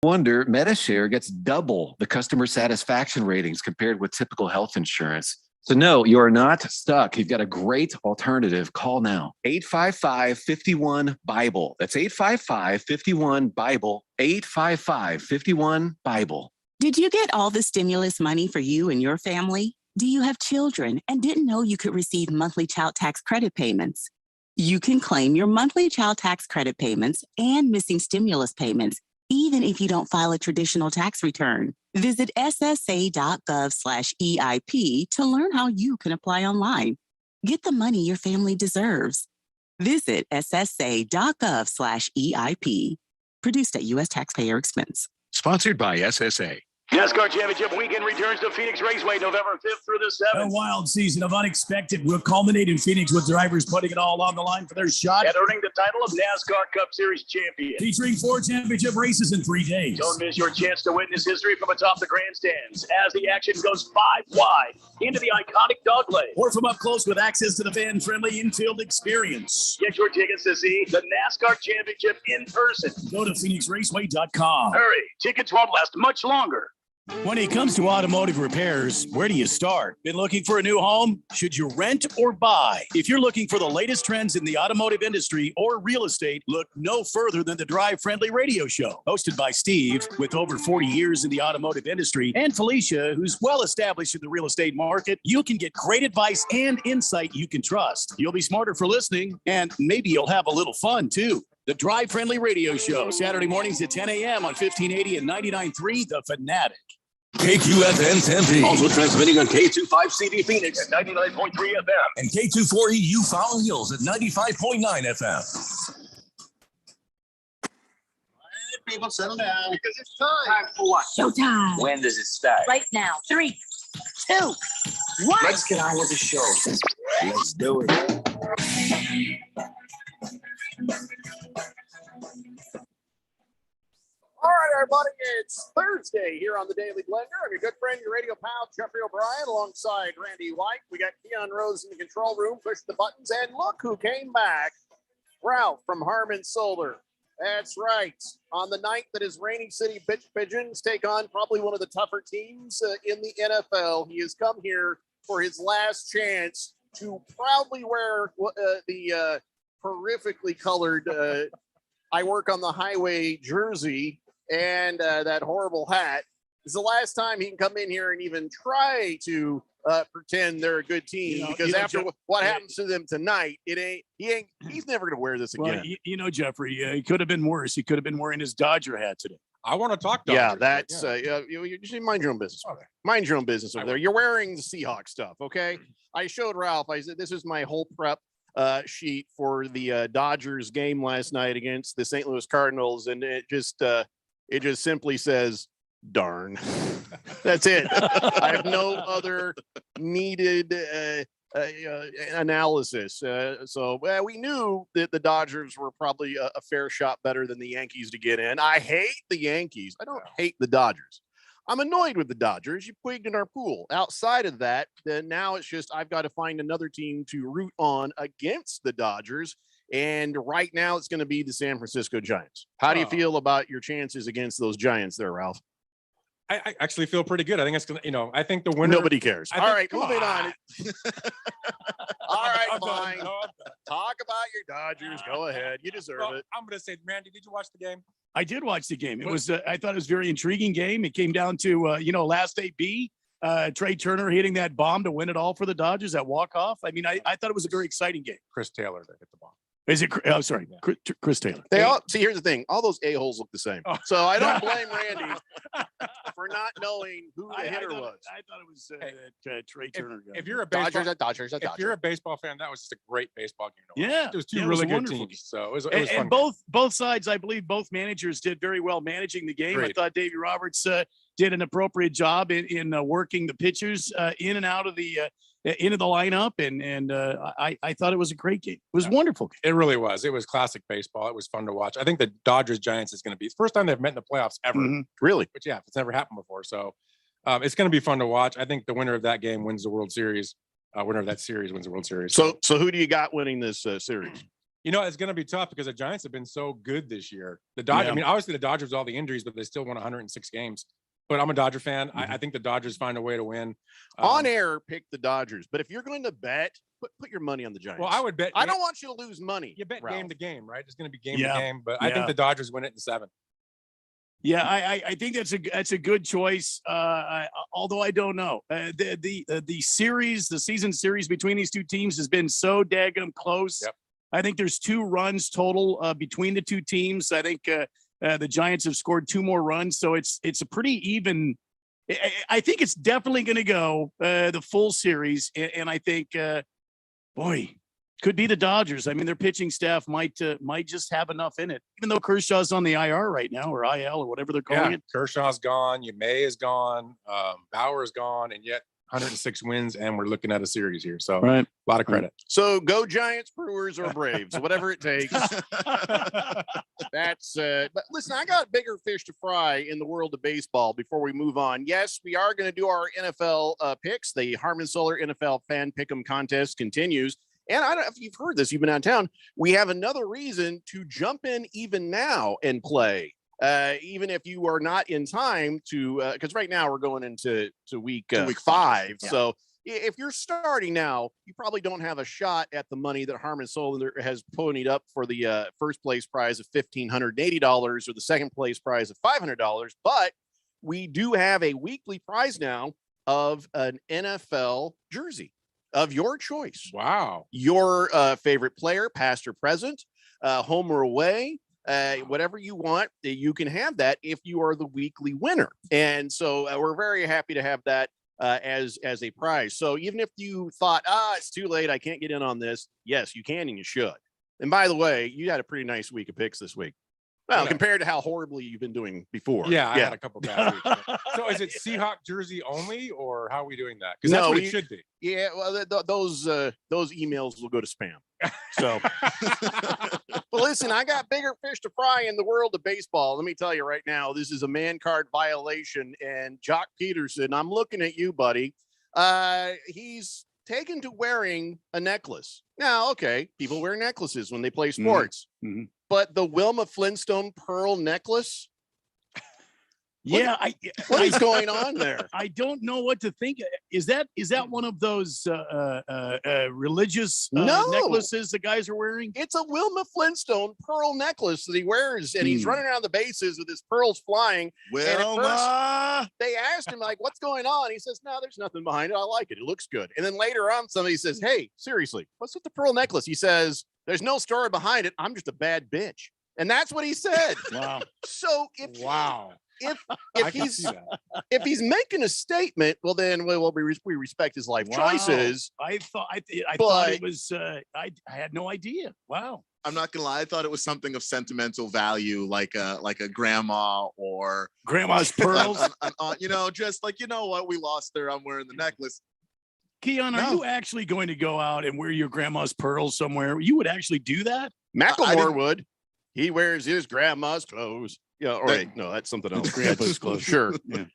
Wonder MediShare gets double the customer satisfaction ratings compared with typical health insurance. So no, you are not stuck. You've got a great alternative. Call now. 855-51-BIBLE. That's 855-51-BIBLE. 855-51-BIBLE. Did you get all the stimulus money for you and your family? Do you have children and didn't know you could receive monthly child tax credit payments? You can claim your monthly child tax credit payments and missing stimulus payments, even if you don't file a traditional tax return. Visit ssa.gov/EIP to learn how you can apply online. Get the money your family deserves. Visit ssa.gov/EIP. Produced at U.S. taxpayer expense. Sponsored by SSA. NASCAR Championship weekend returns to Phoenix Raceway November 5th through the 7th. A wild season of unexpected will culminate in Phoenix with drivers putting it all on the line for their shot at earning the title of NASCAR Cup Series champion. Featuring 4 championship races in 3 days. Don't miss your chance to witness history from atop the grandstands as the action goes 5 wide into the iconic dog leg. Or from up close with access to the fan-friendly infield experience. Get your tickets to see the NASCAR Championship in person. Go to PhoenixRaceway.com. Hurry, tickets won't last much longer. When it comes to automotive repairs, where do you start? Been looking for a new home? Should you rent or buy? If you're looking for the latest trends in the automotive industry or real estate, look no further than the Drive Friendly Radio Show. Hosted by Steve, with over 40 years in the automotive industry, and Felicia, who's well established in the real estate market, you can get great advice and insight you can trust. You'll be smarter for listening, and maybe you'll have a little fun, too. The Drive Friendly Radio Show, Saturday mornings at 10 a.m. on 1580 and 99.3 The Fanatic. KQFN Tempe. Also transmitting on K25CD Phoenix at 99.3 FM. And K240U Fountain Hills at 95.9 FM. People settle down because it's time. Time for what? Showtime. When does it start? Right now. 3, 2, 1. Let's get on with the show. Let's do it. All right, everybody, it's Thursday here on the Daily Blender. I'm your good friend, your radio pal, Jeffrey O'Brien, alongside Randy White. We got Keon Rose in the control room, push the buttons, and look who came back. Ralph from Harmon Solar. That's right. On the night that his Rainy City Bitch Pigeons take on probably one of the tougher teams in the NFL, he has come here for his last chance to proudly wear the horrifically colored I work on the highway jersey and that horrible hat. This is the last time he can come in here and even try to pretend they're a good team, because after what happens to them tonight, he's never going to wear this again. Well, Jeffrey, he could have been worse. He could have been wearing his Dodger hat today. I want to talk Dodgers. Yeah, that's you should mind your own business. Okay. Mind your own business over there. You're wearing the Seahawks stuff, okay? I showed Ralph. I said this is my whole prep sheet for the Dodgers game last night against the St. Louis Cardinals, and it just simply says darn. That's it. I have no other needed analysis. So we knew that the Dodgers were probably a fair shot better than the Yankees to get in. I hate the Yankees. I don't hate the Dodgers. I'm annoyed with the Dodgers. You pigged in our pool. Outside of that, then now it's just I've got to find another team to root on against the Dodgers. And right now it's going to be the San Francisco Giants. How do you feel about your chances against those Giants there, Ralph? I actually feel pretty good. I think it's going to, I think the winner. Nobody cares. All right, moving on. All right, fine. Talk about your Dodgers. Go ahead. You deserve it. I'm going to say, Randy, did you watch the game? I did watch the game. It was, I thought it was a very intriguing game. It came down to, last day B, Trey Turner hitting that bomb to win it all for the Dodgers, that walk-off. I mean, I thought it was a very exciting game. Chris Taylor that hit the bomb. Is it? Oh, sorry, yeah. Chris Taylor. They all see. Here's the thing: all those a-holes look the same. Oh. So I don't blame Randy for not knowing who the hitter was. I thought it was Trey Turner. If you're a baseball, Dodgers. If you're a baseball fan, that was just a great baseball game. Yeah, it was two really good teams. So it was fun. And both sides, I believe, both managers did very well managing the game. Great. I thought Davey Roberts did an appropriate job in working the pitchers in and out of the. Into the lineup, and I thought it was a great game. It was wonderful. It really was. It was classic baseball. It was fun to watch. I think the Dodgers Giants is going to be the first time they've met in the playoffs ever. Mm-hmm. Really? But yeah, it's never happened before. So it's going to be fun to watch. I think the winner of that game wins the World Series. Winner of that series wins the World Series. So who do you got winning this series? You know, it's going to be tough because the Giants have been so good this year. The Dodgers, Yeah. I mean, obviously the Dodgers, all the injuries, but they still won 106 games. But I'm a Dodger fan. I think the Dodgers find a way to win. On air, pick the Dodgers. But if you're going to bet, put your money on the Giants. Well, I would bet. I don't want you to lose money. You bet Ralph. game to game, right? It's going to be game Yeah. to game. But I think the Dodgers win it in 7. Yeah, I think that's a good choice. Although I don't know, the season series between these two teams has been so daggum close. Yep. I think there's 2 runs total between the two teams. I think the Giants have scored 2 more runs, so it's a pretty even. I think it's definitely going to go the full series, and I think, boy, could be the Dodgers. I mean, their pitching staff might just have enough in it, even though Kershaw's on the IR right now, or IL, or whatever they're calling it. Kershaw's gone. May is gone. Bauer is gone, and yet 106 wins, and we're looking at a series here. So Right. a lot of credit. So go Giants, Brewers, or Braves, whatever it takes. That's but listen, I got bigger fish to fry in the world of baseball before we move on. Yes, we are going to do our NFL picks. The Harmon Solar NFL Fan Pick'em contest continues. And I don't know if you've heard this, you've been out of town. We have another reason to jump in even now and play. Even if you are not in time to, because right now we're going into week 5. Yeah. So if you're starting now, you probably don't have a shot at the money that Harmon Solar has ponied up for the first place prize of $1,580 or the second place prize of $500. But we do have a weekly prize now of an NFL jersey of your choice. Wow. Your favorite player, past or present, home or away. Whatever you want, you can have that if you are the weekly winner. And so we're very happy to have that as a prize. So even if you thought, it's too late, I can't get in on this. Yes, you can and you should. And by the way, you had a pretty nice week of picks this week. Well, compared to how horribly you've been doing before. Yeah, I had a couple bad weeks. So is it Seahawk jersey only, or how are we doing that? Because that's what it should be. Yeah, well, those emails will go to spam. So, well, listen, I got bigger fish to fry in the world of baseball. Let me tell you right now, this is a man card violation. And Jock Peterson, I'm looking at you, buddy. He's taken to wearing a necklace. Now, okay, people wear necklaces when they play sports. Mm-hmm. But the Wilma Flintstone pearl necklace? Yeah, what is going on there? I don't know what to think. Is that one of those religious necklaces the guys are wearing? It's a Wilma Flintstone pearl necklace that he wears, and he's running around the bases with his pearls flying. Wilma! They asked him, like, what's going on? He says, no, there's nothing behind it. I like it. It looks good. And then later on, somebody says, hey, seriously, what's with the pearl necklace? He says, there's no story behind it. I'm just a bad bitch. And that's what he said. Wow. So if he's making a statement, well, then we respect his life choices. I thought it was. I had no idea. Wow. I'm not gonna lie. I thought it was something of sentimental value, like a grandma or grandma's pearls. Just like, what, we lost her. I'm wearing the necklace. Keon, are you actually going to go out and wear your grandma's pearls somewhere? You would actually do that? Macklemore would. He wears his grandma's clothes. Yeah, all right. No, that's something else. Grandpa's clothes. Sure. Yeah.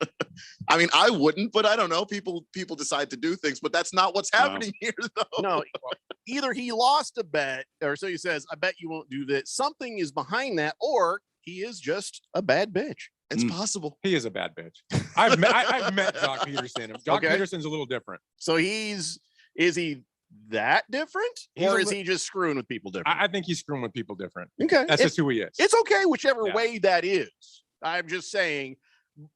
I mean, I wouldn't, but I don't know. People decide to do things, but that's not what's happening here, though. No, either he lost a bet, or so he says, I bet you won't do that. Something is behind that, or he is just a bad bitch. It's possible. He is a bad bitch. I've met Jock Peterson. Jock Peterson's a little different. So is he that different, or is he just screwing with people different? I think he's screwing with people different. Okay, that's just who he is. It's okay, whichever way that is. I'm just saying,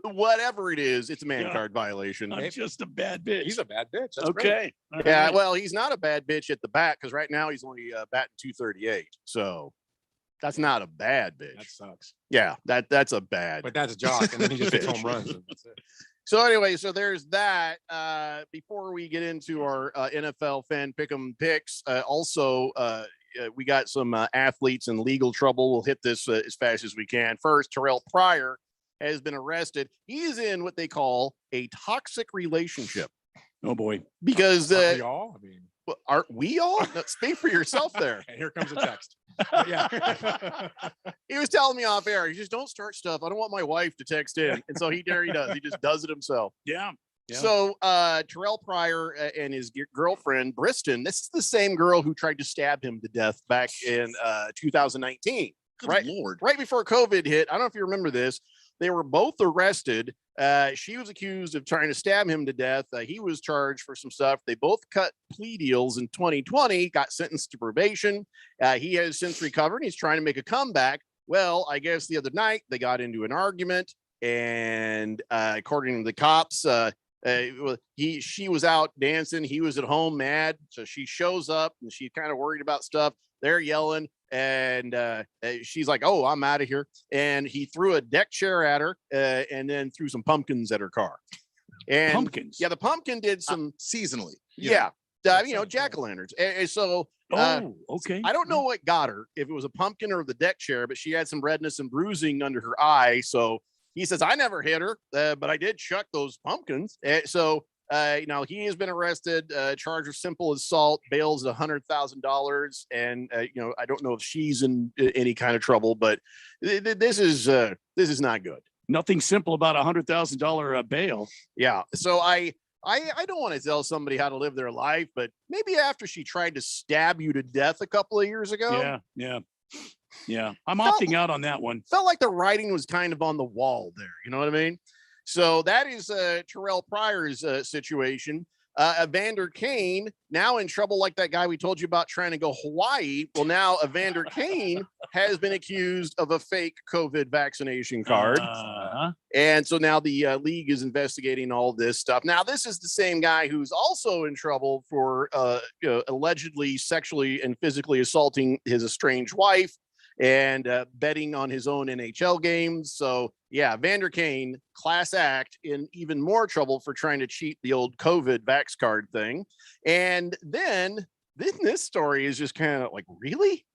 whatever it is, it's a man card violation. I'm just a bad bitch. He's a bad bitch. That's okay. Yeah, well, he's not a bad bitch at the bat because right now he's only batting .238. So that's not a bad bitch. That sucks. Yeah, that's a bad. But that's Jock, and then he just hits home runs. And that's it. So anyway, so there's that. Before we get into our NFL fan pick'em picks, also we got some athletes in legal trouble. We'll hit this as fast as we can. First, Terrell Pryor has been arrested. He is in what they call a toxic relationship. Oh boy! Because aren't we all? I mean, aren't we all? No, speak for yourself there. And here comes a text. Yeah. He was telling me off air. He just don't start stuff. I don't want my wife to text in. And so there he does. He just does it himself. Yeah. Yeah. So Terrell Pryor and his girlfriend, Briston, this is the same girl who tried to stab him to death back in 2019. Good Lord. Right before COVID hit. I don't know if you remember this. They were both arrested. She was accused of trying to stab him to death. He was charged for some stuff. They both cut plea deals in 2020, got sentenced to probation. He has since recovered. He's trying to make a comeback. Well, I guess the other night they got into an argument, and according to the cops, she was out dancing. He was at home mad. So she shows up and she's kind of worried about stuff. They're yelling. And she's like, "Oh, I'm out of here." And he threw a deck chair at her and then threw some pumpkins at her car. And Pumpkins? Yeah, the pumpkin did some seasonally. Yeah. Jack-o'-lanterns. And so okay. I don't know what got her, if it was a pumpkin or the deck chair, but she had some redness and bruising under her eye. So he says, "I never hit her, but I did chuck those pumpkins." He has been arrested, charged with simple assault, bail's $100,000. And, I don't know if she's in any kind of trouble, but this is not good. Nothing simple about $100,000 bail. Yeah. So I don't want to tell somebody how to live their life, but maybe after she tried to stab you to death a couple of years ago. Yeah. I'm opting out on that one. Felt like the writing was kind of on the wall there. You know what I mean? So that is Terrell Pryor's situation. Evander Kane, now in trouble like that guy we told you about trying to go Hawaii. Well, now Evander Kane has been accused of a fake COVID vaccination card. And so now the league is investigating all this stuff. Now, this is the same guy who's also in trouble for allegedly sexually and physically assaulting his estranged wife and betting on his own NHL games. So yeah, Evander Kane, class act, in even more trouble for trying to cheat the old COVID vax card thing. And then this story is just kind of like, really?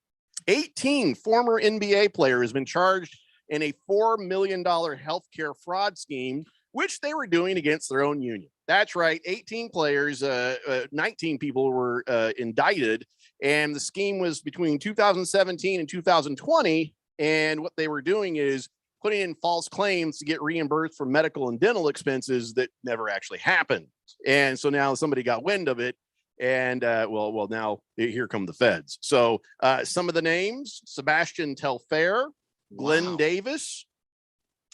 18 former NBA players have been charged in a $4 million healthcare fraud scheme, which they were doing against their own union. That's right. 18 players, 19 people were indicted. And the scheme was between 2017 and 2020. And what they were doing is putting in false claims to get reimbursed for medical and dental expenses that never actually happened. And so now somebody got wind of it. And now here come the feds. So some of the names: Sebastian Telfair, Glenn Davis.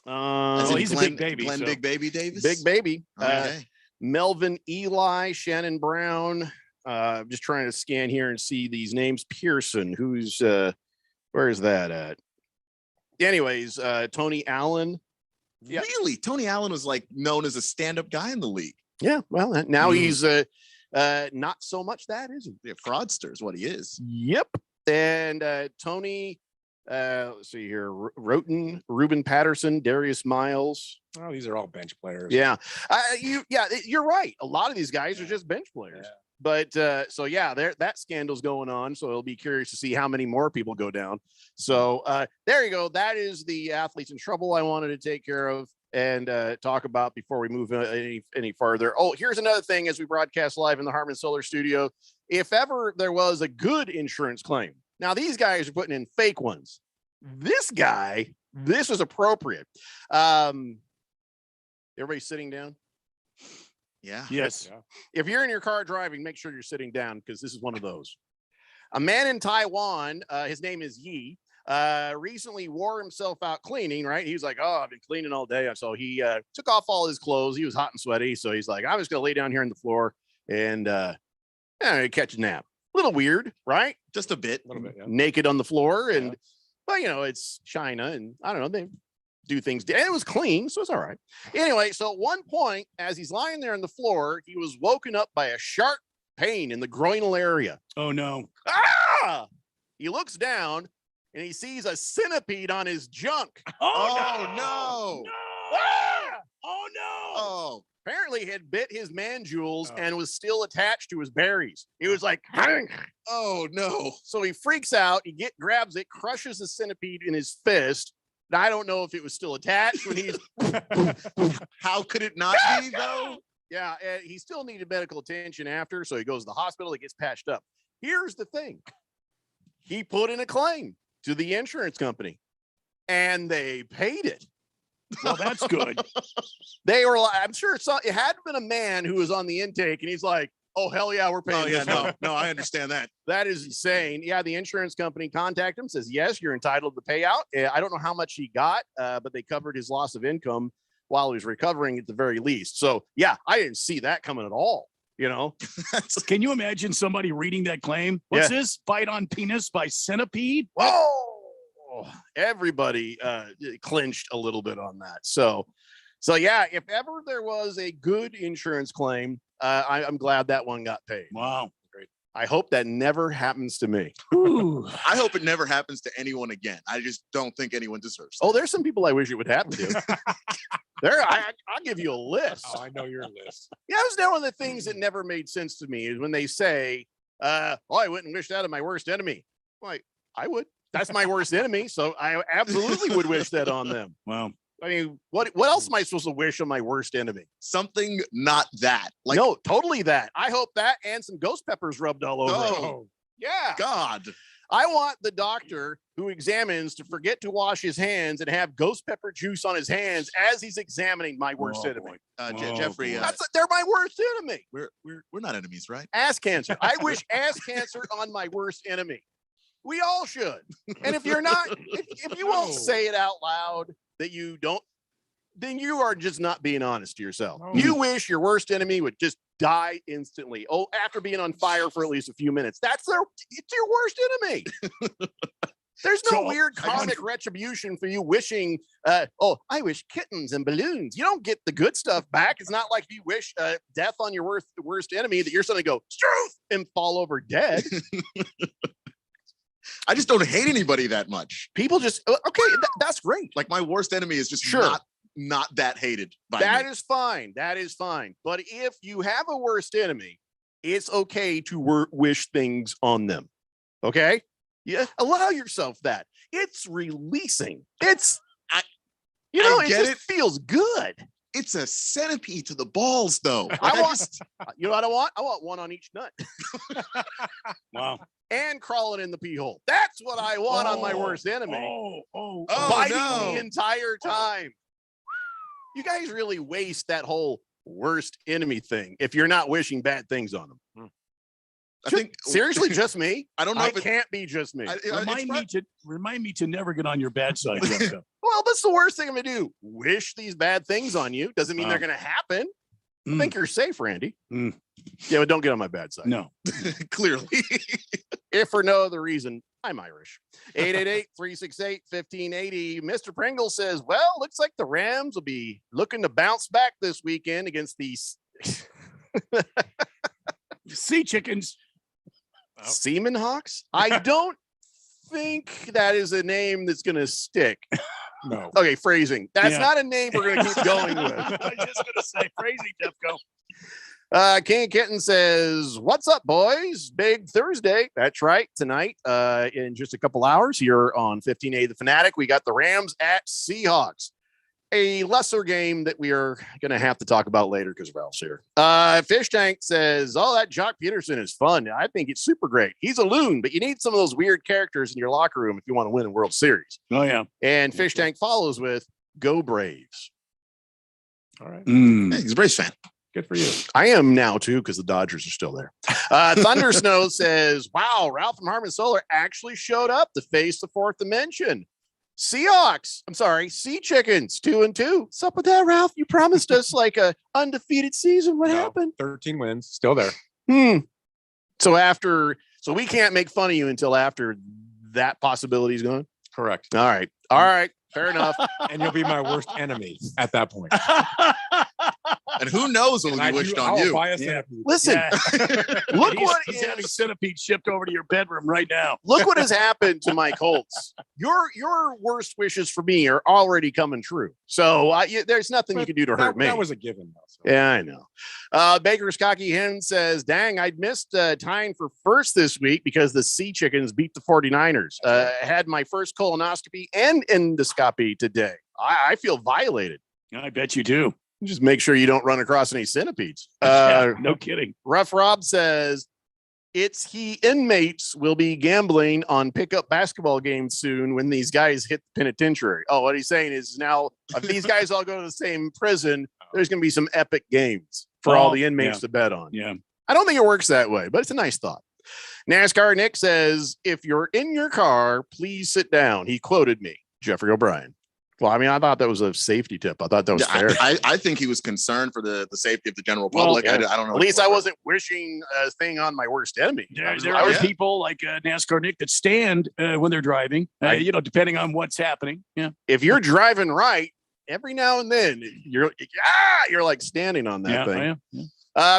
He's a big baby. Glenn Big Baby Davis. Big baby. Okay. Melvin Eli, Shannon Brown. Just trying to scan here and see these names. Pearson, who's where is that at? Anyways, Tony Allen. Yeah. Really? Tony Allen was like known as a stand-up guy in the league. Yeah, well, now he's not so much that, is he? Yeah, fraudster is what he is. Yep. And Tony, let's see here, Roten, Ruben Patterson, Darius Miles. Oh, these are all bench players. Yeah. You're right. A lot of these guys are just bench players. Yeah. But that scandal's going on. So it'll be curious to see how many more people go down. So there you go. That is the athletes in trouble I wanted to take care of and talk about before we move any farther. Oh, here's another thing as we broadcast live in the Harman Solar Studio. If ever there was a good insurance claim, now these guys are putting in fake ones. This was appropriate. Everybody sitting down? Yeah. Yes. If you're in your car driving, make sure you're sitting down because this is one of those. A man in Taiwan, his name is Yi, recently wore himself out cleaning, right? He was like, "Oh, I've been cleaning all day." So he took off all his clothes. He was hot and sweaty. So he's like, "I'm just going to lay down here on the floor and catch a nap." A little weird, right? Just a bit. Yeah. Naked on the floor. But it's China and I don't know. They do things. And it was clean, so it's all right. Anyway, so at one point, as he's lying there on the floor, he was woken up by a sharp pain in the groinal area. Oh, no. Ah! He looks down and he sees a centipede on his junk. Oh, no. Ah! Oh, no. Oh. Apparently he had bit his man jewels and was still attached to his berries. He was like, oh, no. So he freaks out. He grabs it, crushes the centipede in his fist. Now, I don't know if it was still attached when he's. How could it not be, though? Yeah, and he still needed medical attention after, so he goes to the hospital. He gets patched up. Here's the thing: he put in a claim to the insurance company, and they paid it. Well, that's good. They were, I'm sure it had been a man who was on the intake, and he's like, oh, hell yeah, we're paying. Oh, yeah, this one. no, I understand that. That is insane. Yeah, the insurance company contacted him, says, yes, you're entitled to payout. I don't know how much he got, but they covered his loss of income while he was recovering at the very least. So, yeah, I didn't see that coming at all. You know, can you imagine somebody reading that claim? What's this? Bite on penis by centipede? Whoa! Everybody clinched a little bit on that. So yeah, if ever there was a good insurance claim, I'm glad that one got paid. Wow. Great. I hope that never happens to me. I hope it never happens to anyone again. I just don't think anyone deserves that. Oh, there's some people I wish it would happen to. I'll give you a list. Oh, I know your list. Yeah, it was one of the things that never made sense to me is when they say, I wouldn't wish that on my worst enemy. Like, I would. That's my worst enemy. So I absolutely would wish that on them. Wow. I mean, what else am I supposed to wish on my worst enemy? Something not that. Like, no, totally that. I hope that and some ghost peppers rubbed all over it. oh, Yeah. God. I want the doctor who examines to forget to wash his hands and have ghost pepper juice on his hands as he's examining my worst enemy. Jeffrey, They're my worst enemy. we're not enemies, right? Ass cancer. I wish ass cancer on my worst enemy. We all should. And if you're not, if you won't say it out loud that you don't, then you are just not being honest to yourself. No. You wish your worst enemy would just die instantly. Oh, after being on fire for at least a few minutes. It's your worst enemy. There's no weird cosmic retribution for you wishing, I wish kittens and balloons. You don't get the good stuff back. It's not like you wish death on your worst enemy that you're suddenly go, Struth, and fall over dead. I just don't hate anybody that much. People just, okay, that's great. Like, my worst enemy is just not that hated by That me. is fine. That is fine. But if you have a worst enemy, it's okay to wish things on them. Okay? Yeah, allow yourself that. It's releasing. It just feels good. It's a centipede to the balls, though. You know what I want? I want one on each nut. Wow. And crawling in the pee hole. That's what I want on my worst enemy. Biting the entire time. You guys really waste that whole worst enemy thing if you're not wishing bad things on them. I think seriously, just me. I don't know if it can't be just me. Remind me to never get on your bad side. Well, that's the worst thing I'm gonna do. Wish these bad things on you doesn't mean they're gonna happen. I think you're safe, Randy. Yeah, but don't get on my bad side. No, clearly. If for no other reason, I'm Irish. 888-368-1580. Mr. Pringle says, well, looks like the Rams will be looking to bounce back this weekend against these sea chickens. Seaman Hawks. I don't think that is a name that's going to stick. No. Okay, phrasing. That's not a name we're going to keep going with. I was just going to say phrasing, Defco. King Kitten says, what's up, boys? Big Thursday. That's right. Tonight, in just a couple hours here on 1580 The Fanatic, we got the Rams at Seahawks. A lesser game that we are going to have to talk about later because Ralph's here. Fish Tank says, oh, that Jock Peterson is fun. I think it's super great. He's a loon, but you need some of those weird characters in your locker room if you want to win a World Series. Oh, yeah. And Fish Tank follows with, go Braves. All right. Hey, he's a Braves fan. Good for you. I am now, too, because the Dodgers are still there. Thunder Snow says, wow, Ralph from Harmon Solar actually showed up to face the fourth dimension. Seahawks, I'm sorry, Sea Chickens, 2-2. What's up with that, Ralph? You promised us like a undefeated season. What happened? 13 wins, still there. So we can't make fun of you until after that possibility is gone? Correct. All right. Fair enough. And you'll be my worst enemy at that point. And who knows what we wished on you. Listen, look what he's having centipede shipped over to your bedroom right now. Look what has happened to my Colts. Your worst wishes for me are already coming true. So there's nothing you can do to hurt me. That was a given. Though, so. Yeah, I know. Baker's Cocky Hen says, dang, I'd missed tying for first this week because the Sea Chickens beat the 49ers. I had my first colonoscopy and endoscopy today. I feel violated. I bet you do. Just make sure you don't run across any centipedes. No kidding. Rough Rob says, Inmates will be gambling on pickup basketball games soon when these guys hit the penitentiary. Oh, what he's saying is now if these guys all go to the same prison, there's going to be some epic games for all the inmates to bet on. Yeah. I don't think it works that way, but it's a nice thought. NASCAR Nick says, if you're in your car, please sit down. He quoted me, Jeffrey O'Brien. Well, I mean, I thought that was a safety tip. I thought that was fair. I think he was concerned for the safety of the general public. Well, I don't know. At least I wasn't wishing a thing on my worst enemy. There are people like NASCAR Nick that stand when they're driving, depending on what's happening. Yeah. If you're driving right, every now and then you're like standing on that thing. Yeah.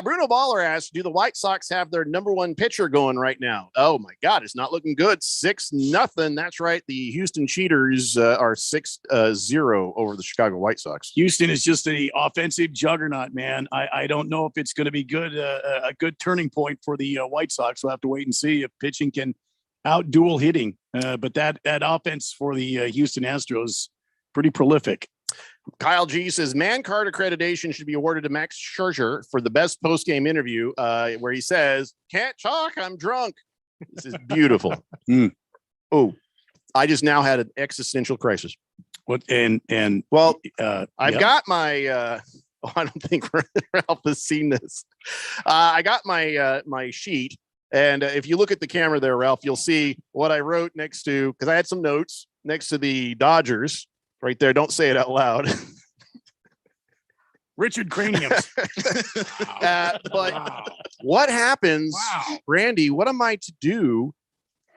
Bruno Baller asks, do the White Sox have their number one pitcher going right now? Oh my God, it's not looking good. 6-0. That's right. The Houston Cheaters are 6-0 over the Chicago White Sox. Houston is just an offensive juggernaut, man. I don't know if it's going to be good, a good turning point for the White Sox. We'll have to wait and see if pitching can out-duel hitting. But that offense for the Houston Astros, pretty prolific. Kyle G says man card accreditation should be awarded to Max Scherzer for the best post-game interview where he says, can't talk, I'm drunk. This is beautiful. Oh, I just now had an existential crisis. What? And I've got my, I don't think Ralph has seen this. I got my sheet. And if you look at the camera there, Ralph, you'll see what I wrote next to, because I had some notes next to the Dodgers. Right there. Don't say it out loud. Richard Craniums. What happens, Randy, what am I to do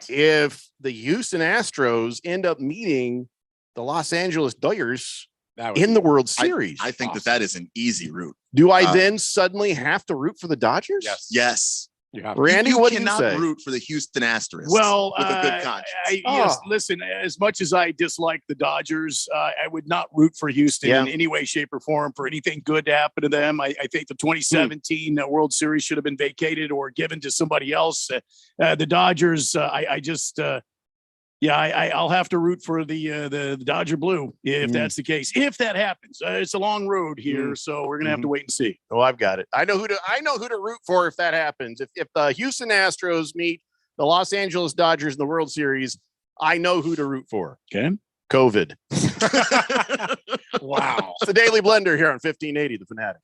if the Houston Astros end up meeting the Los Angeles Dodgers in the World Series? I think that is an easy route. Do I then suddenly have to root for the Dodgers? Yes. Randy, what do you cannot say? Root for the Houston Astros. Well, with a good conscience. Yes, listen, as much as I dislike the Dodgers, I would not root for Houston in any way, shape, or form for anything good to happen to them. I think the 2017 World Series should have been vacated or given to somebody else. The Dodgers, I'll have to root for the Dodger Blue if that's the case. If that happens, it's a long road here, so we're gonna have to wait and see. Oh, I've got it. I know who to root for if that happens. If the Houston Astros meet the Los Angeles Dodgers in the World Series, I know who to root for. Okay, COVID. Wow. It's the Daily Blender here on 1580 The Fanatic.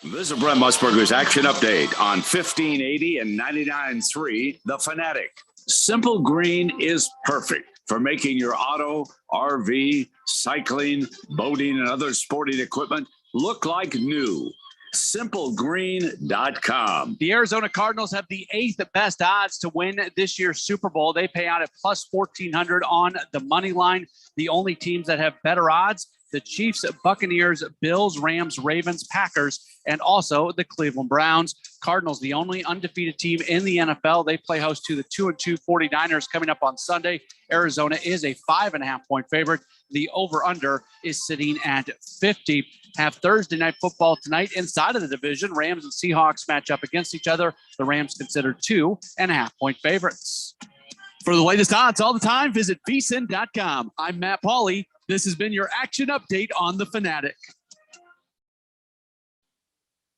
This is Brent Musburger's Action Update on 1580 and 99.3 The Fanatic. Simple Green is perfect for making your auto, RV, cycling, boating, and other sporting equipment look like new. SimpleGreen.com. The Arizona Cardinals have the 8th best odds to win this year's Super Bowl. They pay out at plus 1,400 on the money line. The only teams that have better odds, the Chiefs, Buccaneers, Bills, Rams, Ravens, Packers, and also the Cleveland Browns. Cardinals, the only undefeated team in the NFL. They play host to the 2-2 49ers coming up on Sunday. Arizona is a 5.5-point favorite. The over-under is sitting at 50. Have Thursday night football tonight inside of the division. Rams and Seahawks match up against each other. The Rams considered 2.5-point favorites. For the latest odds all the time, visit vsin.com. I'm Matt Pauley. This has been your action update on The Fanatic.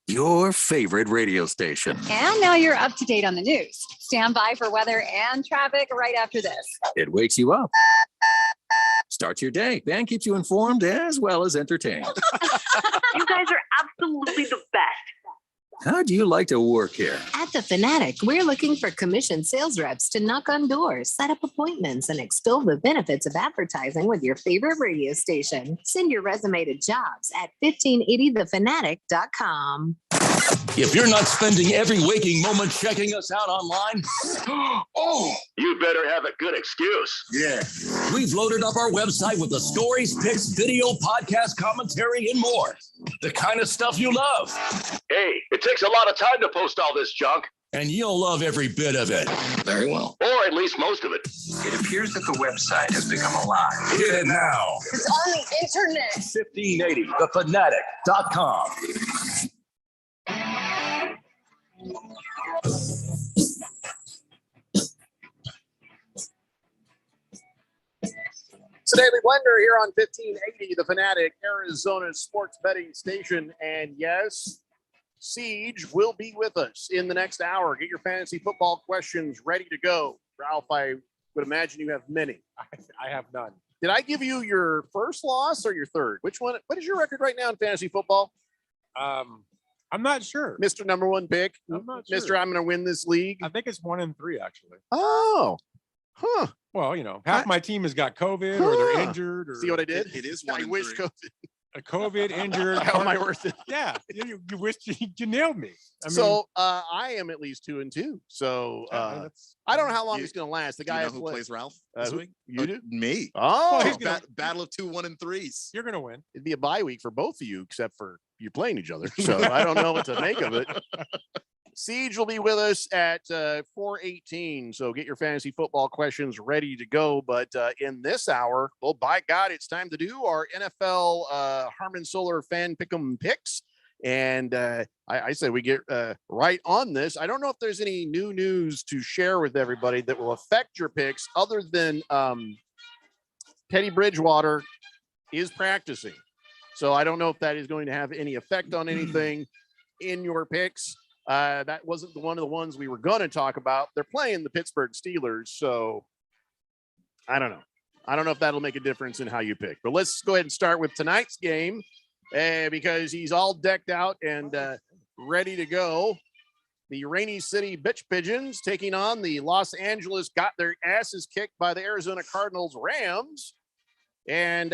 Your favorite radio station. And now you're up to date on the news. Stand by for weather and traffic right after this. It wakes you up, starts your day, and keeps you informed as well as entertained. You guys are absolutely the best. How do you like to work here? At The Fanatic, we're looking for commissioned sales reps to knock on doors, set up appointments, and extol the benefits of advertising with your favorite radio station. Send your resume to jobs at 1580thefanatic.com. If you're not spending every waking moment checking us out online, you better have a good excuse. Yeah. We've loaded up our website with the stories, pics, video, podcast commentary, and more. The kind of stuff you love. Hey, it takes a lot of time to post all this junk. And you'll love every bit of it. Very well. Or at least most of it. It appears that the website has become alive. Get it now. It's on the internet. 1580thefanatic.com. It's the Daily Blender here on 1580 The Fanatic, Arizona's sports betting station. And yes, Siege will be with us in the next hour. Get your fantasy football questions ready to go. Ralph, I would imagine you have many. I have none. Did I give you your first loss or your third? Which one? What is your record right now in fantasy football? I'm not sure. Mr. Number One pick. I'm not sure. Mr. I'm going to win this league. I think it's 1-3 actually. Oh, huh. Well, half my team has got COVID or they're injured. Or See what I did? It is I 1-3. wish COVID. A COVID injured. How am I worth it? Yeah, you wish you nailed me. I am at least 2-2. So I don't know how long it's going to last. The guy who plays Ralph this week? You do? Me. Oh, he's battle of 2 1-3s. You're gonna win. It'd be a bye week for both of you, except for you playing each other. So I don't know what to make of it. Siege will be with us at 4:18. So get your fantasy football questions ready to go. But in this hour, well, by God, it's time to do our NFL Harmon Solar fan pick'em picks. And I said we get right on this. I don't know if there's any new news to share with everybody that will affect your picks other than Teddy Bridgewater is practicing. So I don't know if that is going to have any effect on anything in your picks. That wasn't one of the ones we were going to talk about. They're playing the Pittsburgh Steelers. So I don't know. I don't know if that'll make a difference in how you pick. But let's go ahead and start with tonight's game because he's all decked out and ready to go. The Rainy City Bitch Pigeons taking on the Los Angeles got their asses kicked by the Arizona Cardinals Rams. And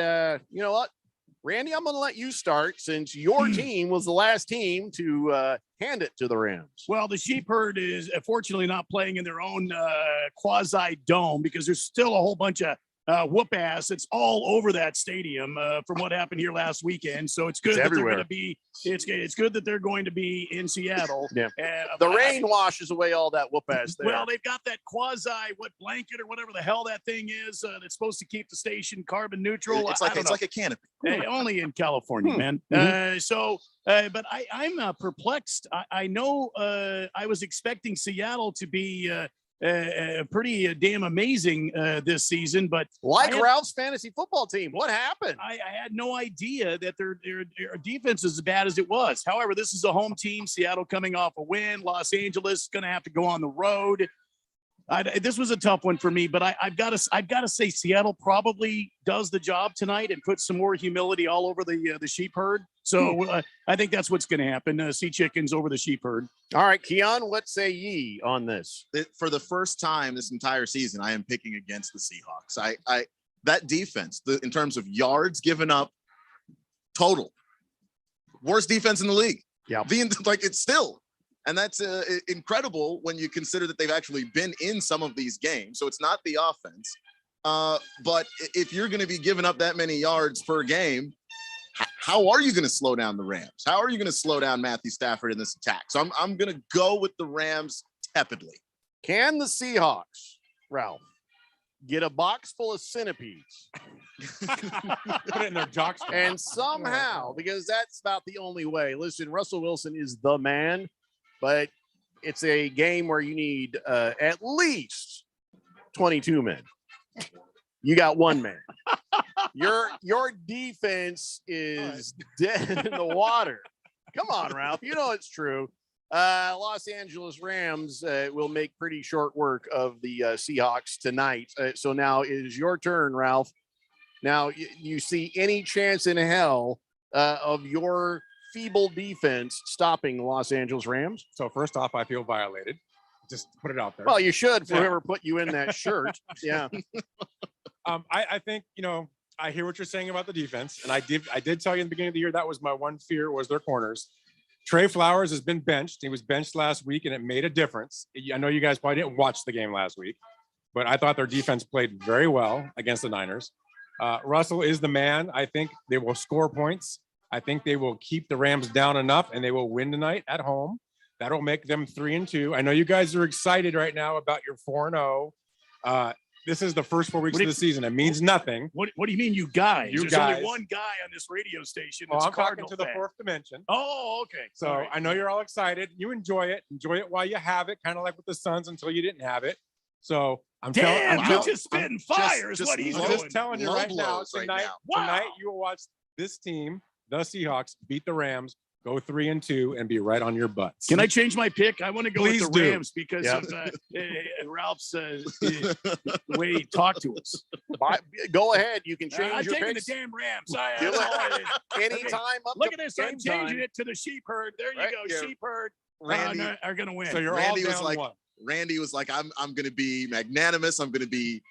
you know what? Randy, I'm going to let you start since your team was the last team to hand it to the Rams. Well, the Sheep Herd is fortunately not playing in their own quasi-dome because there's still a whole bunch of whoop-ass that's all over that stadium from what happened here last weekend. So it's good that they're going to be – it's good that they're going to be in Seattle. Yeah. The rain washes away all that whoop-ass there. Well, they've got that blanket or whatever the hell that thing is that's supposed to keep the station carbon neutral. It's like a canopy. Hey, only in California, man. But I'm perplexed. I know I was expecting Seattle to be pretty damn amazing this season, but Ralph's fantasy football team. What happened? I had no idea that their defense is as bad as it was. However, this is a home team. Seattle coming off a win. Los Angeles going to have to go on the road. This was a tough one for me, but I've got to say Seattle probably does the job tonight and puts some more humility all over the Sheep Herd. So I think that's what's going to happen. Sea Chickens over the Sheep Herd. All right, Keon, what say ye on this? For the first time this entire season, I am picking against the Seahawks. I that defense, in terms of yards given up, total worst defense in the league. Yeah, it's still. And that's incredible when you consider that they've actually been in some of these games. So it's not the offense. But if you're going to be giving up that many yards per game, how are you going to slow down the Rams? How are you going to slow down Matthew Stafford in this attack? So I'm going to go with the Rams tepidly. Can the Seahawks, Ralph, get a box full of centipedes? Put it in their jockstrap. And somehow, because that's about the only way. Listen, Russell Wilson is the man. But it's a game where you need at least 22 men. You got one man. Your defense is dead in the water. Come on, Ralph. You know it's true. Los Angeles Rams will make pretty short work of the Seahawks tonight. So now it is your turn, Ralph. Now, you see any chance in hell of your feeble defense stopping the Los Angeles Rams? So first off, I feel violated. Just put it out there. Well, you should for whoever put you in that shirt. Yeah. I think, I hear what you're saying about the defense. And I did tell you in the beginning of the year, that was my one fear was their corners. Trey Flowers has been benched. He was benched last week and it made a difference. I know you guys probably didn't watch the game last week, but I thought their defense played very well against the Niners. Russell is the man. I think they will score points. I think they will keep the Rams down enough and they will win tonight at home. That'll make them 3-2. I know you guys are excited right now about your 4-0. This is the first 4 weeks of the season. It means nothing. What do you mean, you guys? There's guys. only one guy on this radio station. Well, I'm Cardinal talking to fan. the fourth dimension. Oh, okay. So right. I know you're all excited. You enjoy it. Enjoy it while you have it, kind of like with the Suns until you didn't have it. So I'm just spitting fire is what he's doing. I'm just telling you right now, tonight you will watch this team, the Seahawks, beat the Rams Go 3-2 and be right on your butts. Can I change my pick? I want to go Please with the do. Rams because of Ralph's the way he talked to us. Go ahead. You can change I'm your taking picks. the damn Rams. Do it. Anytime up Look to at this. game I'm changing time. it to the sheep herd. There you Right, go. yeah. Sheep herd Randy are going to win. So you're Randy all was down like, one. Randy was like, I'm going to be magnanimous. I'm going to be,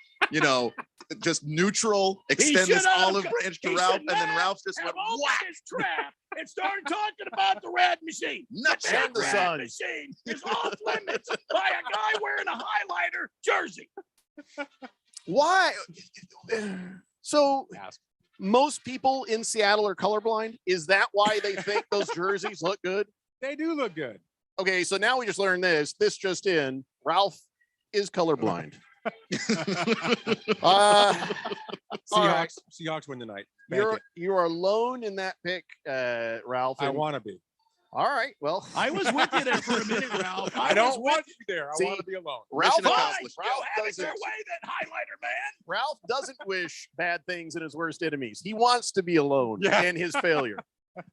just neutral. Extend this olive branch to Ralph, and then Ralph just went whack. His trap and started talking about the red machine. Nutshell. And the Rat. sun. Machine is off limits by a guy wearing a highlighter jersey. Why? So most people in Seattle are colorblind. Is that why they think those jerseys look good? They do look good. Okay, so now we just learned this. This just in. Ralph is colorblind. All right. Seahawks win tonight. You are alone in that pick, Ralph. I and- want to be. All right. Well, I was with you there for a minute, Ralph. I don't want you there. I See, want to be alone. Ralph, Mission accomplished. Ralph Have it doesn't, your way, that highlighter man. Ralph doesn't wish bad things in his worst enemies. He wants to be alone in his failure.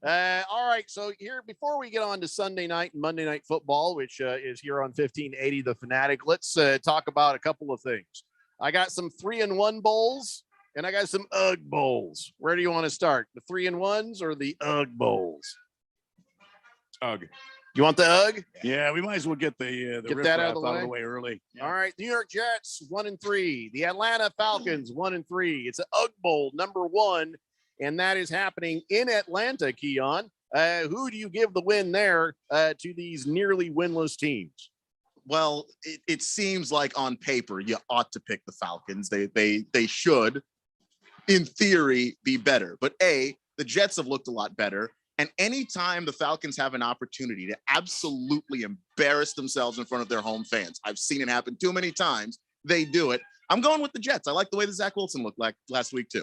All right. So here, before we get on to Sunday night and Monday night football, which is here on 1580 The Fanatic, let's talk about a couple of things. I got some 3-1 bowls and I got some UGG bowls. Where do you want to start? The 3-1s or the UGG bowls? UGG. You want the UGG? Yeah, we might as well get the Get that out of the way early. All right. New York Jets 1-3. The Atlanta Falcons 1-3. It's an UGG Bowl #1, and that is happening in Atlanta. Keon, who do you give the win there to these nearly winless teams? Well, it seems like on paper you ought to pick the Falcons. They should, in theory, be better. But the Jets have looked a lot better. And anytime the Falcons have an opportunity to absolutely embarrass themselves in front of their home fans, I've seen it happen too many times, they do it. I'm going with the Jets. I like the way that Zach Wilson looked like last week too.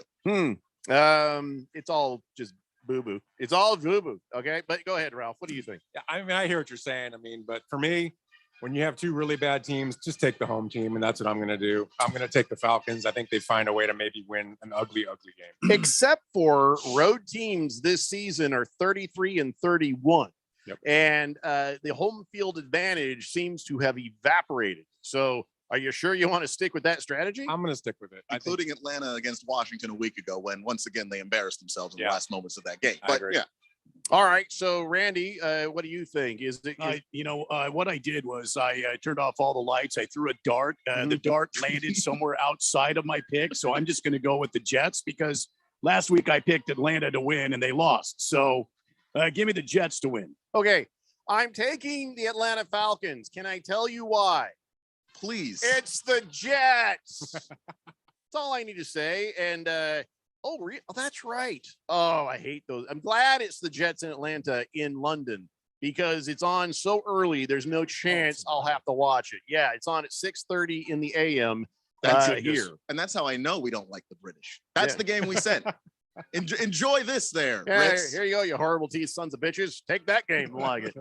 It's all just boo-boo. It's all boo-boo. Okay. But go ahead, Ralph. What do you think? Yeah, I hear what you're saying. but for me, when you have two really bad teams, just take the home team, and that's what I'm going to do. I'm going to take the Falcons. I think they find a way to maybe win an ugly game. Except for road teams this season are 33-31. Yep. And the home field advantage seems to have evaporated. So are you sure you want to stick with that strategy? I'm going to stick with it. Including Atlanta against Washington a week ago when once again they embarrassed themselves in the last moments of that game. I But agree. yeah. All right. So Randy, what do you think? What I did was I turned off all the lights. I threw a dart. The dart landed somewhere outside of my pick. So I'm just going to go with the Jets because last week I picked Atlanta to win and they lost. So give me the Jets to win. Okay. I'm taking the Atlanta Falcons. Can I tell you why? Please. It's the Jets. That's all I need to say. And that's right. Oh, I hate those. I'm glad it's the Jets in Atlanta in London because it's on so early. There's no chance I'll have to watch it. Yeah, it's on at 6:30 in the AM here. And that's how I know we don't like the British. That's the game we sent. Enjoy this there, Yeah, Brits. here you go, you horrible teeth sons of bitches. Take that game and like it.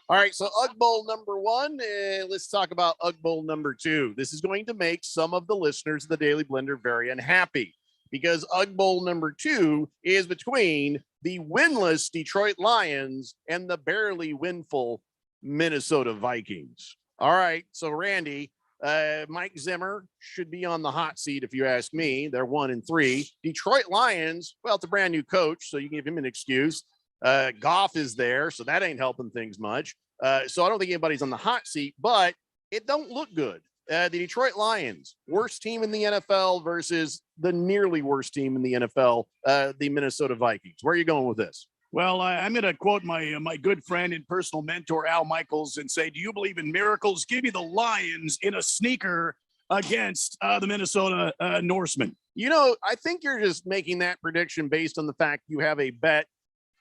All right, so UGG Bowl #1. Let's talk about UGG Bowl #2. This is going to make some of the listeners of the Daily Blender very unhappy because UGG Bowl #2 is between the winless Detroit Lions and the barely winful Minnesota Vikings. All right, so Randy, Mike Zimmer should be on the hot seat if you ask me. They're 1-3. Detroit Lions, well, it's a brand new coach, so you can give him an excuse. Goff is there, so that ain't helping things much. So I don't think anybody's on the hot seat, but it don't look good. The Detroit Lions, worst team in the NFL versus the nearly worst team in the NFL, the Minnesota Vikings. Where are you going with this? Well, I'm going to quote my good friend and personal mentor, Al Michaels, and say, do you believe in miracles? Give me the Lions in a sneaker against the Minnesota Norsemen. I think you're just making that prediction based on the fact you have a bet.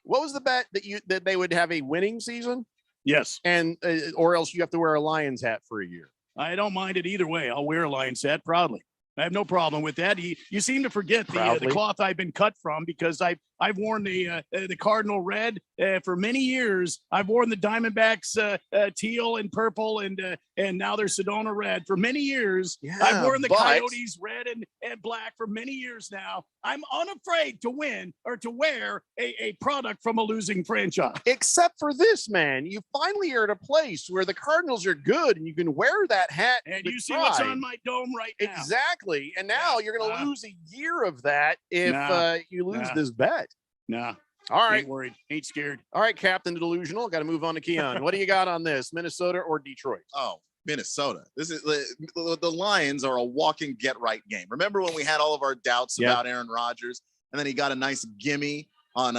What was the bet that they would have a winning season? Yes. And or else you have to wear a Lions hat for a year. I don't mind it either way. I'll wear a Lions hat proudly. I have no problem with that. You seem to forget the cloth I've been cut from because I've I've worn the Cardinal red for many years. I've worn the Diamondbacks teal and purple, and now they're Sedona red for many years. Yeah, I've worn the but- Coyotes red and black for many years now. I'm unafraid to win or to wear a product from a losing franchise. Except for this, man. You finally are at a place where the Cardinals are good and you can wear that hat. And with you see pride. what's on my dome right now. Exactly. And now you're going to lose a year of that if you lose this bet. Nah. All right. Ain't worried. Ain't scared. All right, Captain Delusional. Got to move on to Keon. What do you got on this? Minnesota or Detroit? Oh, Minnesota. This is the Lions are a walking get right game. Remember when we had all of our doubts about Aaron Rodgers, and then he got a nice gimme on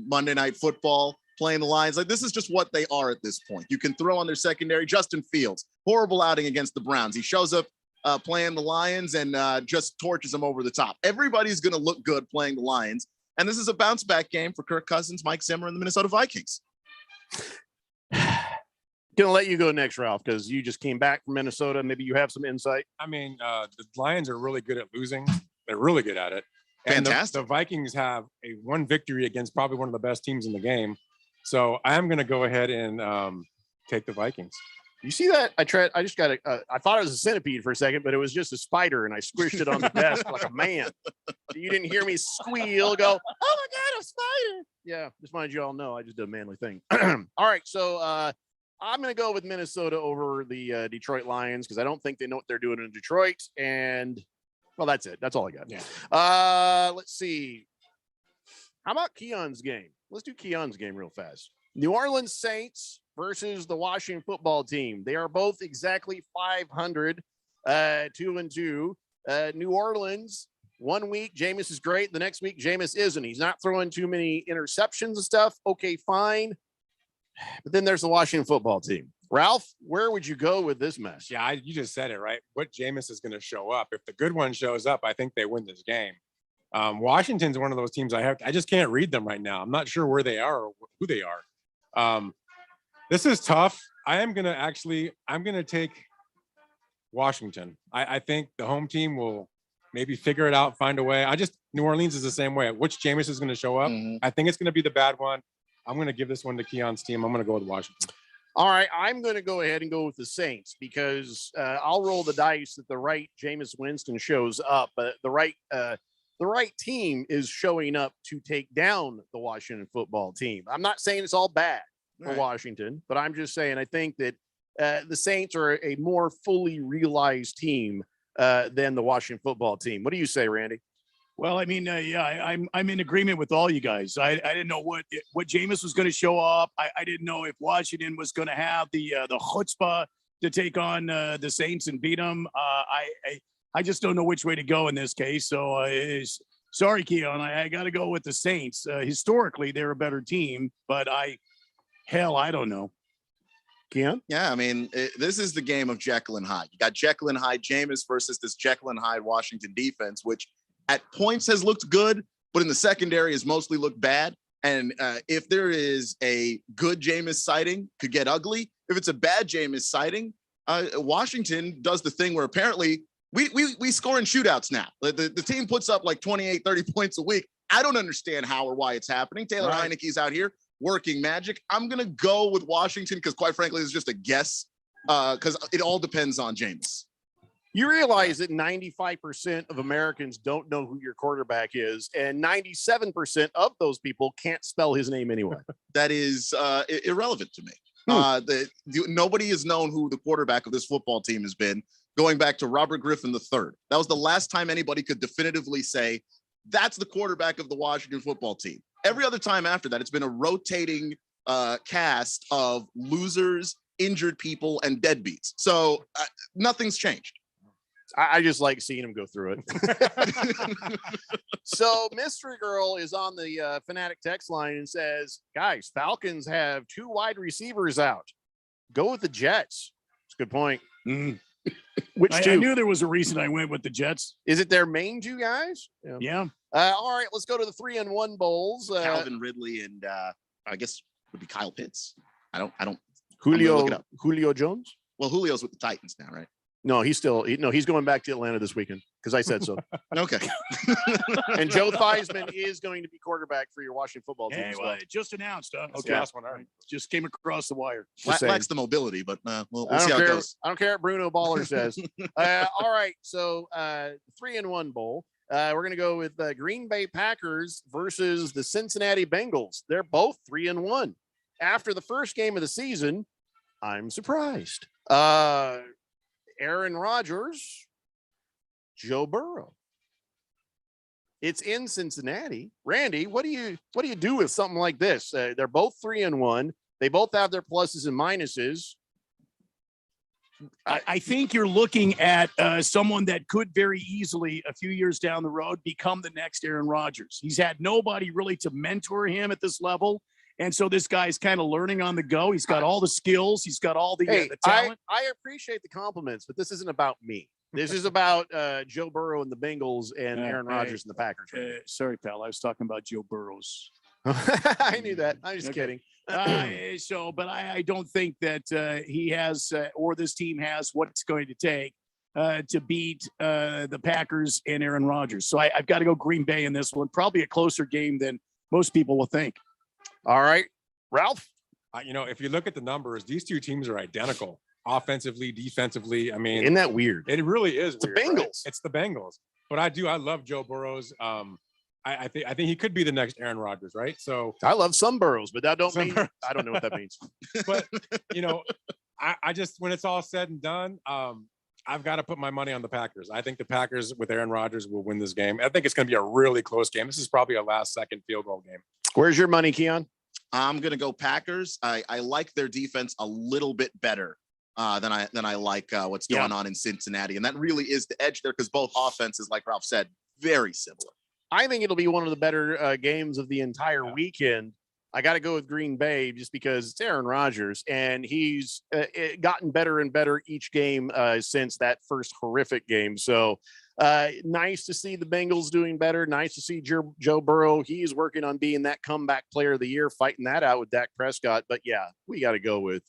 Monday Night Football playing the Lions? Like, this is just what they are at this point. You can throw on their secondary. Justin Fields, horrible outing against the Browns. He shows up playing the Lions and just torches them over the top. Everybody's going to look good playing the Lions. And this is a bounce back game for Kirk Cousins, Mike Zimmer, and the Minnesota Vikings. Gonna let you go next, Ralph, because you just came back from Minnesota. Maybe you have some insight. I mean, the Lions are really good at losing. They're really good at it. And Fantastic. The Vikings have one victory against probably one of the best teams in the game. So I am going to go ahead and take the Vikings. You see that? I just got I thought it was a centipede for a second, but it was just a spider, and I squished it on the desk like a man. You didn't hear me squeal, go, oh my God, a spider. Yeah, just wanted you all know I just did a manly thing. All right, so I'm going to go with Minnesota over the Detroit Lions because I don't think they know what they're doing in Detroit. And, well, that's it. That's all I got. Yeah. Let's see. How about Keon's game? Let's do Keon's game real fast. New Orleans Saints versus the Washington football team. They are both exactly 500, 2-2. New Orleans, 1 week, Jameis is great. The next week, Jameis isn't. He's not throwing too many interceptions and stuff. Okay, fine. But then there's the Washington football team. Ralph, where would you go with this mess? Yeah, you just said it, right? What Jameis is going to show up. If the good one shows up, I think they win this game. Washington's one of those teams I just can't read them right now. I'm not sure where they are or who they are. This is tough. I'm going to take Washington. I think the home team will maybe figure it out, find a way. New Orleans is the same way. Which Jameis is going to show up? Mm-hmm. I think it's going to be the bad one. I'm going to give this one to Keon's team. I'm going to go with Washington. All right, I'm going to go ahead and go with the Saints because I'll roll the dice that the right Jameis Winston shows up, but the right team is showing up to take down the Washington football team. I'm not saying it's all bad for Washington, but I'm just saying I think that the Saints are a more fully realized team than the Washington football team. What do you say, Randy? Well, I mean, I'm in agreement with all you guys. I didn't know what Jameis was going to show up. I didn't know if Washington was going to have the chutzpah to take on the Saints and beat them. I just don't know which way to go in this case. So sorry, Keon, I got to go with the Saints. Historically, they're a better team, but I don't know. Keon? Yeah, I mean, this is the game of Jekyll and Hyde. You got Jekyll and Hyde Jameis versus this Jekyll and Hyde Washington defense, which at points has looked good, but in the secondary has mostly looked bad. And if there is a good Jameis sighting, could get ugly. If it's a bad Jameis sighting, Washington does the thing where apparently we score in shootouts now. The team puts up like 28, 30 points a week. I don't understand how or why it's happening. Taylor Heineke's out here working magic. I'm going to go with Washington because quite frankly, it's just a guess because it all depends on Jameis. You realize that 95% of Americans don't know who your quarterback is, and 97% of those people can't spell his name anyway. That is irrelevant to me. Nobody has known who the quarterback of this football team has been going back to Robert Griffin III. That was the last time anybody could definitively say that's the quarterback of the Washington football team. Every other time after that, it's been a rotating cast of losers, injured people, and deadbeats. So nothing's changed. I just like seeing him go through it. So Mystery Girl is on the Fanatic text line and says, guys, Falcons have 2 wide receivers out. Go with the Jets. It's a good point. Which two? I knew there was a reason I went with the Jets. Is it their main 2 guys? Yeah. All right, let's go to the 3-1 bowls. Calvin Ridley and I guess would be Kyle Pitts. I don't. Julio Jones. Well, Julio's with the Titans now, right? No, he's going back to Atlanta this weekend because I said so. Okay. And Joe Theismann is going to be quarterback for your Washington football team. Hey, well, it just announced. Okay. Last one. All right. Just came across the wire. Lacks the mobility, but we'll I see don't how it care. goes. I don't care what Bruno Baller says. All right. So 3-1 bowl. We're going to go with Green Bay Packers versus the Cincinnati Bengals. They're both 3-1. After the first game of the season, I'm surprised. Aaron Rodgers, Joe Burrow. It's in Cincinnati. Randy, what do you do with something like this? They're both 3-1. They both have their pluses and minuses. I think you're looking at someone that could very easily, a few years down the road, become the next Aaron Rodgers. He's had nobody really to mentor him at this level. And so this guy's kind of learning on the go. He's got all the skills. He's got all the talent. I appreciate the compliments, but this isn't about me. This is about Joe Burrow and the Bengals and Aaron Rodgers and the Packers. Sorry, pal. I was talking about Joe Burrow's. I knew that. I'm just kidding. But I don't think that he has or this team has what it's going to take to beat the Packers and Aaron Rodgers. So I've got to go Green Bay in this one. Probably a closer game than most people will think. All right, Ralph. If you look at the numbers, these two teams are identical, offensively, defensively. I mean, isn't that weird? It really is. It's weird, the Bengals. Right? It's the Bengals. But I love Joe Burrow's. I think he could be the next Aaron Rodgers, right? So I love some Burrows, but that don't mean I don't know what that means. But I just, when it's all said and done, I've got to put my money on the Packers. I think the Packers with Aaron Rodgers will win this game. I think it's going to be a really close game. This is probably a last-second field goal game. Where's your money, Keon? I'm going to go Packers. I like their defense a little bit better than I like what's going on in Cincinnati. And that really is the edge there because both offenses, like Ralph said, very similar. I think it'll be one of the better games of the entire weekend. I got to go with Green Bay just because it's Aaron Rodgers, and he's gotten better and better each game since that first horrific game. So nice to see the Bengals doing better. Nice to see Joe Burrow. He's working on being that comeback player of the year, fighting that out with Dak Prescott. But yeah, we got to go with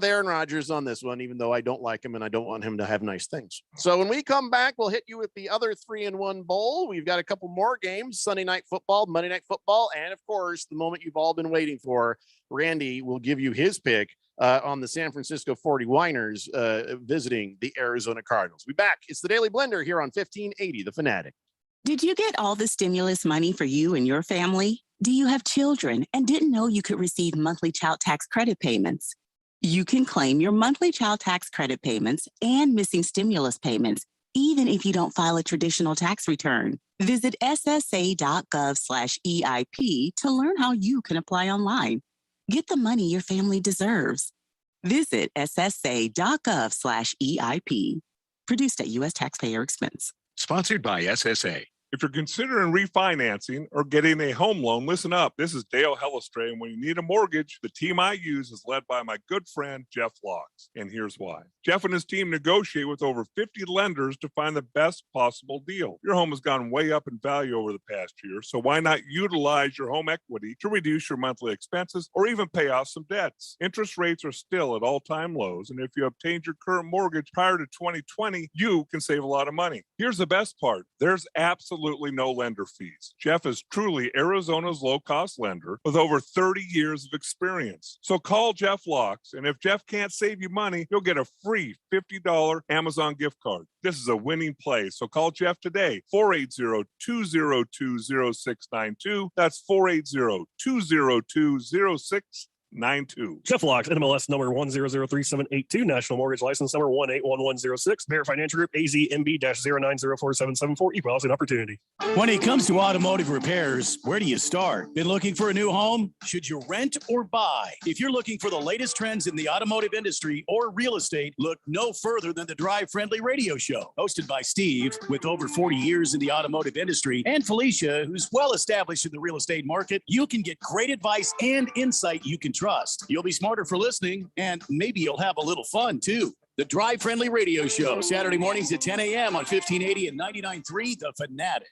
Aaron Rodgers on this one, even though I don't like him and I don't want him to have nice things. So when we come back, we'll hit you with the other 3-1 bowl. We've got a couple more games: Sunday night football, Monday night football, and of course, the moment you've all been waiting for. Randy will give you his pick on the San Francisco 49ers visiting the Arizona Cardinals. We'll be back. It's the Daily Blender here on 1580 The Fanatic. Did you get all the stimulus money for you and your family? Do you have children and didn't know you could receive monthly child tax credit payments? You can claim your monthly child tax credit payments and missing stimulus payments, even if you don't file a traditional tax return. Visit ssa.gov/EIP to learn how you can apply online. Get the money your family deserves. Visit ssa.gov/EIP. Produced at U.S. taxpayer expense. Sponsored by SSA. If you're considering refinancing or getting a home loan, listen up. This is Dale Hellestray, and when you need a mortgage, the team I use is led by my good friend, Jeff Locks. And here's why. Jeff and his team negotiate with over 50 lenders to find the best possible deal. Your home has gone way up in value over the past year, so why not utilize your home equity to reduce your monthly expenses or even pay off some debts? Interest rates are still at all-time lows, and if you obtained your current mortgage prior to 2020, you can save a lot of money. Here's the best part. There's absolutely no lender fees. Jeff is truly Arizona's low-cost lender with over 30 years of experience. So call Jeff Locks, and if Jeff can't save you money, you'll get a free $50 Amazon gift card. This is a winning play, so call Jeff today, 480-202-0692. That's 480-202-0692. Jeff Locks, NMLS number 1003782, National Mortgage License number 181106, Bear Financial Group, AZMB-0904774, Equal Housing Opportunity. When it comes to automotive repairs, where do you start? Been looking for a new home? Should you rent or buy? If you're looking for the latest trends in the automotive industry or real estate, look no further than the Drive Friendly Radio Show. Hosted by Steve, with over 40 years in the automotive industry, and Felicia, who's well established in the real estate market, you can get great advice and insight you can trust. You'll be smarter for listening, and maybe you'll have a little fun, too. The Drive Friendly Radio Show, Saturday mornings at 10 a.m. on 1580 and 99.3 The Fanatic.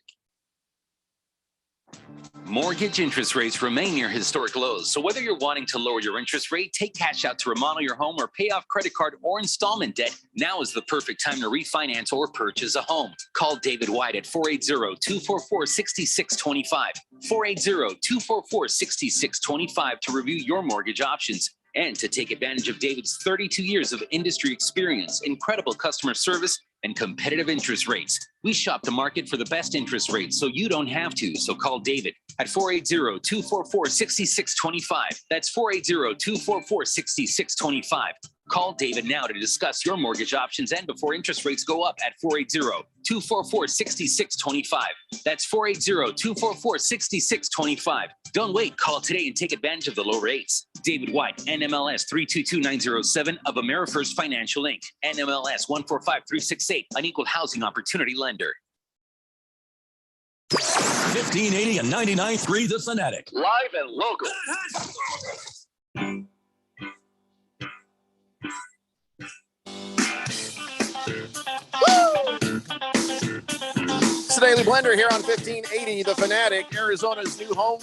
Mortgage interest rates remain near historic lows. So whether you're wanting to lower your interest rate, take cash out to remodel your home, or pay off credit card or installment debt, now is the perfect time to refinance or purchase a home. Call David White at 480-244-6625. 480-244-6625 to review your mortgage options and to take advantage of David's 32 years of industry experience, incredible customer service, and competitive interest rates. We shop the market for the best interest rates so you don't have to. So call David at 480-244-6625. That's 480-244-6625. Call David now to discuss your mortgage options and before interest rates go up at 480-244-6625. That's 480-244-6625. Don't wait. Call today and take advantage of the low rates. David White, NMLS 322907 of AmeriFirst Financial Inc. NMLS 145368, an equal housing opportunity lender. 1580 and 99.3 The Fanatic. Live and local. It's the Daily Blender here on 1580 The Fanatic, Arizona's new home.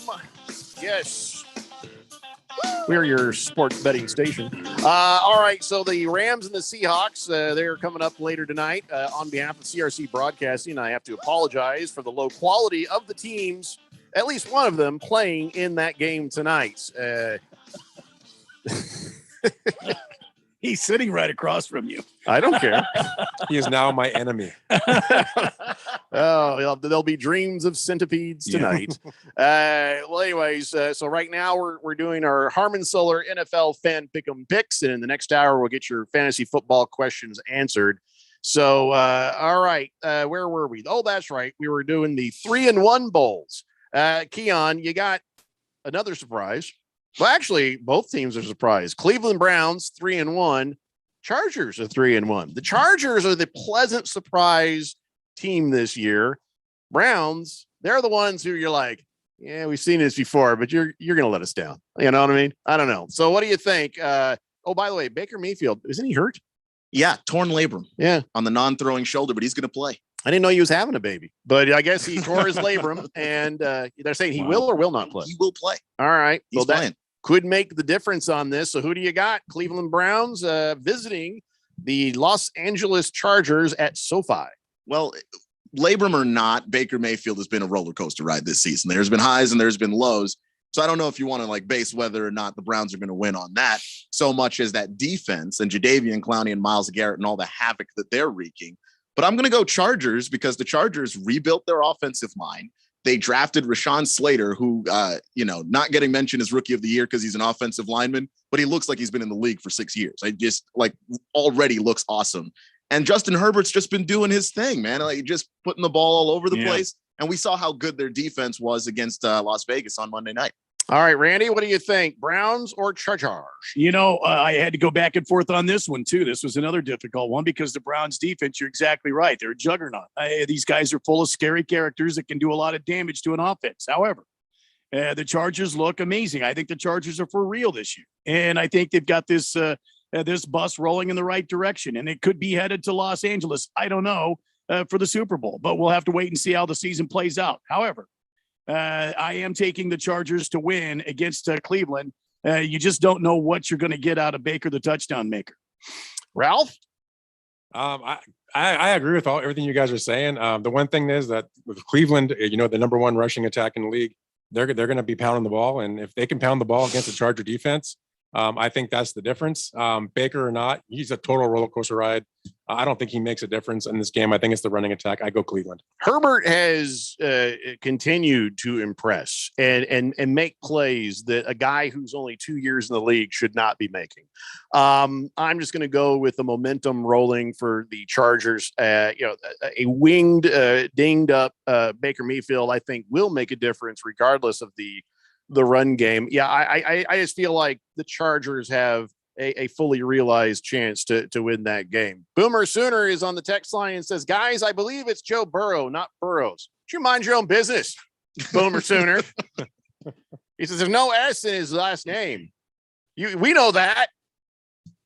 Yes. We're your sports betting station. All right, so the Rams and the Seahawks, they're coming up later tonight. On behalf of CRC Broadcasting, I have to apologize for the low quality of the teams, at least one of them, playing in that game tonight. He's sitting right across from you. I don't care. He is now my enemy. Oh, there'll be dreams of centipedes tonight. Well, anyways, so right now we're doing our Harmon Solar NFL Fan Pick'em picks, and in the next hour we'll get your fantasy football questions answered. So, all right, where were we? Oh, that's right. We were doing the 3-1 bowls. Keon, you got another surprise. Well, actually, both teams are surprised. Cleveland Browns 3-1. Chargers are 3-1. The Chargers are the pleasant surprise team this year. Browns, they're the ones who you're like, yeah, we've seen this before, but you're going to let us down. You know what I mean? I don't know. So what do you think? Oh, by the way, Baker Mayfield, isn't he hurt? Yeah, torn labrum. Yeah. On the non-throwing shoulder, but he's going to play. I didn't know he was having a baby, but I guess he tore his labrum, and they're saying he will or will not play. He will play. All right. He's playing. Could make the difference on this. So who do you got? Cleveland Browns visiting the Los Angeles Chargers at SoFi. Well, labrum or not, Baker Mayfield has been a roller coaster ride this season. There's been highs and there's been lows. So I don't know if you want to base whether or not the Browns are going to win on that so much as that defense and Jadeveon Clowney and Myles Garrett and all the havoc that they're wreaking. But I'm going to go Chargers because the Chargers rebuilt their offensive line. They drafted Rashawn Slater, who, not getting mentioned as rookie of the year because he's an offensive lineman, but he looks like he's been in the league for 6 years. I just already looks awesome. And Justin Herbert's just been doing his thing, man, just putting the ball all over the place. And we saw how good their defense was against Las Vegas on Monday night. All right, Randy, what do you think? Browns or Chargers? I had to go back and forth on this one, too. This was another difficult one because the Browns defense, you're exactly right. They're a juggernaut. These guys are full of scary characters that can do a lot of damage to an offense. However, the Chargers look amazing. I think the Chargers are for real this year. And I think they've got this bus rolling in the right direction. And it could be headed to Los Angeles. I don't know for the Super Bowl, but we'll have to wait and see how the season plays out. However, I am taking the Chargers to win against Cleveland. You just don't know what you're going to get out of Baker, the touchdown maker. Ralph? I agree with everything you guys are saying. The one thing is that with Cleveland, the number one rushing attack in the league, they're going to be pounding the ball. And if they can pound the ball against the Charger defense, I think that's the difference. Baker or not, he's a total roller coaster ride. I don't think he makes a difference in this game. I think it's the running attack. I go Cleveland. Herbert has continued to impress and make plays that a guy who's only 2 years in the league should not be making. I'm just going to go with the momentum rolling for the Chargers. A winged, dinged up Baker Mayfield, I think, will make a difference regardless of the run game. Yeah, I just feel like the Chargers have a fully realized chance to win that game. Boomer Sooner is on the text line and says, guys, I believe it's Joe Burrow, not Burrows. Should you mind your own business, Boomer Sooner? He says there's no S in his last name. We know that.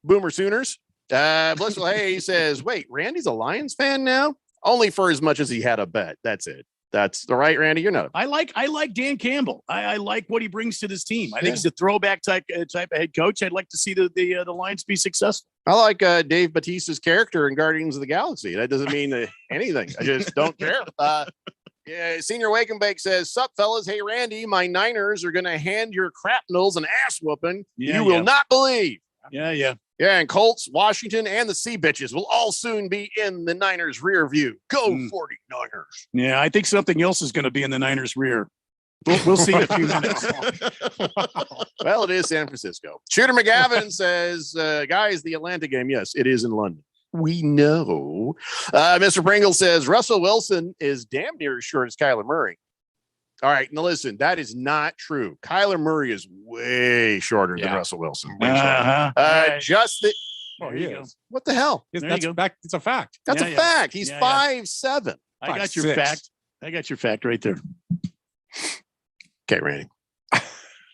Boomer Sooners. Blissful Hay says, wait, Randy's a Lions fan now? Only for as much as he had a bet. That's it. That's the right, Randy. You're not. I like Dan Campbell. I like what he brings to this team. I think he's a throwback type of head coach. I'd like to see the Lions be successful. I like Dave Bautista's character in Guardians of the Galaxy. That doesn't mean anything. I just don't care. Yeah, Senior Wake and Bake says, "Sup, fellas? Hey, Randy, my Niners are going to hand your crapnels an ass whooping you will not believe." Yeah. Yeah, and Colts, Washington, and the Sea Bitches will all soon be in the Niners' rear view. Go 49ers. Yeah, I think something else is going to be in the Niners' rear. We'll see in a few minutes. Well, it is San Francisco. Shooter McGavin says, guys, the Atlanta game, yes, it is in London. We know. Mr. Pringle says, Russell Wilson is damn near as short as Kyler Murray. All right, now listen, that is not true. Kyler Murray is way shorter than Russell Wilson. Just the. Oh, he is. What the hell? It's a fact. That's a fact. He's 5'7". I got your fact. I got your fact right there. Okay, Randy.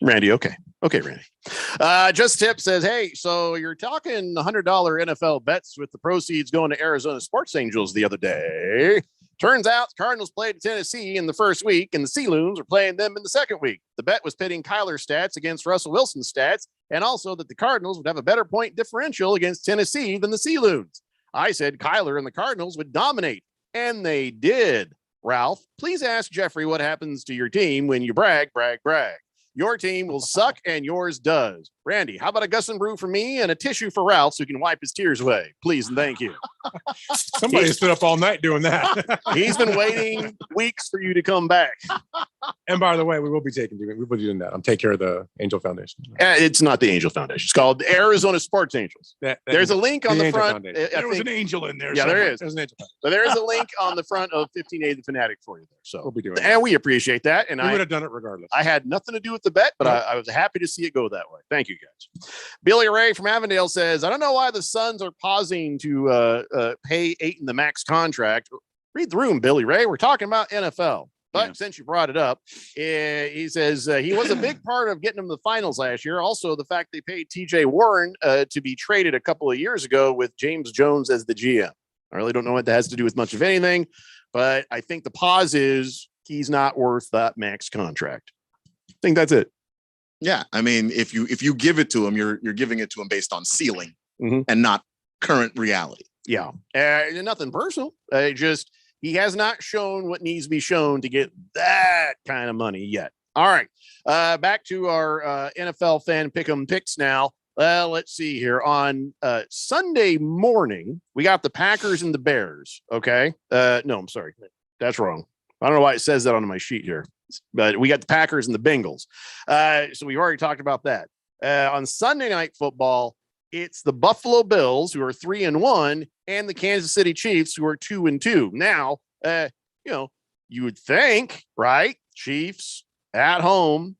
Randy, okay. Okay, Randy. Just Tip says, hey, so you're talking $100 NFL bets with the proceeds going to Arizona Sports Angels the other day. Turns out the Cardinals played Tennessee in the first week, and the Sea Loons are playing them in the second week. The bet was pitting Kyler's stats against Russell Wilson's stats, and also that the Cardinals would have a better point differential against Tennessee than the Sea Loons. I said Kyler and the Cardinals would dominate, and they did. Ralph, please ask Jeffrey what happens to your team when you brag. Your team will suck, and yours does. Randy, how about a Gus and Brew for me and a tissue for Ralph so he can wipe his tears away? Please and thank you. Somebody stood up all night doing that. He's been waiting weeks for you to come back. And by the way, we will be doing that. I'm taking care of the Angel Foundation. It's not the Angel Foundation. It's called the Arizona Sports Angels. There's a link on the front. There was an angel in there. Yeah, somewhere. there is. There's an angel. So there is a link on the front of 15A the Fanatic for you there. So we'll be doing and we appreciate that. And we would have done it regardless. I had nothing to do with the bet, but I was happy to see it go that way. Thank you, guys. Billy Ray from Avondale says, I don't know why the Suns are pausing to pay Ayton the max contract. Read the room, Billy Ray. We're talking about NFL. But since you brought it up, he says he was a big part of getting them to the finals last year. Also, the fact they paid TJ Warren to be traded a couple of years ago with James Jones as the GM. I really don't know what that has to do with much of anything, but I think the pause is he's not worth that max contract. I think that's it. Yeah, I mean, if you give it to him, you're giving it to him based on ceiling and not current reality. Yeah, nothing personal. Just he has not shown what needs to be shown to get that kind of money yet. All right, back to our NFL fan pick'em picks now. Let's see here. On Sunday morning, we got the Packers and the Bears. Okay, no, I'm sorry, that's wrong. I don't know why it says that on my sheet here. But we got the Packers and the Bengals. So we've already talked about that. On Sunday Night Football, it's the Buffalo Bills, who are 3-1, and the Kansas City Chiefs, who are 2-2. Now, you would think, right? Chiefs at home,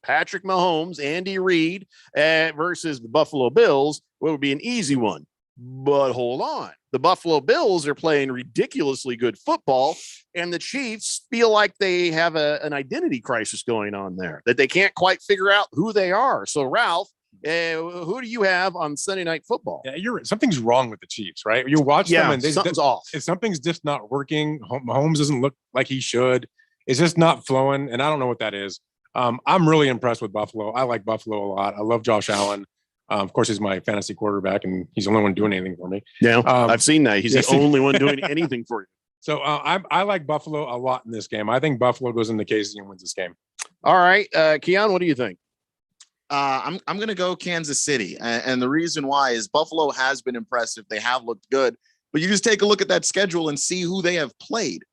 Patrick Mahomes, Andy Reid versus the Buffalo Bills would be an easy one. But hold on. The Buffalo Bills are playing ridiculously good football, and the Chiefs feel like they have an identity crisis going on there, that they can't quite figure out who they are. So, Ralph, who do you have on Sunday Night Football? Yeah, you're right. Something's wrong with the Chiefs, right? You watch them and something's off. Something's just not working. Mahomes doesn't look like he should. It's just not flowing, and I don't know what that is. I'm really impressed with Buffalo. I like Buffalo a lot. I love Josh Allen. Of course, he's my fantasy quarterback, and he's the only one doing anything for me. Yeah, I've seen that. He's the only one doing anything for you. So I like Buffalo a lot in this game. I think Buffalo goes into Casey and wins this game. All right, Keon, what do you think? I'm going to go Kansas City, and the reason why is Buffalo has been impressive. They have looked good, but you just take a look at that schedule and see who they have played.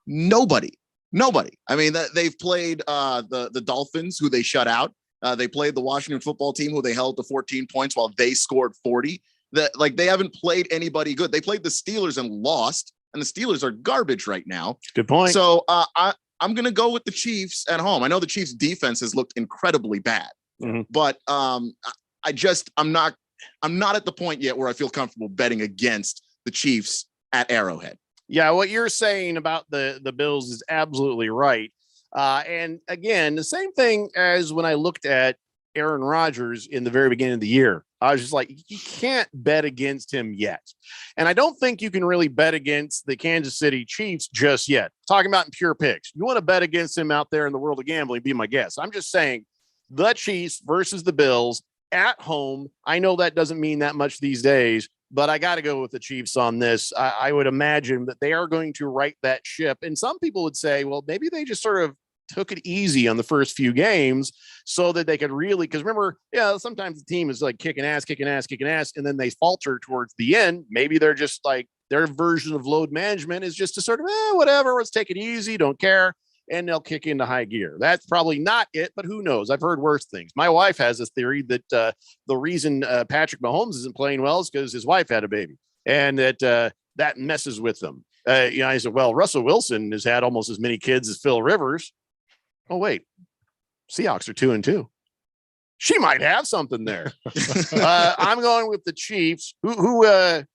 Nobody. I mean, they've played the Dolphins, who they shut out. They played the Washington football team, who they held to 14 points while they scored 40. They haven't played anybody good. They played the Steelers and lost, and the Steelers are garbage right now. Good point. So I'm going to go with the Chiefs at home. I know the Chiefs defense has looked incredibly bad, but I'm not at the point yet where I feel comfortable betting against the Chiefs at Arrowhead. Yeah, what you're saying about the Bills is absolutely right. And again, the same thing as when I looked at Aaron Rodgers in the very beginning of the year. I was just like, you can't bet against him yet. And I don't think you can really bet against the Kansas City Chiefs just yet. Talking about in pure picks. You want to bet against him out there in the world of gambling, be my guest. I'm just saying the Chiefs versus the Bills at home. I know that doesn't mean that much these days, but I got to go with the Chiefs on this. I would imagine that they are going to right that ship. And some people would say, well, maybe they just sort of took it easy on the first few games so that they could really, because remember, sometimes the team is like kicking ass, and then they falter towards the end. Maybe they're just like their version of load management is just to sort of, whatever, let's take it easy, don't care. And they'll kick into high gear. That's probably not it, but who knows? I've heard worse things. My wife has this theory that the reason Patrick Mahomes isn't playing well is because his wife had a baby, and that messes with them. I said, well, Russell Wilson has had almost as many kids as Phil Rivers. Oh, wait, Seahawks are 2-2. She might have something there. I'm going with the Chiefs. I've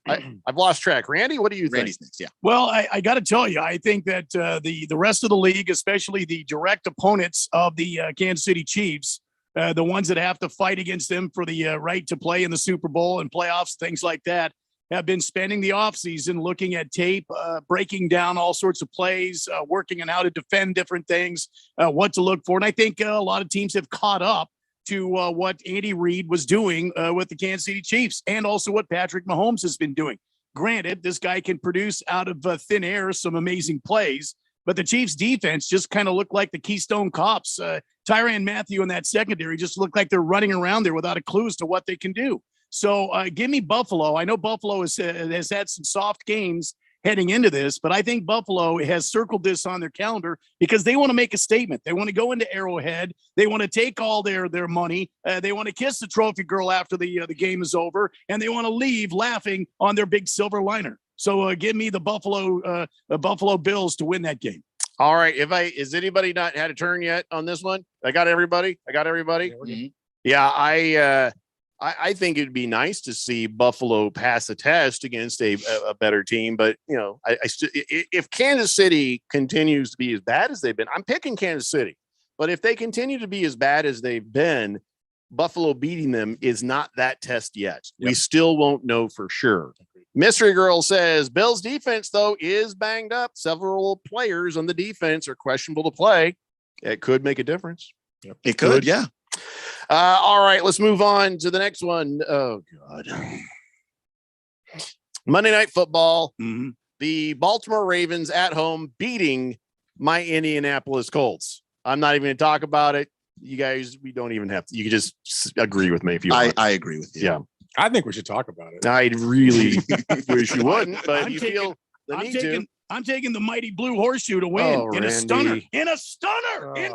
lost track. Randy, what do you think? Randy's next, yeah. Well, I got to tell you, I think that the rest of the league, especially the direct opponents of the Kansas City Chiefs, the ones that have to fight against them for the right to play in the Super Bowl and playoffs, things like that, have been spending the offseason looking at tape, breaking down all sorts of plays, working on how to defend different things, what to look for. And I think a lot of teams have caught up to what Andy Reid was doing with the Kansas City Chiefs, and also what Patrick Mahomes has been doing. Granted, this guy can produce out of thin air some amazing plays, but the Chiefs defense just kind of looked like the Keystone Cops. Tyrann Mathieu in that secondary just looked like they're running around there without a clue as to what they can do. So give me Buffalo. I know Buffalo has had some soft games heading into this, but I think Buffalo has circled this on their calendar because they want to make a statement. They want to go into Arrowhead. They want to take all their money. They want to kiss the trophy girl after the game is over, and they want to leave laughing on their big silver liner. So give me the Buffalo Bills to win that game. All right. Is anybody not had a turn yet on this one? I got everybody. Yeah, I think it'd be nice to see Buffalo pass the test against a better team, but if Kansas City continues to be as bad as they've been, I'm picking Kansas City. But if they continue to be as bad as they've been, Buffalo beating them is not that test yet. Yep. We still won't know for sure. Mystery Girl says Bills defense though is banged up. Several players on the defense are questionable to play. It could make a difference. Yep. It could, yeah. All right, let's move on to the next one. Oh, God. Monday Night Football. Mm-hmm. The Baltimore Ravens at home beating my Indianapolis Colts. I'm not even going to talk about it. You guys, we don't even have to. You can just agree with me if you want. I agree with you. Yeah. I think we should talk about it. I really wish you wouldn't, but you feel the need to. I'm taking the mighty blue horseshoe to win in a stunner. In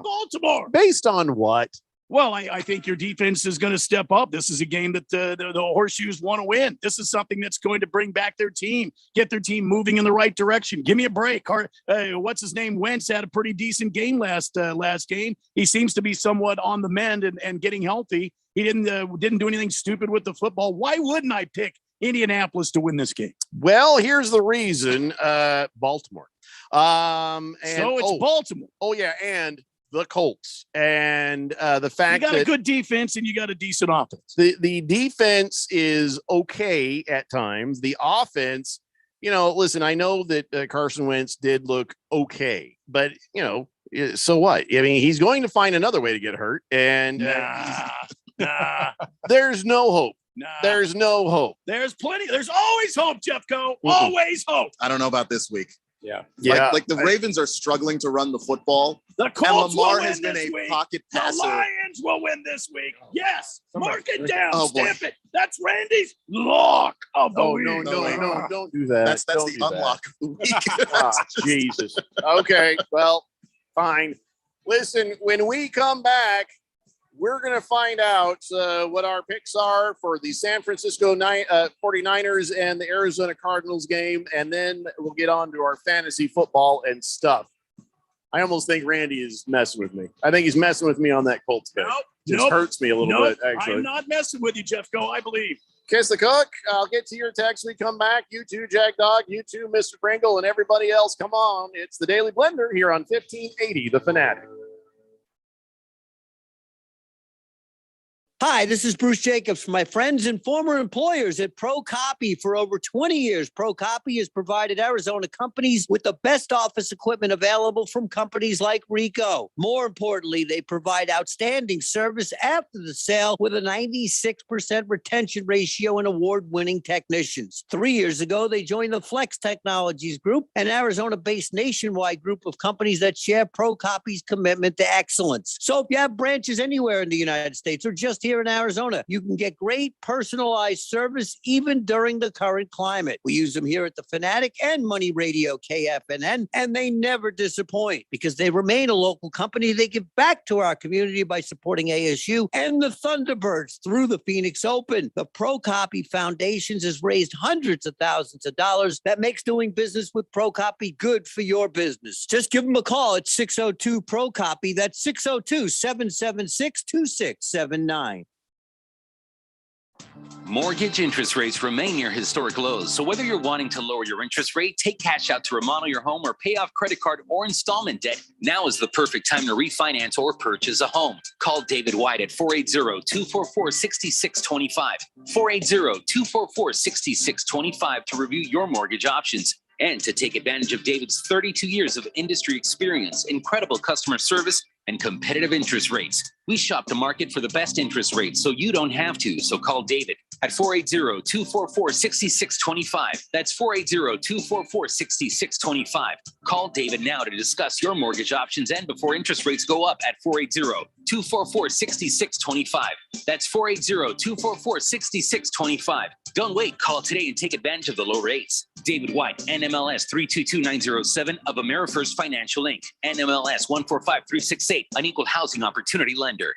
Baltimore. Based on what? Well, I think your defense is going to step up. This is a game that the Horseshoes want to win. This is something that's going to bring back their team, get their team moving in the right direction. Give me a break. What's his name? Wentz had a pretty decent game last game. He seems to be somewhat on the mend and getting healthy. He didn't do anything stupid with the football. Why wouldn't I pick Indianapolis to win this game? Well, here's the reason. Baltimore. Baltimore. Oh, yeah, and the Colts, and the fact you got a good defense and you got a decent offense. The defense is okay at times. The offense, listen, I know that Carson Wentz did look okay, but so what? I mean, he's going to find another way to get hurt, and there's no hope. There's no hope. There's plenty. There's always hope, Jeffco. Always hope. I don't know about this week. Yeah. Like the Ravens are struggling to run the football. The Colts and Lamar will win has been this a week. pocket passer. The Lions will win this week. Yes. Mark it down. Oh, boy. Stamp it. That's Randy's lock of the week. No, don't do that. That's Don't the do that. unlock of the week. Jesus. Okay. Well, fine. Listen, when we come back, we're going to find out what our picks are for the San Francisco 49ers and the Arizona Cardinals game, and then we'll get on to our fantasy football and stuff. I almost think Randy is messing with me. I think he's messing with me on that Colts pick. Just hurts me a little bit, actually. I'm not messing with you, Jeffco, I believe. Kiss the cook. I'll get to your text when we come back. You too, Jack Dog. You too, Mr. Pringle, and everybody else. Come on. It's the Daily Blender here on 1580 The Fanatic. Hi, this is Bruce Jacobs from my friends and former employers at Pro Copy. For over 20 years, Pro Copy has provided Arizona companies with the best office equipment available from companies like Ricoh. More importantly, they provide outstanding service after the sale with a 96% retention ratio and award-winning technicians. 3 years ago, they joined the Flex Technologies Group, an Arizona-based nationwide group of companies that share Pro Copy's commitment to excellence. So if you have branches anywhere in the United States or just here in Arizona, you can get great personalized service even during the current climate. We use them here at the Fanatic and Money Radio KFNN, and they never disappoint because they remain a local company. They give back to our community by supporting ASU and the Thunderbirds through the Phoenix Open. The Pro Copy Foundations has raised hundreds of thousands of dollars. That makes doing business with Pro Copy good for your business. Just give them a call at 602 Pro Copy. That's 602-776-2679. Mortgage interest rates remain near historic lows. So whether you're wanting to lower your interest rate, take cash out to remodel your home, or pay off credit card or installment debt, now is the perfect time to refinance or purchase a home. Call David White at 480-244-6625. 480-244-6625 to review your mortgage options and to take advantage of David's 32 years of industry experience, incredible customer service, and competitive interest rates. We shop the market for the best interest rates so you don't have to. So call David at 480-244-6625. That's 480-244-6625. Call David now to discuss your mortgage options and before interest rates go up at 480-244-6625. That's 480-244-6625. Don't wait. Call today and take advantage of the low rates. David White, NMLS 322907 of AmeriFirst Financial Inc. NMLS 145368, an equal housing opportunity lender.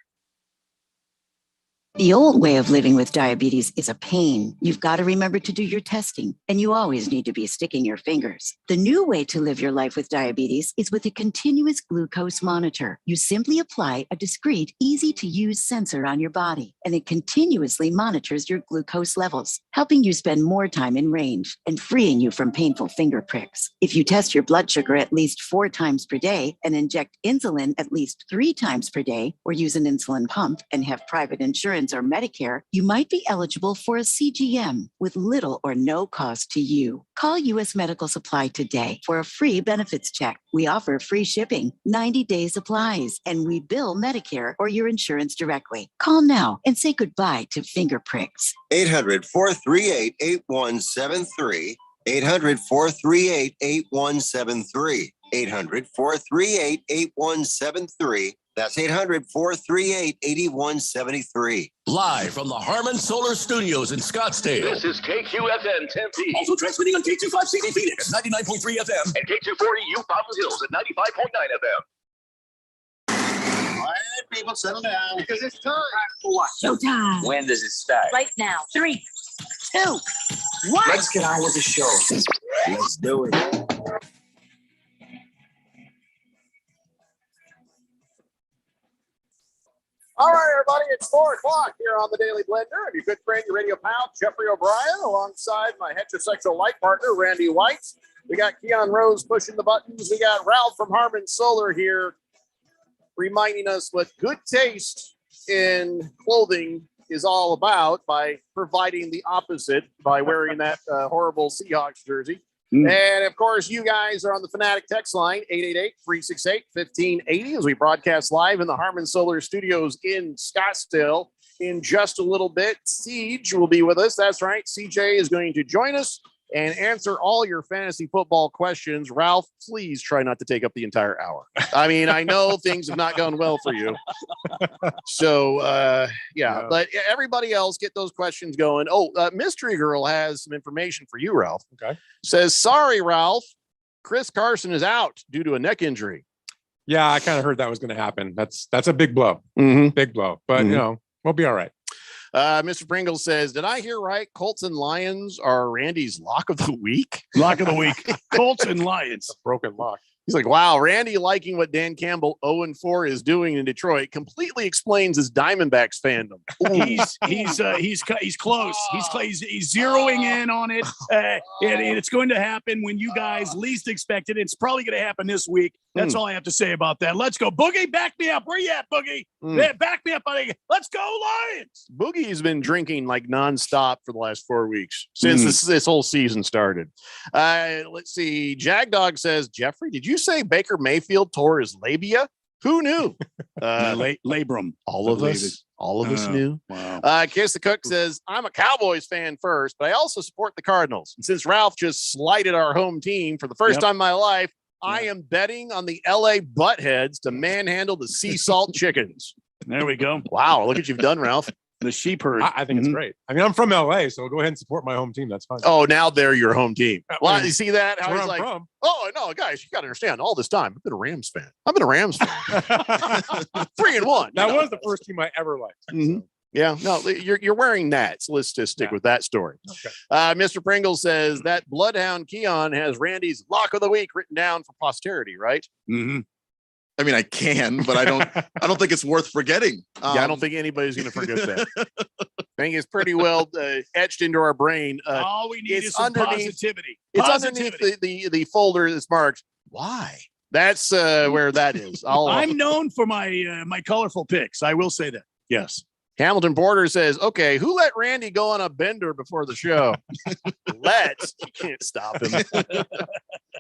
The old way of living with diabetes is a pain. You've got to remember to do your testing, and you always need to be sticking your fingers. The new way to live your life with diabetes is with a continuous glucose monitor. You simply apply a discreet, easy-to-use sensor on your body, and it continuously monitors your glucose levels, helping you spend more time in range and freeing you from painful finger pricks. If you test your blood sugar at least 4 times per day and inject insulin at least 3 times per day, or use an insulin pump and have private insurance or Medicare, you might be eligible for a CGM with little or no cost to you. Call U.S. Medical Supply today for a free benefits check. We offer free shipping, 90-day supplies, and we bill Medicare or your insurance directly. Call now and say goodbye to finger pricks. 800-438-8173. 800-438-8173. 800-438-8173. That's 800-438-8173. Live from the Harmon Solar Studios in Scottsdale. This is KQFN Tempe. Also transmitting on K256 Phoenix at 99.3 FM. And K240 U Fountain Hills at 95.9 FM. All right, people, settle down because it's time. What? Showtime. When does it start? Right now. 3, 2, 1. Let's get on with the show. Let's do it. All right, everybody, it's 4 o'clock here on the Daily Blender. I'm your good friend, your radio pal, Jeffrey O'Brien, alongside my heterosexual life partner, Randy White. We got Keon Rose pushing the buttons. We got Ralph from Harmon Solar here reminding us what good taste in clothing is all about by providing the opposite by wearing that horrible Seahawks jersey. And, of course, you guys are on the Fanatic text line, 888-368-1580, as we broadcast live in the Harmon Solar Studios in Scottsdale. In just a little bit, Siege will be with us. That's right. CJ is going to join us and answer all your fantasy football questions. Ralph, please try not to take up the entire hour. I mean, I know things have not gone well for you. So, yeah, but everybody else get those questions going. Oh, Mystery Girl has some information for you, Ralph. Okay. Says, sorry, Ralph, Chris Carson is out due to a neck injury. Yeah, I kind of heard that was going to happen. That's a big blow. Big blow. But, you know, we'll be all right. Mr. Pringle says, did I hear right? Colts and Lions are Randy's lock of the week? Lock of the week. Colts and Lions. A broken lock. He's like, wow, Randy liking what Dan Campbell 0-4 is doing in Detroit completely explains his Diamondbacks fandom. He's close. He's zeroing in on it, and it's going to happen when you guys least expect it. It's probably going to happen this week. That's all I have to say about that. Let's go, Boogie. Back me up. Where you at, Boogie? Yeah, back me up, buddy. Let's go, Lions. Boogie has been drinking like nonstop for the last 4 weeks since this whole season started. Let's see. Jagdog says, Jeffrey, did you say Baker Mayfield tore his labia? Who knew? Labrum. All of us knew. Wow. Kiss the Cook says, I'm a Cowboys fan first, but I also support the Cardinals. And since Ralph just slighted our home team for the first time in my life, I am betting on the LA Buttheads to manhandle the sea salt chickens. There we go. Wow. Look what you've done, Ralph. The sheep herd. I think it's great. I mean, I'm from LA, so go ahead and support my home team. That's fine. Oh, now they're your home team. Well, you see that? That's How where he's I'm like, from. oh, no, guys, you got to understand all this time. I've been a Rams fan. 3-1. That was the first team I ever liked. Mm-hmm. Yeah, no, you're wearing that. So let's just stick with that story. Okay. Mr. Pringle says that Bloodhound Keon has Randy's lock of the week written down for posterity, right? Mm-hmm. I mean, I can, but I don't think it's worth forgetting. I don't think anybody's going to forget that. I think it's pretty well etched into our brain. All we need is some positivity. It's underneath the folder that's marked. Why? That's where that is. I'm known for my colorful picks. I will say that. Yes. Hamilton Porter says, okay, who let Randy go on a bender before the show? Let's. You can't stop him.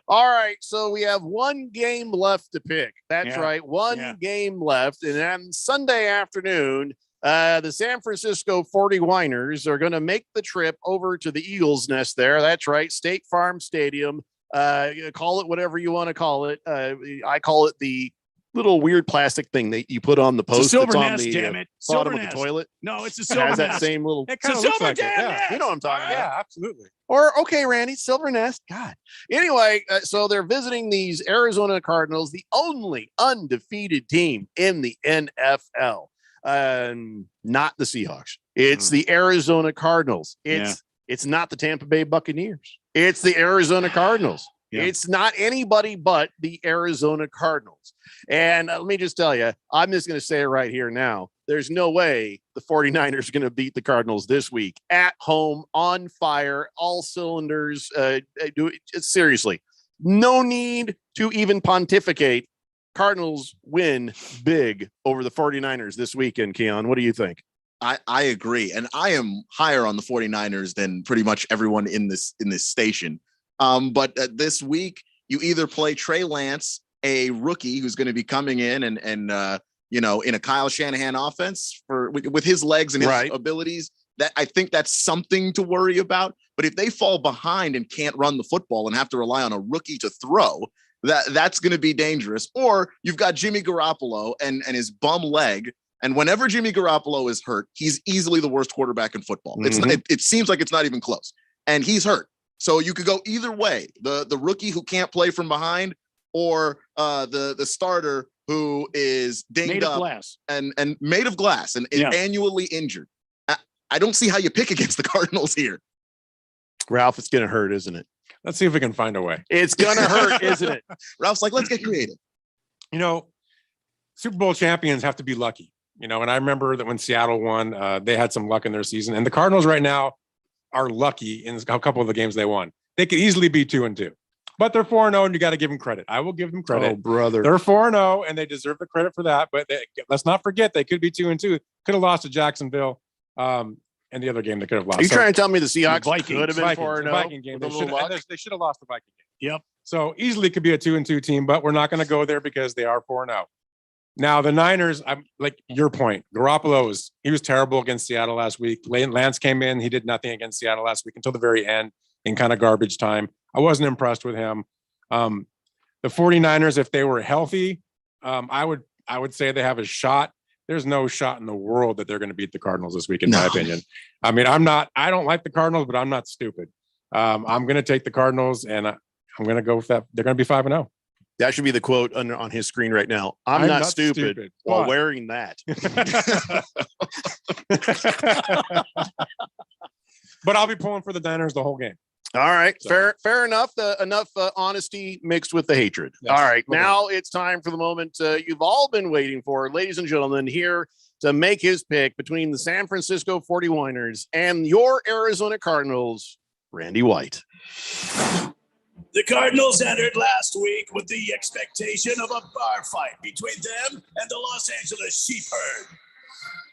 All right. So we have one game left to pick. That's right. One game left. And on Sunday afternoon, the San Francisco 49ers are going to make the trip over to the Eagles Nest there. That's right. State Farm Stadium. Call it whatever you want to call it. I call it the little weird plastic thing that you put on the post. It's a silver that's nest, on the damn it. bottom Silver of the nest. toilet. No, it's a silver has nest. that same little. It It's a kind of looks silver like it. damn Yeah. nest. You know what I'm talking about. Yeah, absolutely. Or, okay, Randy, silver nest. God. Anyway, so they're visiting these Arizona Cardinals, the only undefeated team in the NFL. Not the Seahawks. It's the Arizona Cardinals. It's not the Tampa Bay Buccaneers. It's the Arizona Cardinals. Yeah. It's not anybody but the Arizona Cardinals. And let me just tell you, I'm just going to say it right here now. There's no way the 49ers are going to beat the Cardinals this week at home, on fire, all cylinders. Seriously, no need to even pontificate. Cardinals win big over the 49ers this weekend. Keon, what do you think? I agree. And I am higher on the 49ers than pretty much everyone in this station. But this week, you either play Trey Lance, a rookie who's going to be coming in and in a Kyle Shanahan offense with his legs and his abilities. That I think that's something to worry about. But if they fall behind and can't run the football and have to rely on a rookie to throw, that's going to be dangerous. Or you've got Jimmy Garoppolo and his bum leg. And whenever Jimmy Garoppolo is hurt, he's easily the worst quarterback in football. Mm-hmm. It seems like it's not even close. And he's hurt. So you could go either way, the rookie who can't play from behind or the starter who is dinged up and made of glass and annually injured. I don't see how you pick against the Cardinals here. Ralph, it's going to hurt, isn't it? Let's see if we can find a way. It's going to hurt, isn't it? Ralph's like, let's get creative. Super Bowl champions have to be lucky, and I remember that when Seattle won, they had some luck in their season. And the Cardinals right now are lucky in a couple of the games they won. They could easily be 2-2, but they're 4-0, and you got to give them credit. I will give them credit. Oh, brother. They're 4-0, and they deserve the credit for that. But let's not forget, they could be 2-2. Could have lost to Jacksonville, and the other game they could have lost. Are you trying to tell me the Seahawks could have been 4-0? Viking game. They should have lost the Viking game. Yep. So easily could be a 2-2 team, but we're not going to go there because they are 4-0. Now the Niners, I'm like your point. Garoppolo he was terrible against Seattle last week. Lance came in, he did nothing against Seattle last week until the very end in kind of garbage time. I wasn't impressed with him. The 49ers, if they were healthy, I would say they have a shot. There's no shot in the world that they're going to beat the Cardinals this week, in my opinion. I mean, I don't like the Cardinals, but I'm not stupid. I'm going to take the Cardinals, and I'm going to go with that. They're going to be 5-0. That should be the quote on his screen right now. I'm not stupid while wearing that. But I'll be pulling for the Niners the whole game. All right, So- fair enough. Enough honesty mixed with the hatred. Yes. All right, Okay. now it's time for the moment you've all been waiting for, ladies and gentlemen. Here to make his pick between the San Francisco 49ers and your Arizona Cardinals, Randy White. The Cardinals entered last week with the expectation of a bar fight between them and the Los Angeles sheep herd.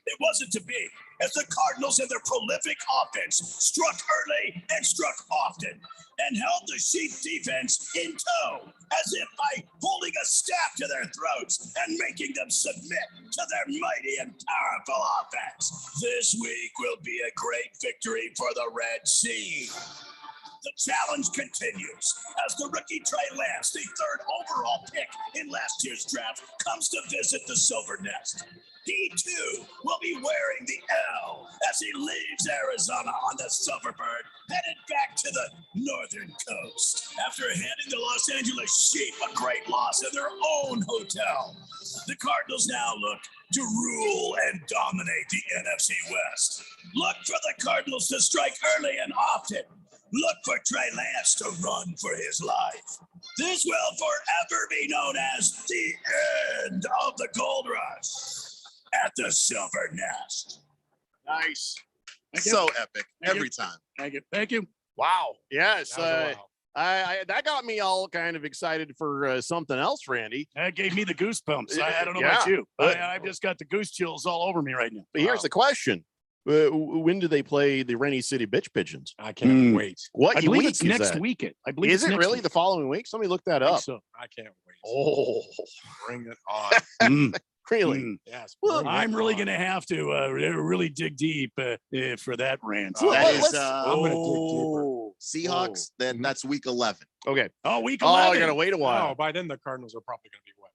It wasn't to be, as the Cardinals and their prolific offense struck early and struck often and held the sheep defense in tow, as if by holding a staff to their throats and making them submit to their mighty and powerful offense. This week will be a great victory for the Red Sea. The challenge continues as the rookie Trey Lance, the third overall pick in last year's draft, comes to visit the Silver Nest. He too will be wearing the L as he leaves Arizona on the Silverbird, headed back to the northern coast after handing the Los Angeles Sheep a great loss in their own hotel. The Cardinals now look to rule and dominate the NFC West. Look for the Cardinals to strike early and often. Look for Trey Lance to run for his life. This will forever be known as the end of the gold rush at the Silver Nest. Nice. So epic Thank every you. time. Thank you. Wow. Yes. That was a wow. I that got me all kind of excited for something else, Randy. That gave me the goosebumps. I don't know Yeah. about you. But- I've just got the goose chills all over me right now. But here's the question. When do they play the Rainy City Bitch Pigeons? I can't wait. What I believe week it's is next that? weekend. I believe Is it's it next really week. the following week? Somebody look that I think up. so. I can't wait. Oh, Bring it on. really? Yes. Well, bring it I'm really on. going to have to really dig deep for that rant. That is, I'm gonna dig deeper. Seahawks. That's week 11. Okay. Oh, week Oh, 11. I gotta wait a while. Oh, by then the Cardinals are probably going to be what,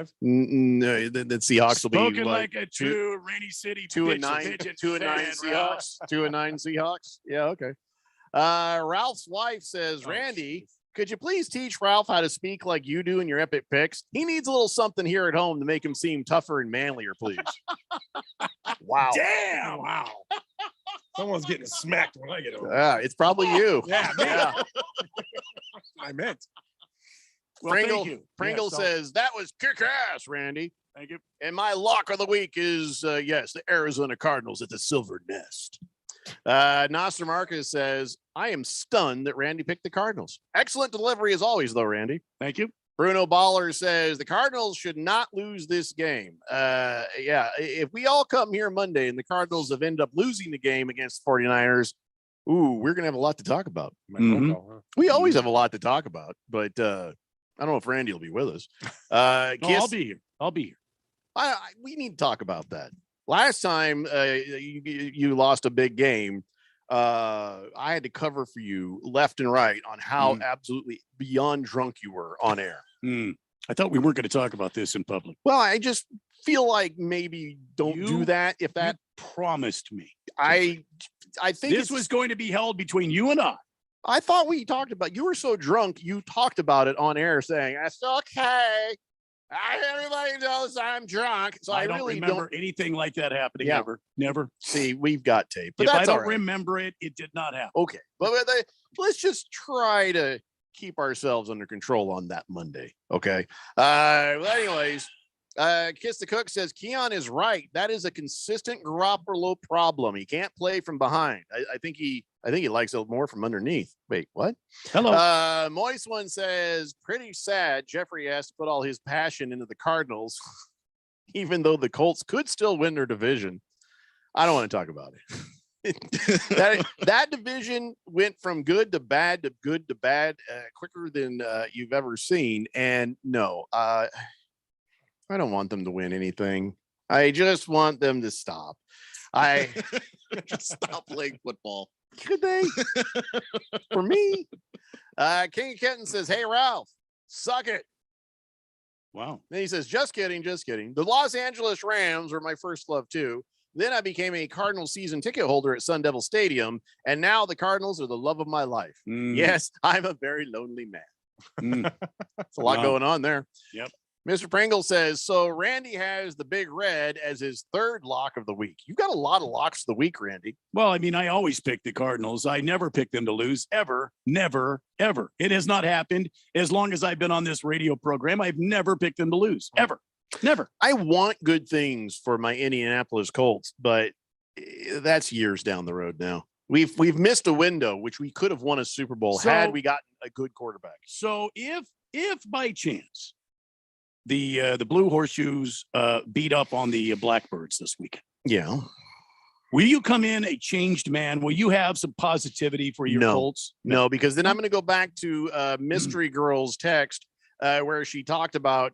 5-5? No, the Seahawks will be Spoken what, like a true Rainy City 2-9, pigeon 2-9 fan, Seahawks, 2-9 Seahawks. Yeah, okay. Ralph's wife says, Oh, Randy, could you please teach Ralph how to speak like you do in your epic picks? He needs a little something here at home to make him seem tougher and manlier, please. Wow. Damn. Wow. Someone's getting smacked when I get over. It's probably you. Yeah, me. Yeah. I meant. Well, Pringle, thank you. Pringle Yes, says, that was kick ass, Randy. Thank you. And my lock of the week is, yes, the Arizona Cardinals at the Silver Nest. Nasser Marcus says, I am stunned that Randy picked the Cardinals. Excellent delivery as always, though, Randy. Thank you. Bruno Baller says, the Cardinals should not lose this game. Yeah, if we all come here Monday and the Cardinals have ended up losing the game against the 49ers, ooh, we're going to have a lot to talk about. Mhm. We always have a lot to talk about, but I don't know if Randy will be with us. No, I'll Kiss, be here. I'll be here. we need to talk about that. Last time you lost a big game, I had to cover for you left and right on how absolutely beyond drunk you were on air. I thought we weren't going to talk about this in public. Well, I just feel like maybe don't do that. If that promised me, I think this was going to be held between you and I. I thought we talked about. You were so drunk, you talked about it on air, saying it's okay. Everybody knows I'm drunk, so I don't really remember don't. anything like that happening. Yeah. Never. See, we've got tape, but If I that's don't all right. remember it, it did not happen. Okay, but let's just try to keep ourselves under control on that Monday. Okay. Well, anyways, Kiss the Cook says Keon is right. That is a consistent Garoppolo problem. He can't play from behind. I think he likes it more from underneath. Wait, what? Hello. Moist One says, pretty sad. Jeffrey has to put all his passion into the Cardinals, even though the Colts could still win their division. I don't want to talk about it. that division went from good to bad quicker than you've ever seen. And no, I don't want them to win anything. I just want them to stop. Stop playing football. Could they? For me? King of Kenton says, hey, Ralph, suck it. Wow. Then he says, just kidding, just kidding. The Los Angeles Rams were my first love, too. Then I became a Cardinal season ticket holder at Sun Devil Stadium, and now the Cardinals are the love of my life. Yes, I'm a very lonely man. It's a lot going on there. Yep. Mr. Pringle says, so Randy has the big red as his third lock of the week. You've got a lot of locks of the week, Randy. Well, I mean, I always pick the Cardinals. I never pick them to lose, ever, never, ever. It has not happened as long as I've been on this radio program. I've never picked them to lose, ever, never. I want good things for my Indianapolis Colts, but that's years down the road now. We've missed a window, which we could have won a Super Bowl had we gotten a good quarterback. So if by chance the Blue Horseshoes beat up on the Blackbirds this weekend, yeah, will you come in a changed man? Will you have some positivity for your Colts? No, because then I'm going to go back to Mystery Girl's text where she talked about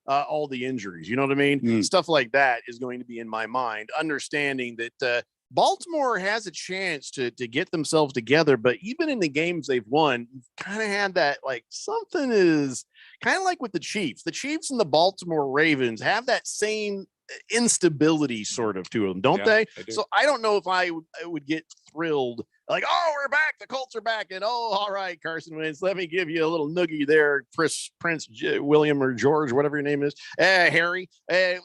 all the injuries. You know what I mean? Stuff like that is going to be in my mind, understanding that Baltimore has a chance to get themselves together, but even in the games they've won, you've kind of had that, like, something is kind of like with the Chiefs. The Chiefs and the Baltimore Ravens have that same instability sort of to them, don't they? They do. So I don't know if I would get thrilled, like, oh, we're back, the Colts are back, and oh, all right, Carson Wentz, let me give you a little noogie there, Prince William or George, whatever your name is, Harry. I'm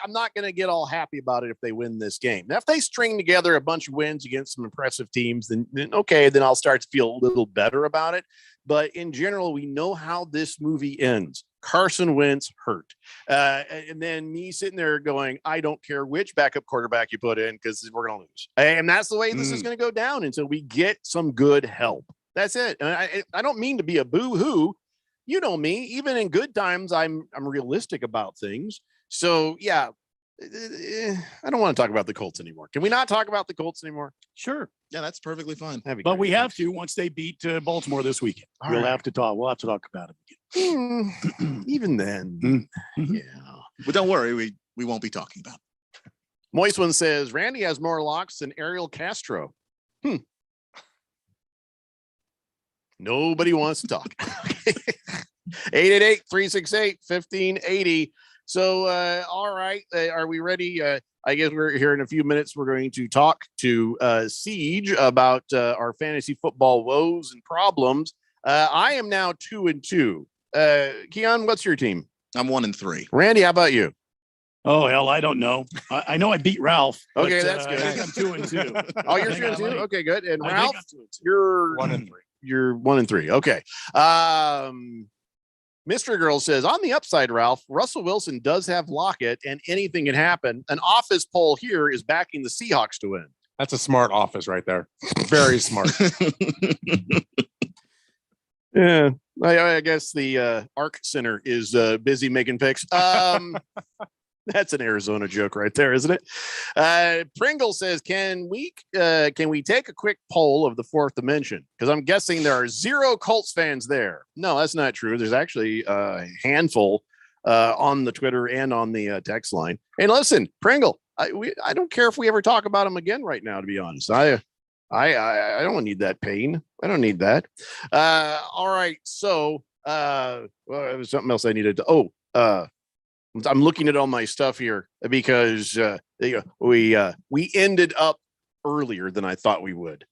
not going to get all happy about it if they win this game. Now, if they string together a bunch of wins against some impressive teams, then okay, then I'll start to feel a little better about it. But in general, we know how this movie ends. Carson Wentz hurt. And then me sitting there going, I don't care which backup quarterback you put in because we're going to lose. And that's the way this is going to go down until we get some good help. That's it. And I don't mean to be a boo-hoo. You know me. Even in good times, I'm realistic about things. So, yeah, I don't want to talk about the Colts anymore. Can we not talk about the Colts anymore? Sure. Yeah, that's perfectly fine. But we have to once they beat Baltimore this weekend. We'll have to talk about it again. Even then, yeah. But don't worry, we won't be talking about it. Moist One says Randy has more locks than Ariel Castro. Nobody wants to talk. 888-368-1580. So, all right. Are we ready? I guess we're here in a few minutes. We're going to talk to Siege about our fantasy football woes and problems. I am now 2-2. Keon, what's your team? I'm 1-3. Randy, how about you? Oh, hell, I don't know. I know I beat Ralph. Okay, but, that's good. I think I'm 2-2. Oh, you're 2-2? Okay, good. And I think Ralph, I'm 2-2. you're 1-3. You're 1-3. Okay. Mystery Girl says, on the upside, Ralph, Russell Wilson does have Lockett and anything can happen. An office poll here is backing the Seahawks to win. That's a smart office right there. Very smart. Yeah. I guess the Arc Center is busy making picks. That's an Arizona joke right there, isn't it? Pringle says, can we take a quick poll of the fourth dimension? Because I'm guessing there are 0 Colts fans there. No, that's not true. There's actually a handful on the Twitter and on the text line. And listen, Pringle, I don't care if we ever talk about him again right now, to be honest. I don't need that pain. I don't need that. All right. So well, it was something else I needed to. I'm looking at all my stuff here because we ended up earlier than I thought we would,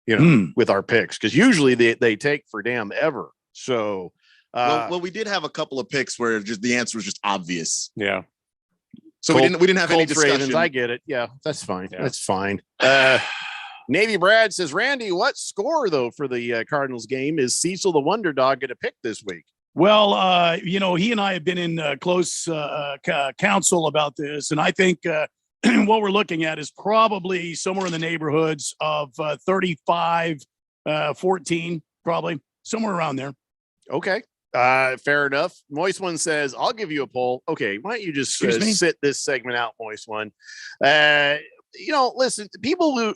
with our picks, because usually they take for damn ever. So, well, we did have a couple of picks where just the answer was just obvious. Yeah. So we didn't have any discussion. Ravens, I get it. Yeah, that's fine. Yeah. That's fine. Navy Brad says, Randy, what score though for the Cardinals game is Cecil the Wonder Dog going to pick this week? Well, he and I have been in close counsel about this, and I think what we're looking at is probably somewhere in the neighborhoods of 35-14, probably somewhere around there. Okay. Fair enough. Moist One says, I'll give you a poll. Okay. Why don't you just sit this segment out, Moist One? Listen, people who,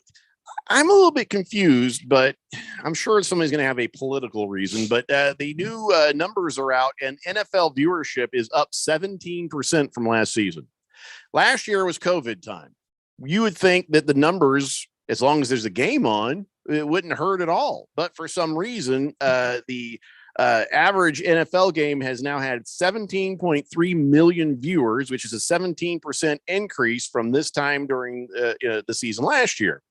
I'm a little bit confused, but I'm sure somebody's going to have a political reason. But the new numbers are out, and NFL viewership is up 17% from last season. Last year was COVID time. You would think that the numbers, as long as there's a game on, it wouldn't hurt at all. But for some reason, the average NFL game has now had 17.3 million viewers, which is a 17% increase from this time during the season last year.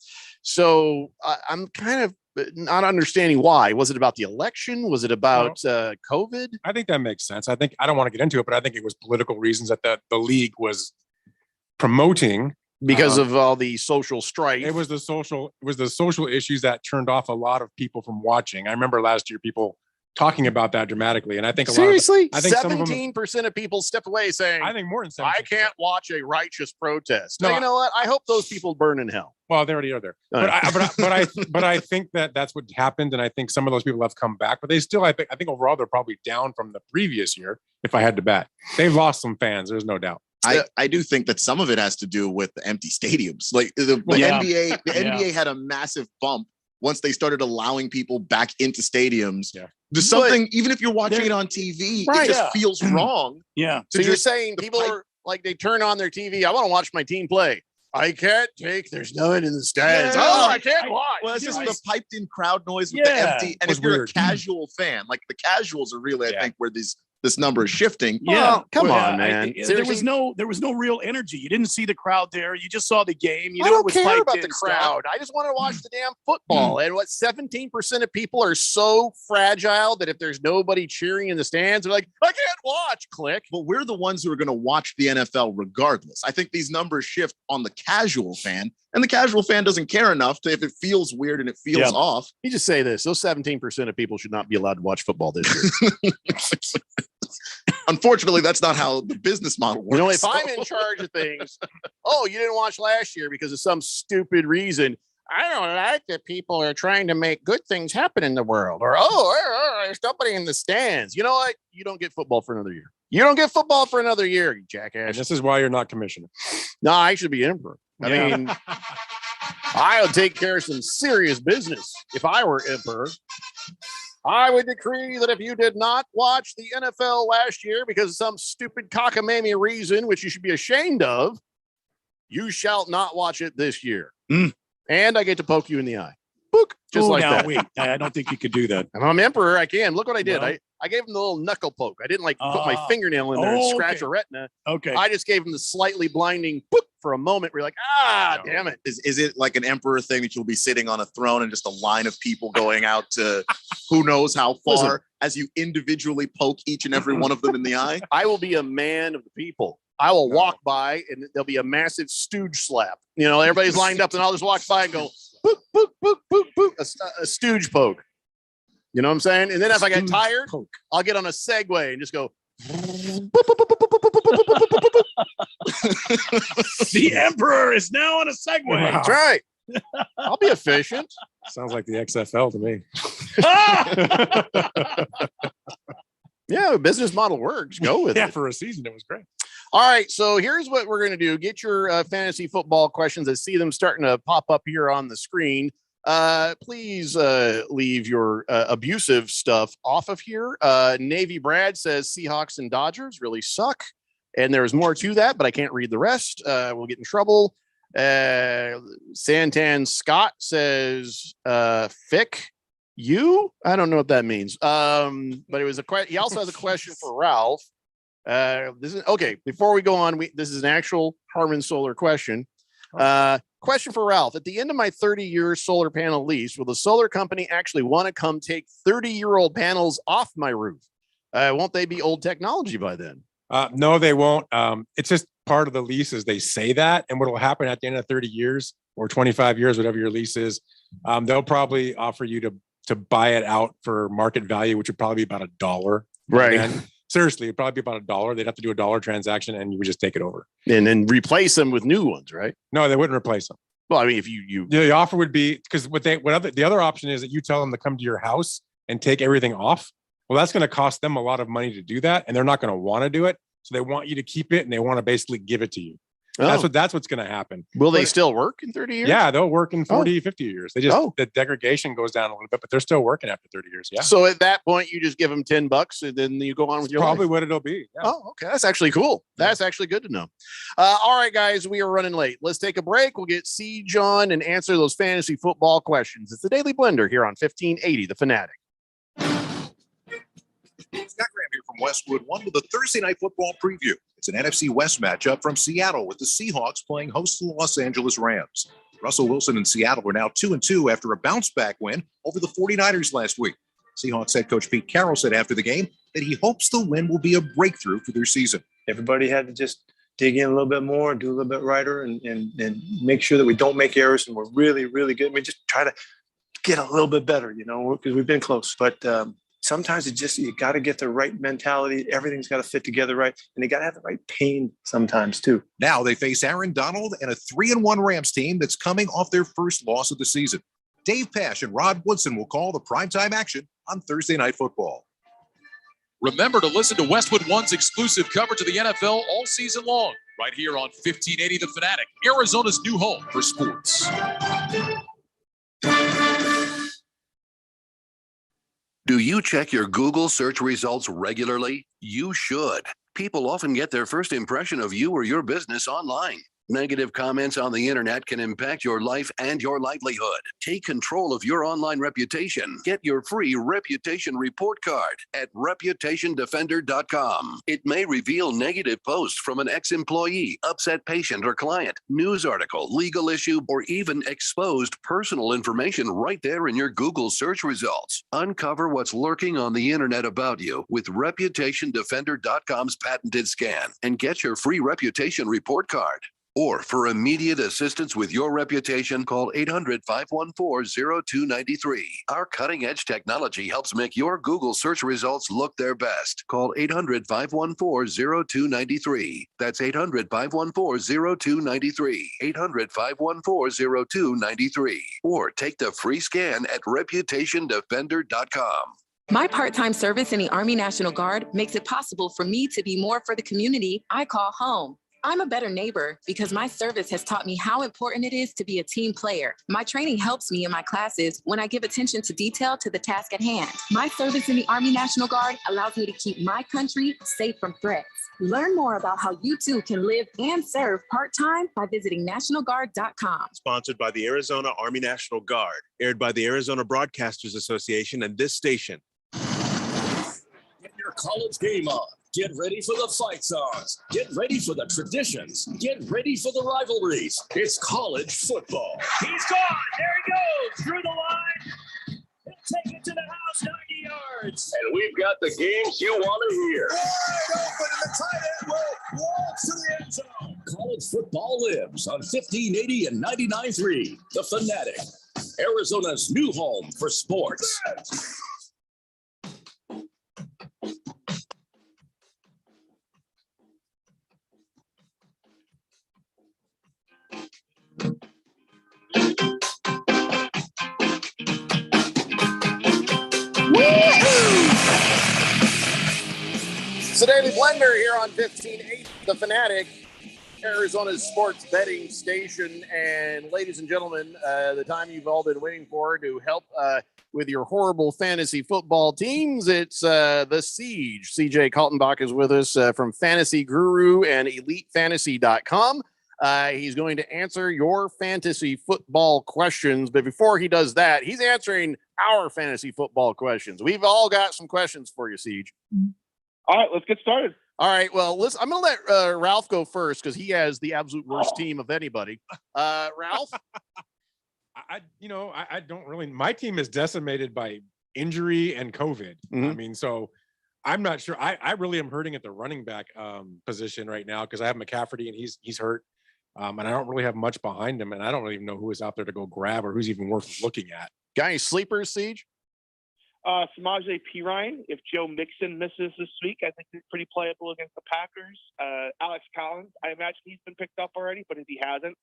So I'm kind of but not understanding why. Was it about the election? Was it about COVID? I think that makes sense. I don't want to get into it, but I think it was political reasons that the league was promoting because of all the social strife. It was the social issues that turned off a lot of people from watching. I remember last year people talking about that dramatically, and I think seriously, I think 17% of people stepped away saying, I think more than 17%. I can't watch a righteous protest. No, now, you know what? I hope those people burn in hell. Well, they already are there. But I think that's what happened, and I think some of those people have come back. But they still, I think overall they're probably down from the previous year. If I had to bet, they've lost some fans. There's no doubt. I do think that some of it has to do with the empty stadiums. Like the NBA, the NBA had a massive bump once they started allowing people back into stadiums. Yeah. There's something, even if you're watching it on TV, it just feels wrong. Yeah. So you're saying people are like, they turn on their TV. I want to watch my team play. I can't take, there's no one in the stands. Yeah. Oh, I can't watch. Well, it's just the piped in crowd noise with the empty. And if you're a casual fan, like the casuals are really, I think, where this number is shifting. Yeah, come on, man. There was no real energy. You didn't see the crowd there. You just saw the game. You I know, don't it was care about piped the in crowd. I just want to watch the damn football. And what 17% of people are so fragile that if there's nobody cheering in the stands, they're like, I can't watch. Click. But we're the ones who are going to watch the NFL regardless. I think these numbers shift on the casual fan, and the casual fan doesn't care enough to, if it feels weird and it feels off. You just say this: those 17% of people should not be allowed to watch football this year. Unfortunately, that's not how the business model works. You know, if I'm in charge of things, oh, you didn't watch last year because of some stupid reason. I don't like that people are trying to make good things happen in the world. Or, there's nobody in the stands. You know what? You don't get football for another year. You don't get football for another year, you jackass. And this is why you're not commissioner. No, I should be emperor. I mean, I would take care of some serious business if I were emperor. I would decree that if you did not watch the NFL last year because of some stupid cockamamie reason, which you should be ashamed of, you shall not watch it this year. And I get to poke you in the eye. Book. Just like that. Wait, I don't think you could do that. If I'm emperor, I can. Look what I did. Well, I gave him the little knuckle poke. I didn't like put my fingernail in there and scratch a retina. Okay. I just gave him the slightly blinding boop for a moment where you're like, damn it. Is it like an emperor thing that you'll be sitting on a throne and just a line of people going out to who knows how far as you individually poke each and every one of them in the eye? I will be a man of the people. I will walk by and there'll be a massive stooge slap. You know, everybody's lined up and I'll just walk by and go, boop, boop, boop, boop, boop, a stooge poke. You know what I'm saying? And then if I get tired, I'll get on a Segway and just go. The emperor is now on a Segway. Wow. That's right. I'll be efficient. Sounds like the XFL to me. Yeah, business model works. Go with it. Yeah, for a season, it was great. All right, so here's what we're going to do. Get your fantasy football questions. I see them starting to pop up here on the screen. Please leave your abusive stuff off of here. Navy Brad says Seahawks and Dodgers really suck. And there's more to that, but I can't read the rest. We'll get in trouble. Santan Scott says Fick you. I don't know what that means. But it was he also has a question for Ralph. This is okay. Before we go on, this is an actual Harman Solar question. Question for Ralph. At the end of my 30-year solar panel lease, will the solar company actually want to come take 30-year-old panels off my roof? Won't they be old technology by then? No, they won't. It's just part of the lease is they say that. And what will happen at the end of 30 years or 25 years, whatever your lease is, they'll probably offer you to buy it out for market value, which would probably be about $1. Right. And seriously, it'd probably be about $1. They'd have to do a $1 transaction and you would just take it over. And then replace them with new ones, right? No, they wouldn't replace them. Well, I mean, if you the offer would be because the other option is that you tell them to come to your house and take everything off. Well, that's going to cost them a lot of money to do that, and they're not going to want to do it. So they want you to keep it, and they want to basically give it to you. Oh. That's what's going to happen. Will they still work in 30 years? Yeah, they'll work in 40, 50 years. They just the degradation goes down a little bit, but they're still working after 30 years. Yeah. So at that point, you just give them $10 and then you go on with your probably life. what it'll be. Yeah. Oh, okay. That's actually cool. That's actually good to know. All right, guys, we are running late. Let's take a break. We'll get C. John and answer those fantasy football questions. It's the Daily Blender here on 1580, The Fanatic. Scott Graham here from Westwood One with a Thursday night football preview. It's an NFC West matchup from Seattle with the Seahawks playing host to the Los Angeles Rams. Russell Wilson and Seattle are now 2-2 after a bounce-back win over the 49ers last week. Seahawks head coach Pete Carroll said after the game that he hopes the win will be a breakthrough for their season. Everybody had to just dig in a little bit more, do a little bit righter, and make sure that we don't make errors, and we're really, really good. We just try to get a little bit better, because we've been close. But sometimes you got to get the right mentality. Everything's got to fit together right, and you got to have the right pain sometimes too. Now they face Aaron Donald and a 3-1 Rams team that's coming off their first loss of the season. Dave Pash and Rod Woodson will call the primetime action on Thursday Night Football. Remember to listen to Westwood One's exclusive coverage of the NFL all season long, right here on 1580 The Fanatic, Arizona's new home for sports. Do you check your Google search results regularly? You should. People often get their first impression of you or your business online. Negative comments on the internet can impact your life and your livelihood. Take control of your online reputation. Get your free reputation report card at reputationdefender.com. It may reveal negative posts from an ex-employee, upset patient or client, news article, legal issue, or even exposed personal information right there in your Google search results. Uncover what's lurking on the internet about you with reputationdefender.com's patented scan and get your free reputation report card. Or for immediate assistance with your reputation, call 800-514-0293. Our cutting-edge technology helps make your Google search results look their best. Call 800-514-0293. That's 800-514-0293. 800-514-0293. Or take the free scan at reputationdefender.com. My part-time service in the Army National Guard makes it possible for me to be more for the community I call home. I'm a better neighbor because my service has taught me how important it is to be a team player. My training helps me in my classes when I give attention to detail to the task at hand. My service in the Army National Guard allows me to keep my country safe from threats. Learn more about how you too can live and serve part-time by visiting nationalguard.com. Sponsored by the Arizona Army National Guard, aired by the Arizona Broadcasters Association and this station. Get your college game on. Get ready for the fight songs. Get ready for the traditions. Get ready for the rivalries. It's college football. He's gone. There he goes. Through the line. He'll take it to the house, 90 yards. And we've got the games you want to hear. Wide open, and the tight end will walk to the end zone. College football lives on 1580 and 99.3. The Fanatic, Arizona's new home for sports. It's the Daily Blender here on 1580 The Fanatic, Arizona's sports betting station. And ladies and gentlemen, the time you've all been waiting for to help with your horrible fantasy football teams, it's the Siege. CJ Kaltenbach is with us from Fantasy Guru and EliteFantasy.com. He's going to answer your fantasy football questions. But before he does that, he's answering our fantasy football questions. We've all got some questions for you, Siege. All right, let's get started. All right. Well, listen, I'm going to let Ralph go first because he has the absolute worst team of anybody. Ralph? I don't really. My team is decimated by injury and COVID. I mean, so I'm not sure. I really am hurting at the running back position right now because I have McCafferty and he's hurt. And I don't really have much behind him, and I don't even know who is out there to go grab or who's even worth looking at. Got any sleepers, Siege? Samaje Perine. If Joe Mixon misses this week, I think he's pretty playable against the Packers. Alex Collins, I imagine he's been picked up already, but if he hasn't,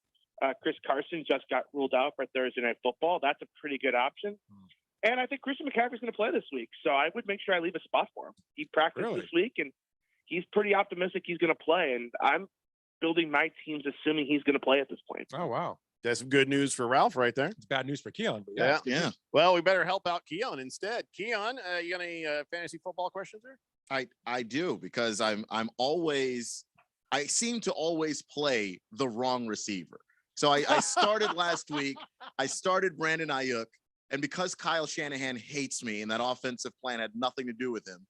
Chris Carson just got ruled out for Thursday Night Football. That's a pretty good option. And I think Christian McCaffrey's going to play this week, so I would make sure I leave a spot for him. He practiced this week, and he's pretty optimistic he's going to play, and I'm building my teams assuming he's going to play at this point. Oh, wow. That's some good news for Ralph right there. It's bad news for Keon. But yeah. Well, we better help out Keon instead. Keon, you got any fantasy football questions there? I do, because I seem to always play the wrong receiver. So I started last week. I started Brandon Ayuk, and because Kyle Shanahan hates me and that offensive plan had nothing to do with him,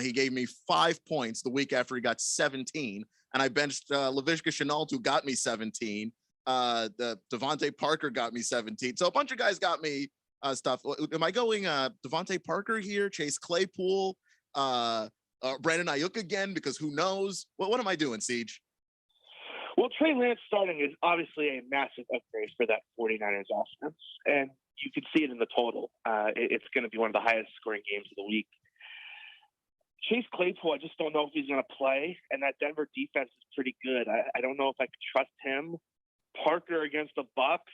he gave me 5 points the week after he got 17, and I benched Laviska Shenault, who got me 17. The Devontae Parker got me 17. So a bunch of guys got me stuff. Am I going Devontae Parker here, Chase Claypool, Brandon Ayuk again? Because who knows? What am I doing, Siege? Well, Trey Lance starting is obviously a massive upgrade for that 49ers offense, and you can see it in the total. It's going to be one of the highest scoring games of the week. Chase Claypool, I just don't know if he's going to play, and that Denver defense is pretty good. I don't know if I can trust him. Parker against the Bucks,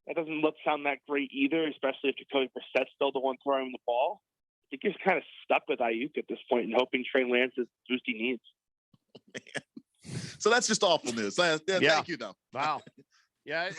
that doesn't sound that great either, especially if Jacoby Brissett's still the one throwing the ball. I think he's kind of stuck with Ayuk at this point and hoping Trey Lance is the boost he needs. Oh, man. So that's just awful news. Thank you, though. Wow. Yeah,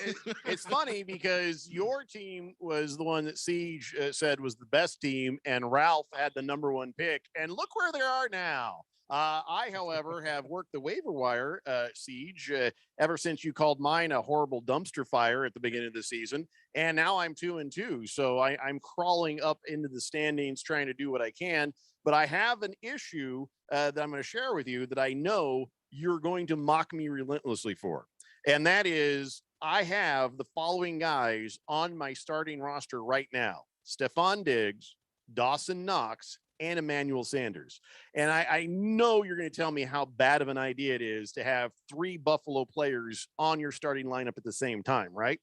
it's funny because your team was the one that Siege said was the best team, and Ralph had the number one pick. And look where they are now. I, however, have worked the waiver wire, Siege, ever since you called mine a horrible dumpster fire at the beginning of the season. And now I'm 2-2. So I'm crawling up into the standings trying to do what I can. But I have an issue that I'm going to share with you that I know you're going to mock me relentlessly for. And that is, I have the following guys on my starting roster right now: Stephon Diggs, Dawson Knox, and Emmanuel Sanders. And I know you're going to tell me how bad of an idea it is to have 3 Buffalo players on your starting lineup at the same time, right?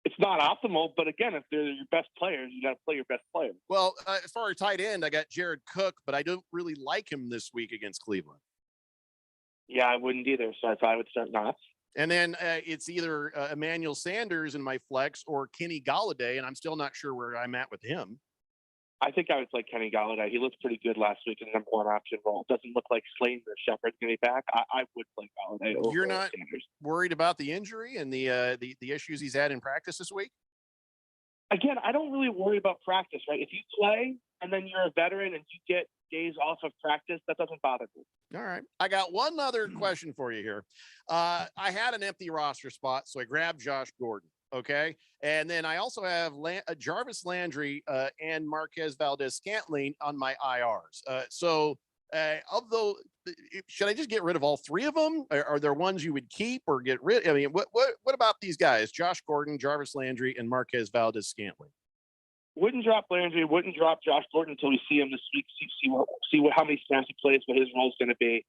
It's not optimal, but again, if they're your best players, you got to play your best player. Well, as far as tight end, I got Jared Cook, but I don't really like him this week against Cleveland. Yeah, I wouldn't either. So I probably would start Knox. And then it's either Emmanuel Sanders in my flex or Kenny Golladay, and I'm still not sure where I'm at with him. I think I would play Kenny Golladay. He looked pretty good last week in the number 1 option role. Doesn't look like Slayton or Shepard's going to be back. I would play Golladay over You're not Sanders. Worried about the injury and the issues he's had in practice this week? Again, I don't really worry about practice, right? If you play and then you're a veteran and you get days off of practice, that doesn't bother me. All right. I got one other question for you here. I had an empty roster spot, so I grabbed Josh Gordon. Okay. And then I also have Jarvis Landry and Marquez Valdez-Scantling on my IRs. Of those, should I just get rid of all 3 of them? Are there ones you would keep or get rid? I mean, what about these guys? Josh Gordon, Jarvis Landry, and Marquez Valdez-Scantling. Wouldn't drop Landry, wouldn't drop Josh Gordon until we see him this week, see how many snaps he plays, what his role is going to be.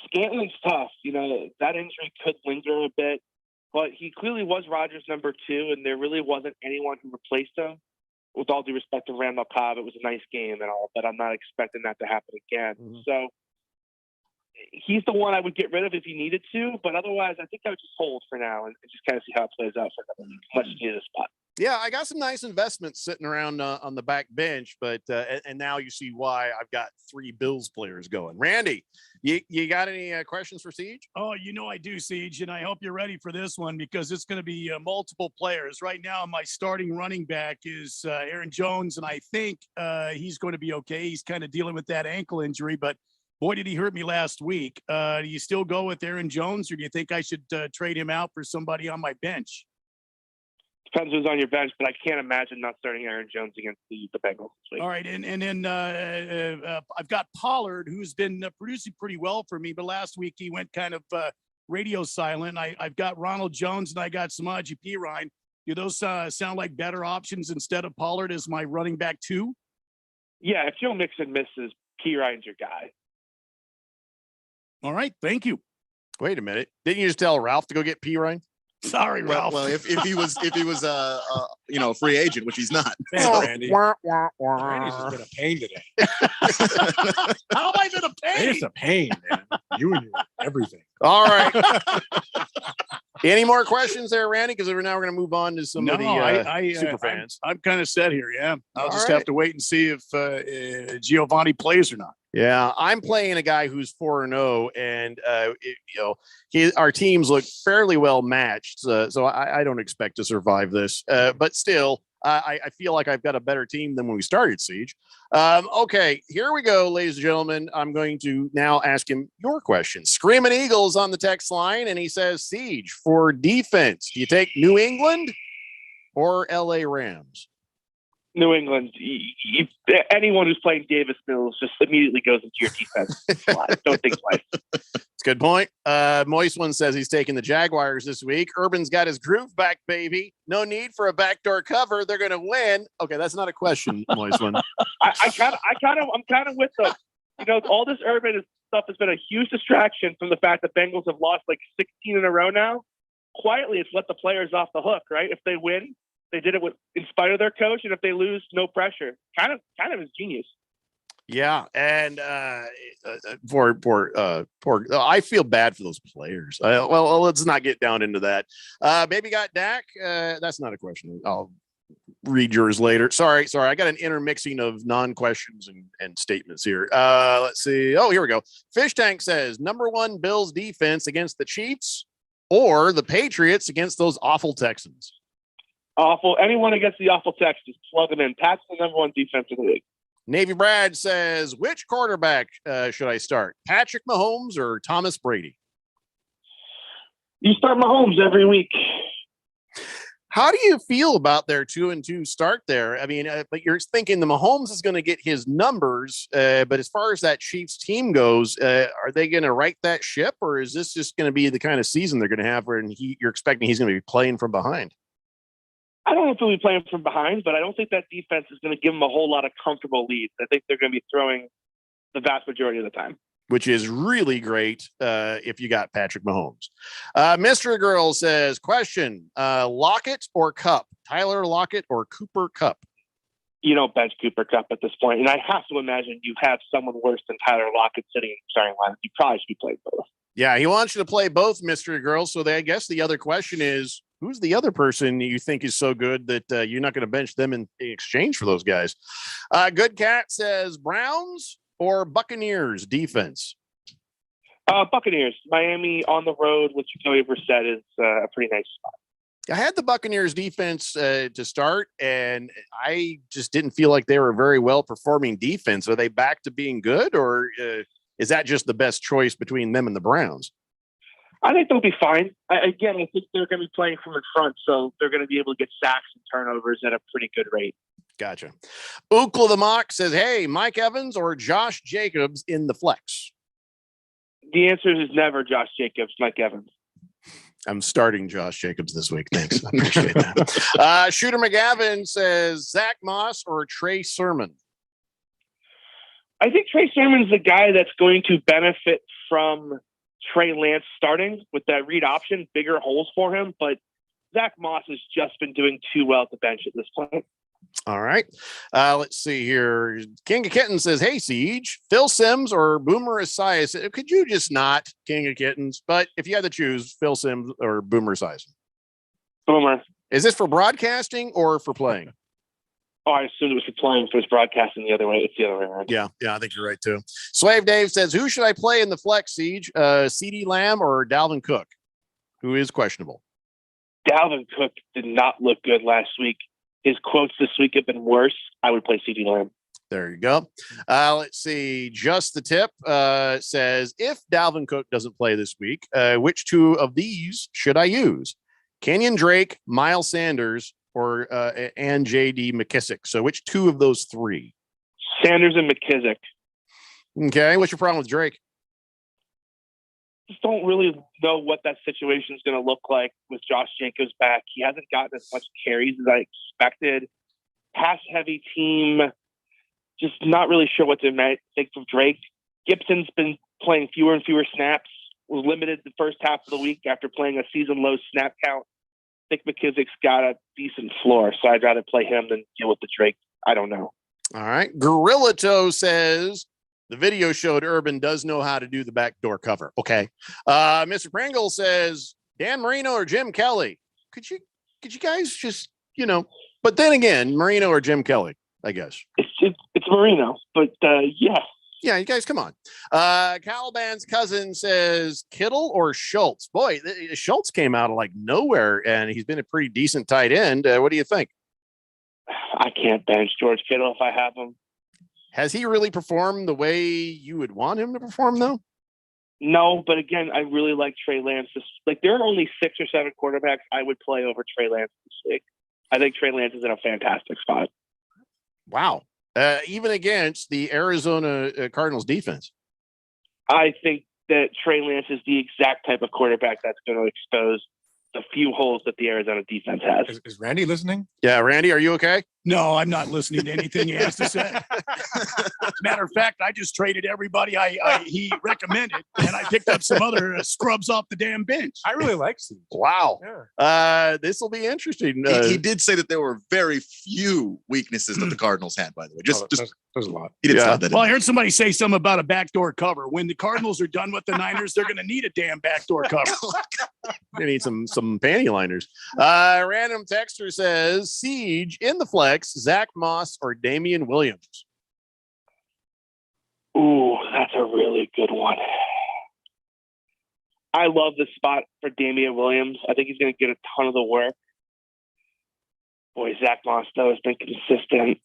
Scantling's tough. You know, that injury could linger a bit, but he clearly was Rodgers' number 2, and there really wasn't anyone who replaced him. With all due respect to Randall Cobb, it was a nice game and all, but I'm not expecting that to happen again. Mm-hmm. So he's the one I would get rid of if he needed to, but otherwise I think I would just hold for now and just kind of see how it plays out for another week, unless you need a spot. Yeah, I got some nice investments sitting around on the back bench, but and now you see why I've got 3 Bills players going. Randy, you got any questions for Siege? Oh, I do, Siege, and I hope you're ready for this one because it's going to be multiple players. Right now, my starting running back is Aaron Jones, and I think he's going to be okay. He's kind of dealing with that ankle injury, but boy, did he hurt me last week. Do you still go with Aaron Jones, or do you think I should trade him out for somebody on my bench? Depends who's on your bench, but I can't imagine not starting Aaron Jones against the Bengals this week. All right, and then I've got Pollard, who's been producing pretty well for me, but last week he went kind of radio silent. I've got Ronald Jones and I got Samaje Perine. Do those sound like better options instead of Pollard as my running back 2? Yeah, if Joe Mixon misses, Perine's your guy. All right, thank you. Wait a minute, didn't you just tell Ralph to go get Perine? Sorry, Ralph. Well, if he was a free agent, which he's not. Man, Randy. Randy's just been a pain today. How have I been a pain? It's a pain, man. You and your everything. All right. Any more questions there, Randy? Because we're going to move on to some of the super fans. I'm kind of set here. Yeah, I'll just have to wait and see if Giovanni plays or not. Yeah, I'm playing a guy who's 4-0, and our teams look fairly well matched. So I don't expect to survive this, but still, I feel like I've got a better team than when we started Siege. Okay, here we go, ladies and gentlemen. I'm going to now ask him your question. Screaming Eagles on the text line, and he says, Siege, for defense, do you take New England or LA Rams? New England, anyone who's playing Davis Mills just immediately goes into your defense. Don't think twice. It's a good point. Moist One says he's taking the Jaguars this week. Urban's got his groove back, baby. No need for a backdoor cover. They're going to win. Okay, that's not a question, Moist One. I'm kind of with them. All this Urban stuff has been a huge distraction from the fact that Bengals have lost like 16 in a row now. Quietly, it's let the players off the hook, right? If they win, they did it in spite of their coach, and if they lose, no pressure. Kind of is genius. Yeah, and poor. I feel bad for those players. Well, let's not get down into that. Maybe got Dak. That's not a question. I'll read yours later. Sorry. I got an intermixing of non-questions and statements here. Let's see. Oh, here we go. Fish Tank says #1 Bills defense against the Chiefs or the Patriots against those awful Texans. Awful. Anyone against the awful Texans, plug them in. Pat's the #1 defense in the league. Navy Brad says, which quarterback should I start? Patrick Mahomes or Thomas Brady? You start Mahomes every week. How do you feel about their 2-2 start there? I mean, but you're thinking the Mahomes is going to get his numbers, but as far as that Chiefs team goes, are they going to right that ship, or is this just going to be the kind of season they're going to have where you're expecting he's going to be playing from behind? I don't know if he'll be playing from behind, but I don't think that defense is going to give him a whole lot of comfortable leads. I think they're going to be throwing the vast majority of the time, which is really great if you got Patrick Mahomes. Mr. Girl says, question, Lockett or Cup? Tyler Lockett or Cooper Kupp? You don't bench Cooper Kupp at this point, and I have to imagine you have someone worse than Tyler Lockett sitting in the starting line. You probably should be playing both. Yeah, he wants you to play both, Mr. Girl. So I guess the other question is, who's the other person you think is so good that you're not going to bench them in exchange for those guys? Good Cat says, Browns or Buccaneers defense? Buccaneers. Miami on the road, which Jacoby Brissett is a pretty nice spot. I had the Buccaneers defense to start, and I just didn't feel like they were a very well-performing defense. Are they back to being good, or is that just the best choice between them and the Browns? I think they'll be fine. I think they're going to be playing from in front, so they're going to be able to get sacks and turnovers at a pretty good rate. Gotcha. Ukla the Mock says, hey, Mike Evans or Josh Jacobs in the flex? The answer is never Josh Jacobs, Mike Evans. I'm starting Josh Jacobs this week. Thanks. I appreciate that. Shooter McGavin says, Zach Moss or Trey Sermon? I think Trey Sermon's the guy that's going to benefit from Trey Lance starting with that read option, bigger holes for him. But Zach Moss has just been doing too well at the bench at this point. All right. Let's see here. King of Kittens says, hey, Siege, Phil Simms or Boomer Esiason? Could you just not, King of Kittens? But if you had to choose, Phil Simms or Boomer Esiason? Boomer. Is this for broadcasting or for playing? Oh, I assumed it was for playing. If it was broadcasting the other way, it's the other way around. Yeah, I think you're right, too. Slave Dave says, who should I play in the flex, Siege? CeeDee Lamb or Dalvin Cook, who is questionable? Dalvin Cook did not look good last week. His quotes this week have been worse. I would play CeeDee Lamb. There you go. Let's see. Just the Tip says, if Dalvin Cook doesn't play this week, which two of these should I use? Kenyon Drake, Miles Sanders, or and J.D. McKissick? So which two of those three? Sanders and McKissick. Okay. What's your problem with Drake? Just don't really know what that situation is going to look like with Josh Jacobs back. He hasn't gotten as much carries as I expected. Pass-heavy team. Just not really sure what to think of Drake. Gibson's been playing fewer and fewer snaps. Was limited the first half of the week after playing a season-low snap count. I think McKissick's got a decent floor, so I'd rather play him than deal with the Drake. I don't know. All right. Gorilla Toe says, the video showed Urban does know how to do the backdoor cover. Okay. Mr. Pringle says, Dan Marino or Jim Kelly? Could you guys just, but then again, Marino or Jim Kelly, I guess. It's Marino, but yeah. Yeah, you guys, come on. Caliban's cousin says, Kittle or Schultz? Boy, Schultz came out of like nowhere, and he's been a pretty decent tight end. What do you think? I can't bench George Kittle if I have him. Has he really performed the way you would want him to perform, though? No, but again, I really like Trey Lance. There are only 6 or 7 quarterbacks I would play over Trey Lance this week. I think Trey Lance is in a fantastic spot. Wow. Even against the Arizona Cardinals defense. I think that Trey Lance is the exact type of quarterback that's going to expose the few holes that the Arizona defense has. Is Randy listening? Yeah, Randy, are you okay? No, I'm not listening to anything he has to say. As a matter of fact, I just traded everybody he recommended, and I picked up some other scrubs off the damn bench. I really like Siege. Wow. Yeah. This will be interesting. He did say that there were very few weaknesses that the Cardinals had, by the way. There's a lot. He did slide that Well, in. I heard somebody say something about a backdoor cover. When the Cardinals are done with the Niners, they're going to need a damn backdoor cover. They need some panty liners. Random texter says Siege in the flex, Zach Moss or Damian Williams. Ooh, that's a really good one. I love the spot for Damian Williams. I think he's going to get a ton of the work. Boy, Zach Moss, though, has been consistent.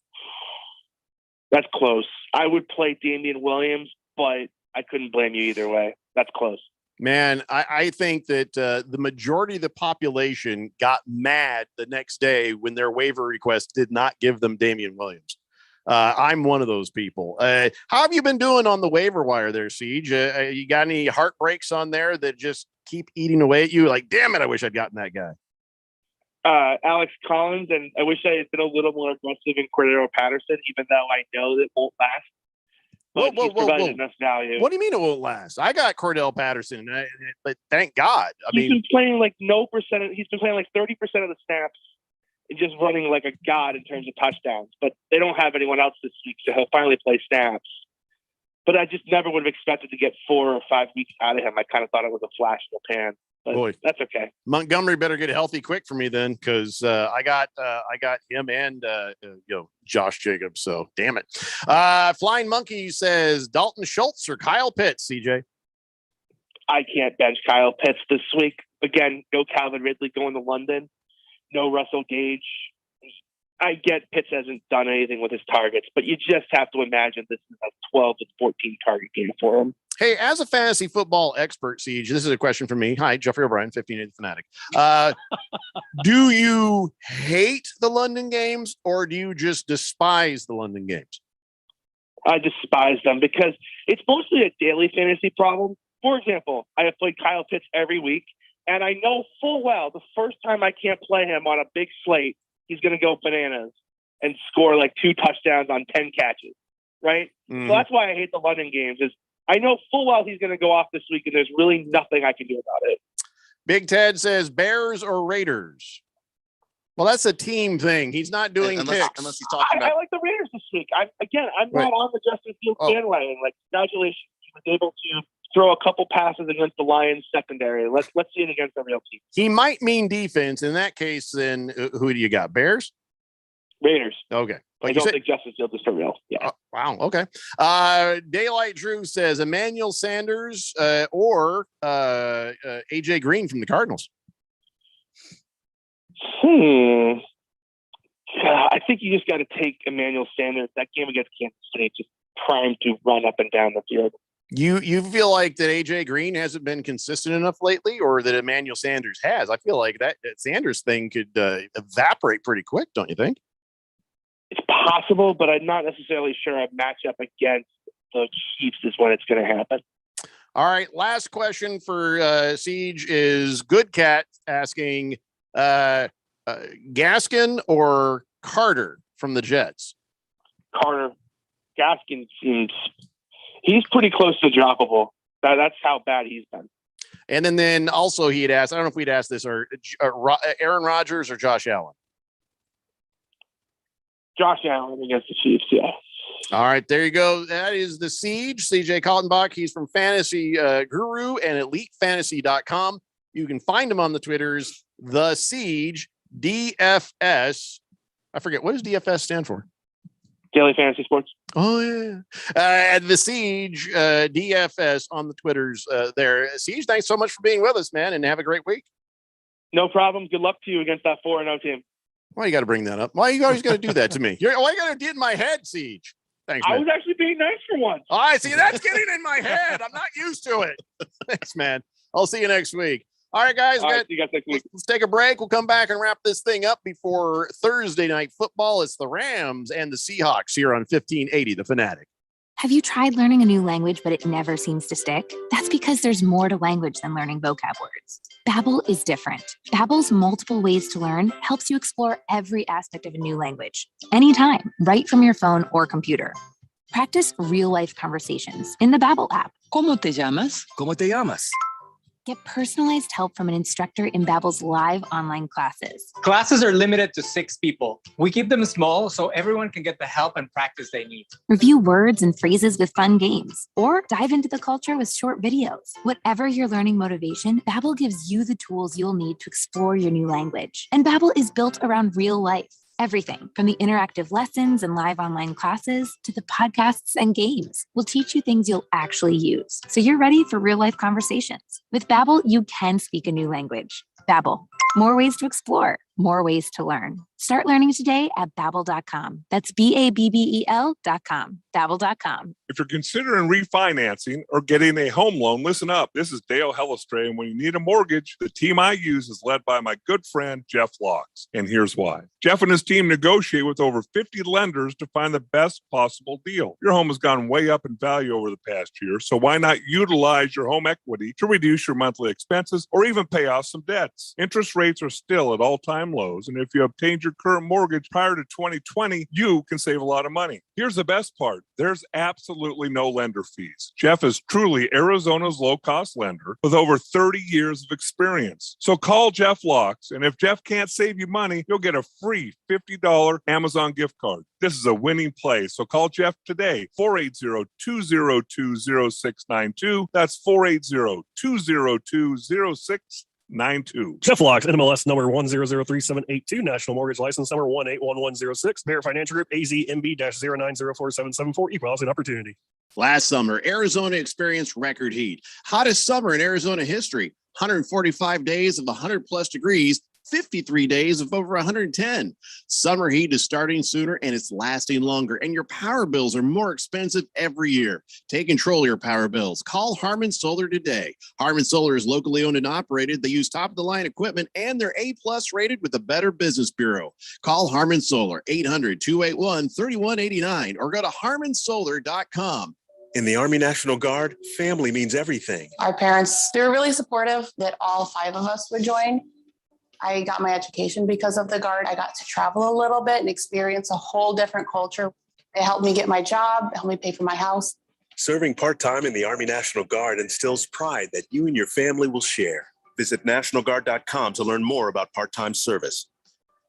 That's close. I would play Damian Williams, but I couldn't blame you either way. That's close. Man, I think that the majority of the population got mad the next day when their waiver request did not give them Damian Williams. I'm one of those people. How have you been doing on the waiver wire there, Siege? You got any heartbreaks on there that just keep eating away at you? Like, damn it, I wish I'd gotten that guy. Alex Collins, and I wish I had been a little more aggressive in Cordero Patterson, even though I know that won't last. But he's provided enough value. What do you mean it won't last? I got Cordell Patterson, but thank God. He's been playing like no percentage. He's been playing like 30% of the snaps and just running like a god in terms of touchdowns. But they don't have anyone else this week, so he'll finally play snaps. But I just never would have expected to get 4 or 5 weeks out of him. I kind of thought it was a flash in the pan. But boy, that's okay. Montgomery better get healthy quick for me then, because I got him and Josh Jacobs. So damn it. Flying Monkey says Dalton Schultz or Kyle Pitts. CJ, I can't bench Kyle Pitts this week. Again, no Calvin Ridley going to London. No Russell Gage. I get Pitts hasn't done anything with his targets, but you just have to imagine this is a 12 to 14 target game for him. Hey, as a fantasy football expert, Siege, this is a question for me. Hi, Jeffrey O'Brien, 1580 Fanatic. Do you hate the London games or do you just despise the London games? I despise them because it's mostly a daily fantasy problem. For example, I have played Kyle Pitts every week, and I know full well the first time I can't play him on a big slate, he's going to go bananas and score like 2 touchdowns on 10 catches, right? Mm-hmm. So that's why I hate the London games is I know full well he's going to go off this week, and there's really nothing I can do about it. Big Ted says Bears or Raiders. Well, that's a team thing. He's not doing picks. Unless he's talking about. I like the Raiders this week. I'm not on the Justin Fields bandwagon. Like, congratulations, he was able to throw a couple passes against the Lions secondary. Let's see it against a real team. He might mean defense. In that case, then who do you got? Bears? Raiders. Okay. I don't think Justin Fields is for real. Yeah. Wow. Okay. Daylight Drew says Emmanuel Sanders or AJ Green from the Cardinals. I think you just got to take Emmanuel Sanders. That game against Kansas City just primed to run up and down the field. You feel like that AJ Green hasn't been consistent enough lately, or that Emmanuel Sanders has? I feel like that Sanders thing could evaporate pretty quick, don't you think? It's possible, but I'm not necessarily sure a matchup against the Chiefs is when it's going to happen. All right. Last question for Siege is Good Cat asking Gaskin or Carter from the Jets? Carter. Gaskin he's pretty close to droppable. That's how bad he's been. And then also he had asked, I don't know if we'd asked this, or Aaron Rodgers or Josh Allen? Josh Allen against the Chiefs, yeah. All right, there you go. That is the Siege, CJ Kaltenbach. He's from Fantasy Guru and EliteFantasy.com. You can find him on the Twitters, the Siege, DFS. I forget, what does DFS stand for? Daily Fantasy Sports. Oh, yeah. And the Siege, DFS on the Twitters there. Siege, thanks so much for being with us, man, and have a great week. No problem. Good luck to you against that 4-0 team. Why you got to bring that up? Why you always got to do that to me? Why you got to get in my head, Siege? Thanks, man. I was actually being nice for once. I see. That's getting in my head. I'm not used to it. Thanks, man. I'll see you next week. All right, guys. All right, see you guys next week. Let's take a break. We'll come back and wrap this thing up before Thursday night football. It's the Rams and the Seahawks here on 1580, The Fanatic. Have you tried learning a new language, but it never seems to stick? That's because there's more to language than learning vocab words. Babbel is different. Babbel's multiple ways to learn helps you explore every aspect of a new language, anytime, right from your phone or computer. Practice real-life conversations in the Babbel app. ¿Cómo te llamas? ¿Cómo te llamas? Get personalized help from an instructor in Babbel's live online classes. Classes are limited to 6 people. We keep them small so everyone can get the help and practice they need. Review words and phrases with fun games, or dive into the culture with short videos. Whatever your learning motivation, Babbel gives you the tools you'll need to explore your new language. And Babbel is built around real life. Everything from the interactive lessons and live online classes to the podcasts and games will teach you things you'll actually use. So you're ready for real life conversations. With Babbel, you can speak a new language. Babbel, more ways to explore, more ways to learn. Start learning today at Babbel.com. That's Babbel.com. Babbel.com. If you're considering refinancing or getting a home loan, listen up. This is Dale Hellestray, and when you need a mortgage, the team I use is led by my good friend, Jeff Locks. And here's why. Jeff and his team negotiate with over 50 lenders to find the best possible deal. Your home has gone way up in value over the past year, so why not utilize your home equity to reduce your monthly expenses or even pay off some debts? Interest rates are still at all-time lows, and if you obtained your current mortgage prior to 2020, you can save a lot of money. Here's the best part. There's absolutely no lender fees. Jeff is truly Arizona's low-cost lender with over 30 years of experience. So call Jeff Locks, and if Jeff can't save you money, you'll get a free $50 Amazon gift card. This is a winning play, so call Jeff today, 480-202-0692. That's 480-202-0692. Jeff Locks, NMLS number 1003782, National Mortgage License number 181106, Bear Financial Group, AZMB-0904774, Equal Housing Opportunity. Last summer, Arizona experienced record heat. Hottest summer in Arizona history. 145 days of 100-plus degrees, 53 days of over 110. Summer heat is starting sooner and it's lasting longer, and your power bills are more expensive every year. Take control of your power bills. Call Harmon Solar today. Harmon Solar is locally owned and operated. They use top-of-the-line equipment, and they're A-plus rated with the Better Business Bureau. Call Harmon Solar, 800-281-3189, or go to harmonsolar.com. In the Army National Guard, family means everything. Our parents, they were really supportive that all 5 of us would join. I got my education because of the Guard. I got to travel a little bit and experience a whole different culture. It helped me get my job, it helped me pay for my house. Serving part-time in the Army National Guard instills pride that you and your family will share. Visit nationalguard.com to learn more about part-time service.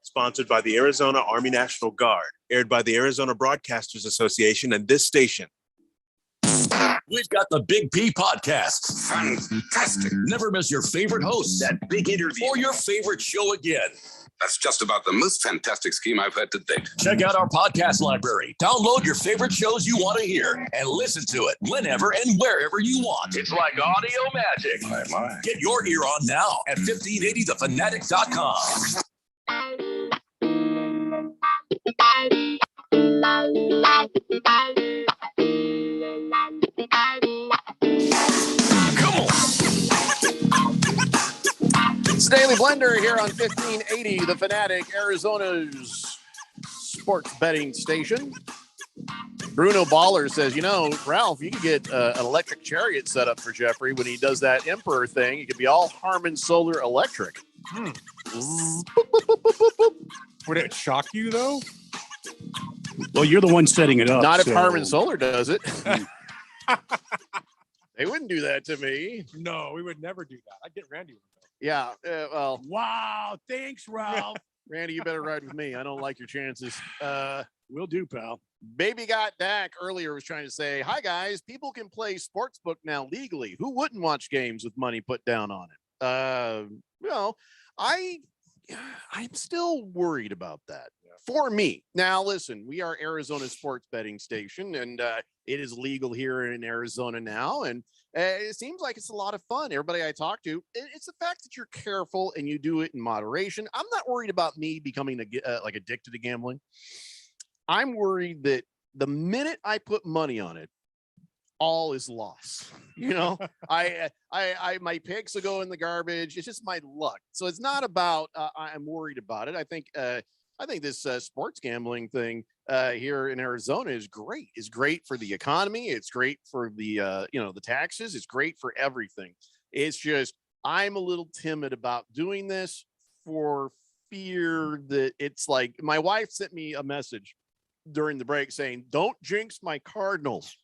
Sponsored by the Arizona Army National Guard, aired by the Arizona Broadcasters Association and this station. We've got the Big P Podcast. Fantastic. Never miss your favorite hosts, that big interview, or your favorite show again. That's just about the most fantastic scheme I've had to date. Check out our podcast library. Download your favorite shows you want to hear and listen to it whenever and wherever you want. It's like audio magic. My. Get your ear on now at 1580thefanatic.com. It's Daily Blender here on 1580, The Fanatic, Arizona's sports betting station. Bruno Baller says, Ralph, you can get an electric chariot set up for Jeffrey when he does that Emperor thing. It could be all Harmon Solar electric. Would it shock you, though? Well, you're the one setting it up. Not if Harmon Solar does it. They wouldn't do that to me. No, we would never do that. I'd get Randy with that. Yeah, well. Wow, thanks, Ralph. Randy, you better ride with me. I don't like your chances. Will do, pal. Baby Got Dak earlier was trying to say, hi, guys. People can play sportsbook now legally. Who wouldn't watch games with money put down on it? I'm still worried about that. For me. Now, listen, we are Arizona's sports betting station, and it is legal here in Arizona now. And it seems like it's a lot of fun. Everybody I talk to, it's the fact that you're careful and you do it in moderation. I'm not worried about me becoming addicted to gambling. I'm worried that the minute I put money on it, all is loss. You know, I my picks will go in the garbage. It's just my luck. So it's not about I'm worried about it. I think this sports gambling thing here in Arizona is great. It's great for the economy. It's great for the the taxes. It's great for everything. It's just I'm a little timid about doing this for fear that it's like my wife sent me a message during the break saying, "Don't jinx my Cardinals."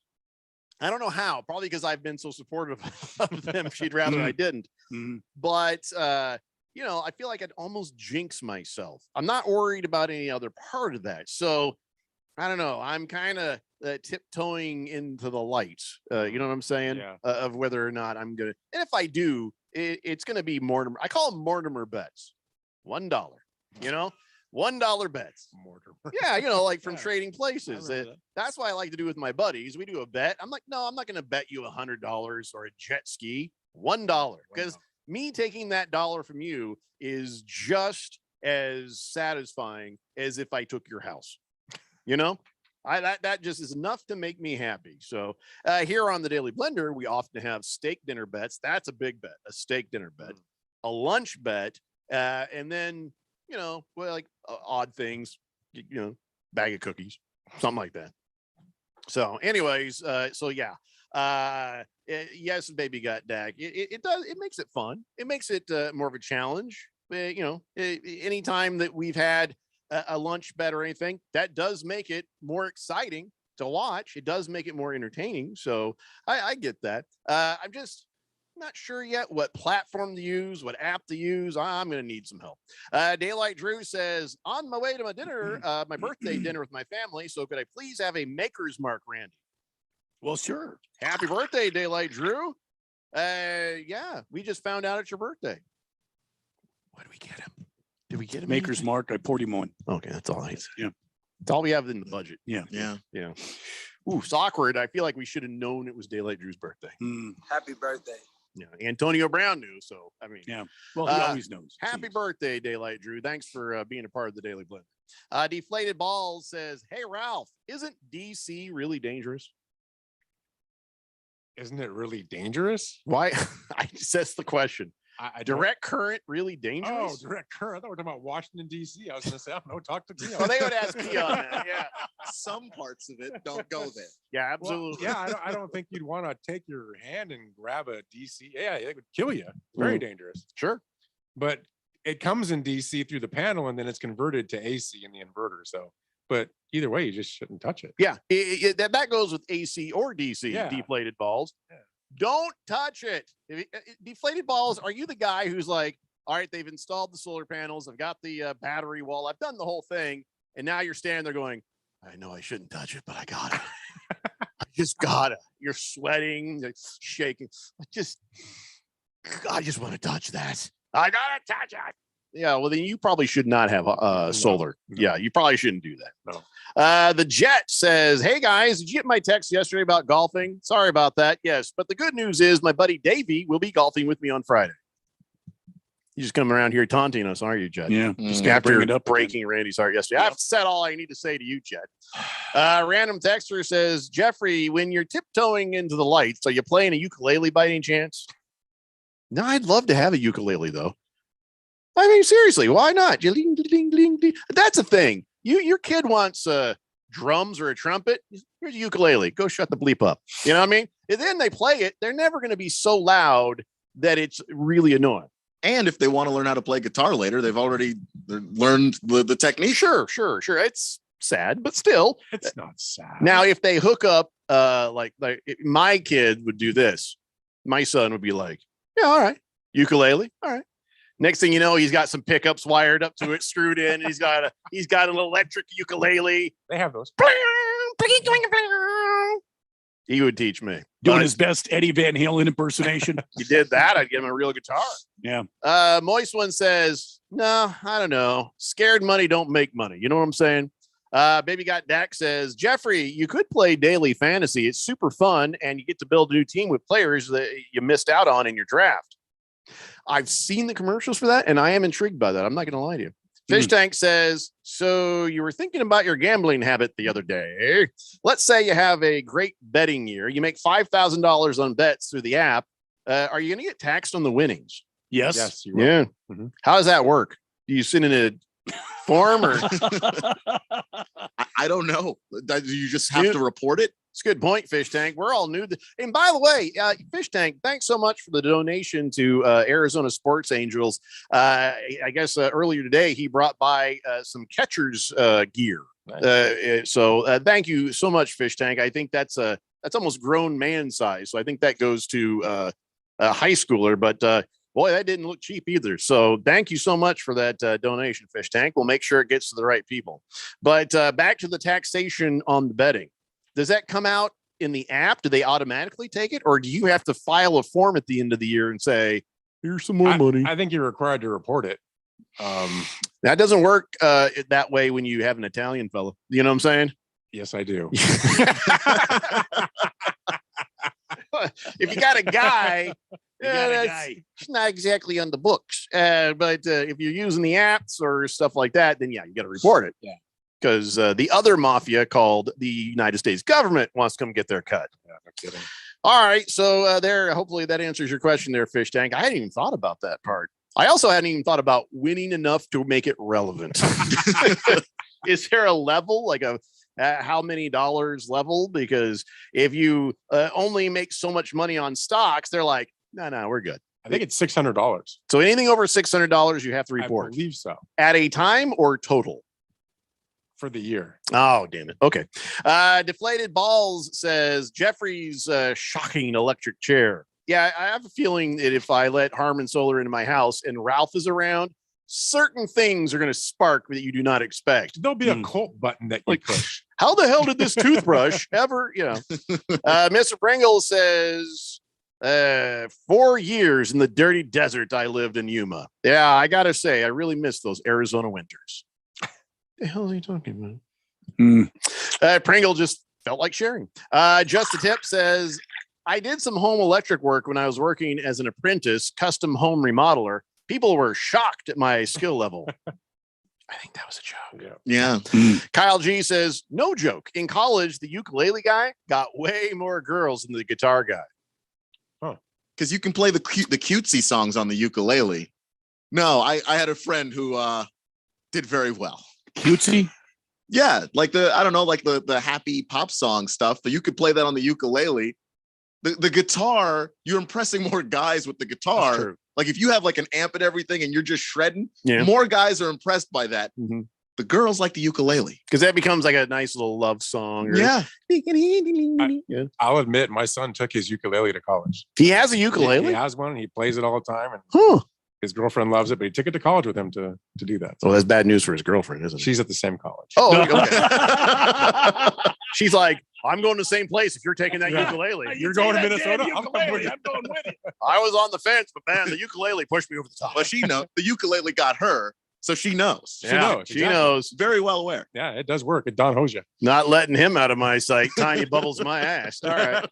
I don't know how, probably because I've been so supportive of them. She'd rather I didn't. But, I feel like I'd almost jinx myself. I'm not worried about any other part of that. So I don't know. I'm kind of tiptoeing into the light. You know what I'm saying? Yeah. Of whether or not I'm going to. And if I do, it's going to be Mortimer. I call them Mortimer bets. $1, $1 bets. Mortimer. Yeah, like from Trading Places. That's why I like to do with my buddies. We do a bet. I'm like, no, I'm not going to bet you $100 or a jet ski. $1, because me taking that dollar from you is just as satisfying as if I took your house. That just is enough to make me happy. So here on the Daily Blender, we often have steak dinner bets. That's a big bet, a steak dinner bet, a lunch bet, and then odd things, bag of cookies, something like that. So anyways, yes, baby got Dak. It makes it fun. It makes it more of a challenge. Anytime that we've had a lunch bet or anything, that does make it more exciting to watch. It does make it more entertaining. So I get that. I'm just not sure yet what platform to use, what app to use. I'm going to need some help. Daylight Drew says, on my way to my dinner, my birthday dinner with my family. So could I please have a Maker's Mark, Randy? Well, sure. Happy birthday, Daylight Drew. Yeah, we just found out it's your birthday. What do we get him? Did we get him? Maker's Mark. I poured him one. Okay, that's all I need. Yeah. It's all we have in the budget. Yeah. Ooh, it's awkward. I feel like we should have known it was Daylight Drew's birthday. Happy birthday. Yeah, Antonio Brown knew. So, I mean, yeah. Well, he always knows. Happy birthday, Daylight Drew. Thanks for being a part of the Daily Blend. Deflated Balls says, hey, Ralph, isn't DC really dangerous? Isn't it really dangerous? Why? I just that's the question. Direct current really Oh, dangerous? direct current. I thought we were talking about Washington, D.C. I was going to say, I don't know, talk to Dion. Well, they would ask me on that. Yeah. Some parts of it don't go there. Yeah, absolutely. Well, yeah, I don't think you'd want to take your hand and grab a DC. Yeah, it would kill you. Very dangerous. Sure. But it comes in DC through the panel and then it's converted to AC in the inverter. So, but either way, you just shouldn't touch it. Yeah, that goes with AC or DC, deflated balls. Yeah. Don't touch it. Deflated balls, are you the guy who's like, all right, they've installed the solar panels, I've got the battery wall, I've done the whole thing, and now you're standing there going, I know I shouldn't touch it, but I got it. I just gotta. You're sweating, you're shaking. I just want to touch that. I gotta touch it. Yeah, well, then you probably should not have solar. No. Yeah, you probably shouldn't do that. No. The Jet says, hey, guys, did you get my text yesterday about golfing? Sorry about that. Yes, but the good news is my buddy Davey will be golfing with me on Friday. You just come around here taunting us, aren't you, Jet? Yeah. Just after it up breaking Randy's heart yesterday. I've said all I need to say to you, Jet. Random texter says, Jeffrey, when you're tiptoeing into the lights, are you playing a ukulele by any chance? No, I'd love to have a ukulele, though. I mean, seriously, why not? That's a thing. Your kid wants drums or a trumpet. Here's a ukulele. Go shut the bleep up. You know what I mean? And then they play it. They're never going to be so loud that it's really annoying. And if they want to learn how to play guitar later, they've already learned the technique. Sure. It's sad, but still. It's not sad. Now, if they hook up, like my kid would do this. My son would be like, yeah, all right. Ukulele. All right. Next thing you know, he's got some pickups wired up to it, screwed in. And he's got an electric ukulele. They have those. He would teach me. Doing his best Eddie Van Halen impersonation. He did that. I'd give him a real guitar. Yeah. Moist One says, no, I don't know. Scared money don't make money. You know what I'm saying? Baby Got Dak says, Jeffrey, you could play daily fantasy. It's super fun, and you get to build a new team with players that you missed out on in your draft. I've seen the commercials for that, and I am intrigued by that. I'm not going to lie to you. Fish Tank says, so you were thinking about your gambling habit the other day. Let's say you have a great betting year. You make $5,000 on bets through the app. Are you going to get taxed on the winnings? Yes. You will. Yeah. How does that work? Do you send in a form or? I don't know. Do you just have to report it? It's a good point, Fish Tank. We're all new. And by the way, Fish Tank, thanks so much for the donation to Arizona Sports Angels. I guess earlier today, he brought by some catcher's gear. So thank you so much, Fish Tank. I think that's almost grown man size. So I think that goes to a high schooler. But boy, that didn't look cheap either. So thank you so much for that donation, Fish Tank. We'll make sure it gets to the right people. But back to the taxation on the betting. Does that come out in the app? Do they automatically take it? Or do you have to file a form at the end of the year and say, here's some more money? I think you're required to report it. That doesn't work that way when you have an Italian fellow. You know what I'm saying? Yes, I do. If you got a guy, it's not exactly on the books. But if you're using the apps or stuff like that, then yeah, you got to report it. Yeah. Because the other mafia called the United States government wants to come get their cut. Yeah, no kidding. All right. So hopefully that answers your question there, Fish Tank. I hadn't even thought about that part. I also hadn't even thought about winning enough to make it relevant. Is there a level, like how many dollars level? Because if you only make so much money on stocks, they're like, no, we're good. I think it's $600. So anything over $600, you have to report. I believe so. At a time or total? For the year. Oh, damn it. Okay. Deflated Balls says Jeffrey's shocking electric chair. Yeah, I have a feeling that if I let Harman Solar into my house and Ralph is around, certain things are going to spark that you do not expect. There'll be a cult button that you push. How the hell did this toothbrush ever, Mr. Pringle says 4 years in the dirty desert I lived in Yuma. Yeah, I got to say, I really miss those Arizona winters. The hell are you talking about? Pringle just felt like sharing. Just a Tip says, I did some home electric work when I was working as an apprentice, custom home remodeler. People were shocked at my skill level. I think that was a joke. Yeah. Kyle G says, no joke. In college, the ukulele guy got way more girls than the guitar guy. Huh. Because you can play the cutesy songs on the ukulele. No, I had a friend who did very well. Cutesy? Yeah, like the happy pop song stuff. But you could play that on the ukulele. The guitar, you're impressing more guys with the guitar. Like if you have like an amp and everything and you're just shredding, more guys are impressed by that. Mm-hmm. The girls like the ukulele. Because that becomes like a nice little love song. Or, yeah. I'll admit my son took his ukulele to college. He has a ukulele? He has one. He plays it all the time. And his girlfriend loves it, but he took it to college with him to do that. Well, that's bad news for his girlfriend, isn't it? She's at the same college. Oh, okay. She's like, I'm going to the same place if you're taking that ukulele. You're going to Minnesota? I'm going with you. I was on the fence, but man, the ukulele pushed me over the top. But she knows. The ukulele got her, so she knows. She knows. She knows. Very well aware. Yeah, it does work. It Don Hoja. Not letting him out of my sight. Tiny bubbles in my ass. All right.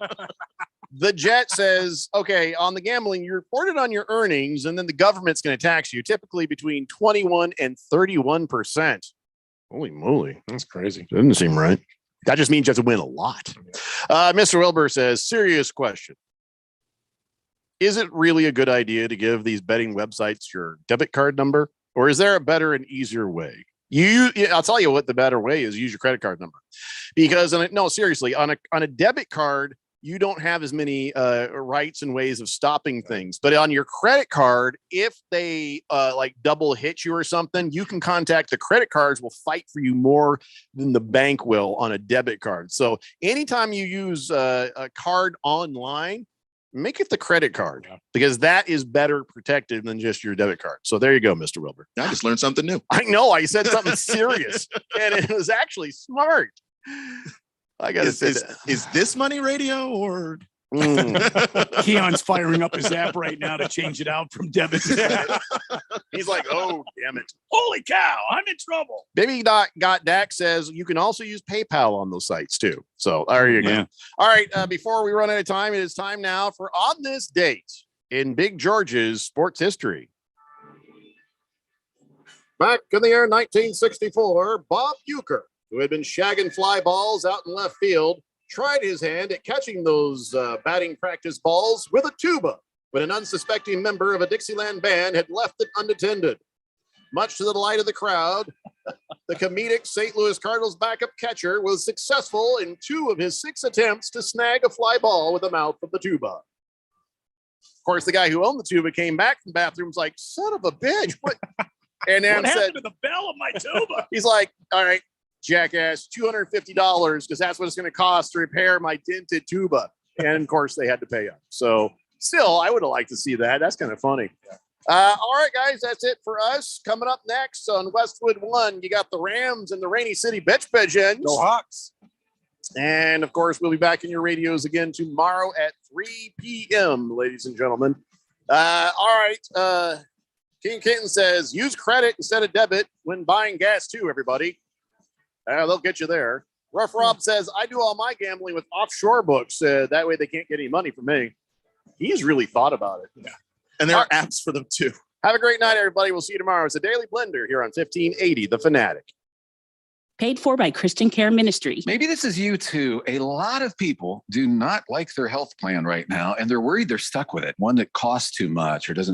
The Jet says, okay, on the gambling, you reported on your earnings, and then the government's going to tax you, typically between 21 and 31%. Holy moly. That's crazy. Doesn't seem right. That just means you have to win a lot. Mr. Wilbur says, serious question. Is it really a good idea to give these betting websites your debit card number? Or is there a better and easier way? I'll tell you what the better way is. Use your credit card number. Because, no, seriously, on a debit card, you don't have as many rights and ways of stopping things. But on your credit card, if they like double hit you or something, you can contact the credit cards will fight for you more than the bank will on a debit card. So anytime you use a card online, make it the credit card because that is better protected than just your debit card. So there you go, Mr. Wilbur. I just learned something new. I know. I said something serious and it was actually smart. I gotta say, is this money radio or Keon's firing up his app right now to change it out from debit to credit. He's like, oh, damn it. Holy cow, I'm in trouble. Baby Got Dak says you can also use PayPal on those sites too. So there you go. Yeah. All right. Before we run out of time, it is time now for On This Date in Big George's sports history. Back in the year 1964, Bob Uecker, who had been shagging fly balls out in left field, tried his hand at catching those batting practice balls with a tuba when an unsuspecting member of a Dixieland band had left it unattended. Much to the delight of the crowd, the comedic St. Louis Cardinals backup catcher was successful in 2 of his 6 attempts to snag a fly ball with the mouth of the tuba. Of course, the guy who owned the tuba came back from the bathroom, was like, son of a bitch. What? And then What said, happened to the bell of my tuba? he's like, all right, jackass, $250, because that's what it's going to cost to repair my dented tuba. And of course, they had to pay up. So still, I would have liked to see that. That's kind of funny. All right, guys, that's it for us. Coming up next on Westwood One, you got the Rams and the Rainy City Bitch Pigeons. Go Hawks. And of course, we'll be back in your radios again tomorrow at 3 p.m., ladies and gentlemen. All right. King Kenton says, use credit instead of debit when buying gas too, everybody. They'll get you there. Rough Rob says, I do all my gambling with offshore books. That way they can't get any money from me. He's really thought about it. Yeah. And there are apps for them too. Have a great night, everybody. We'll see you tomorrow. It's a Daily Blender here on 1580 The Fanatic. Paid for by Christian Care Ministry. Maybe this is you too. A lot of people do not like their health plan right now, and they're worried they're stuck with it. One that costs too much or doesn't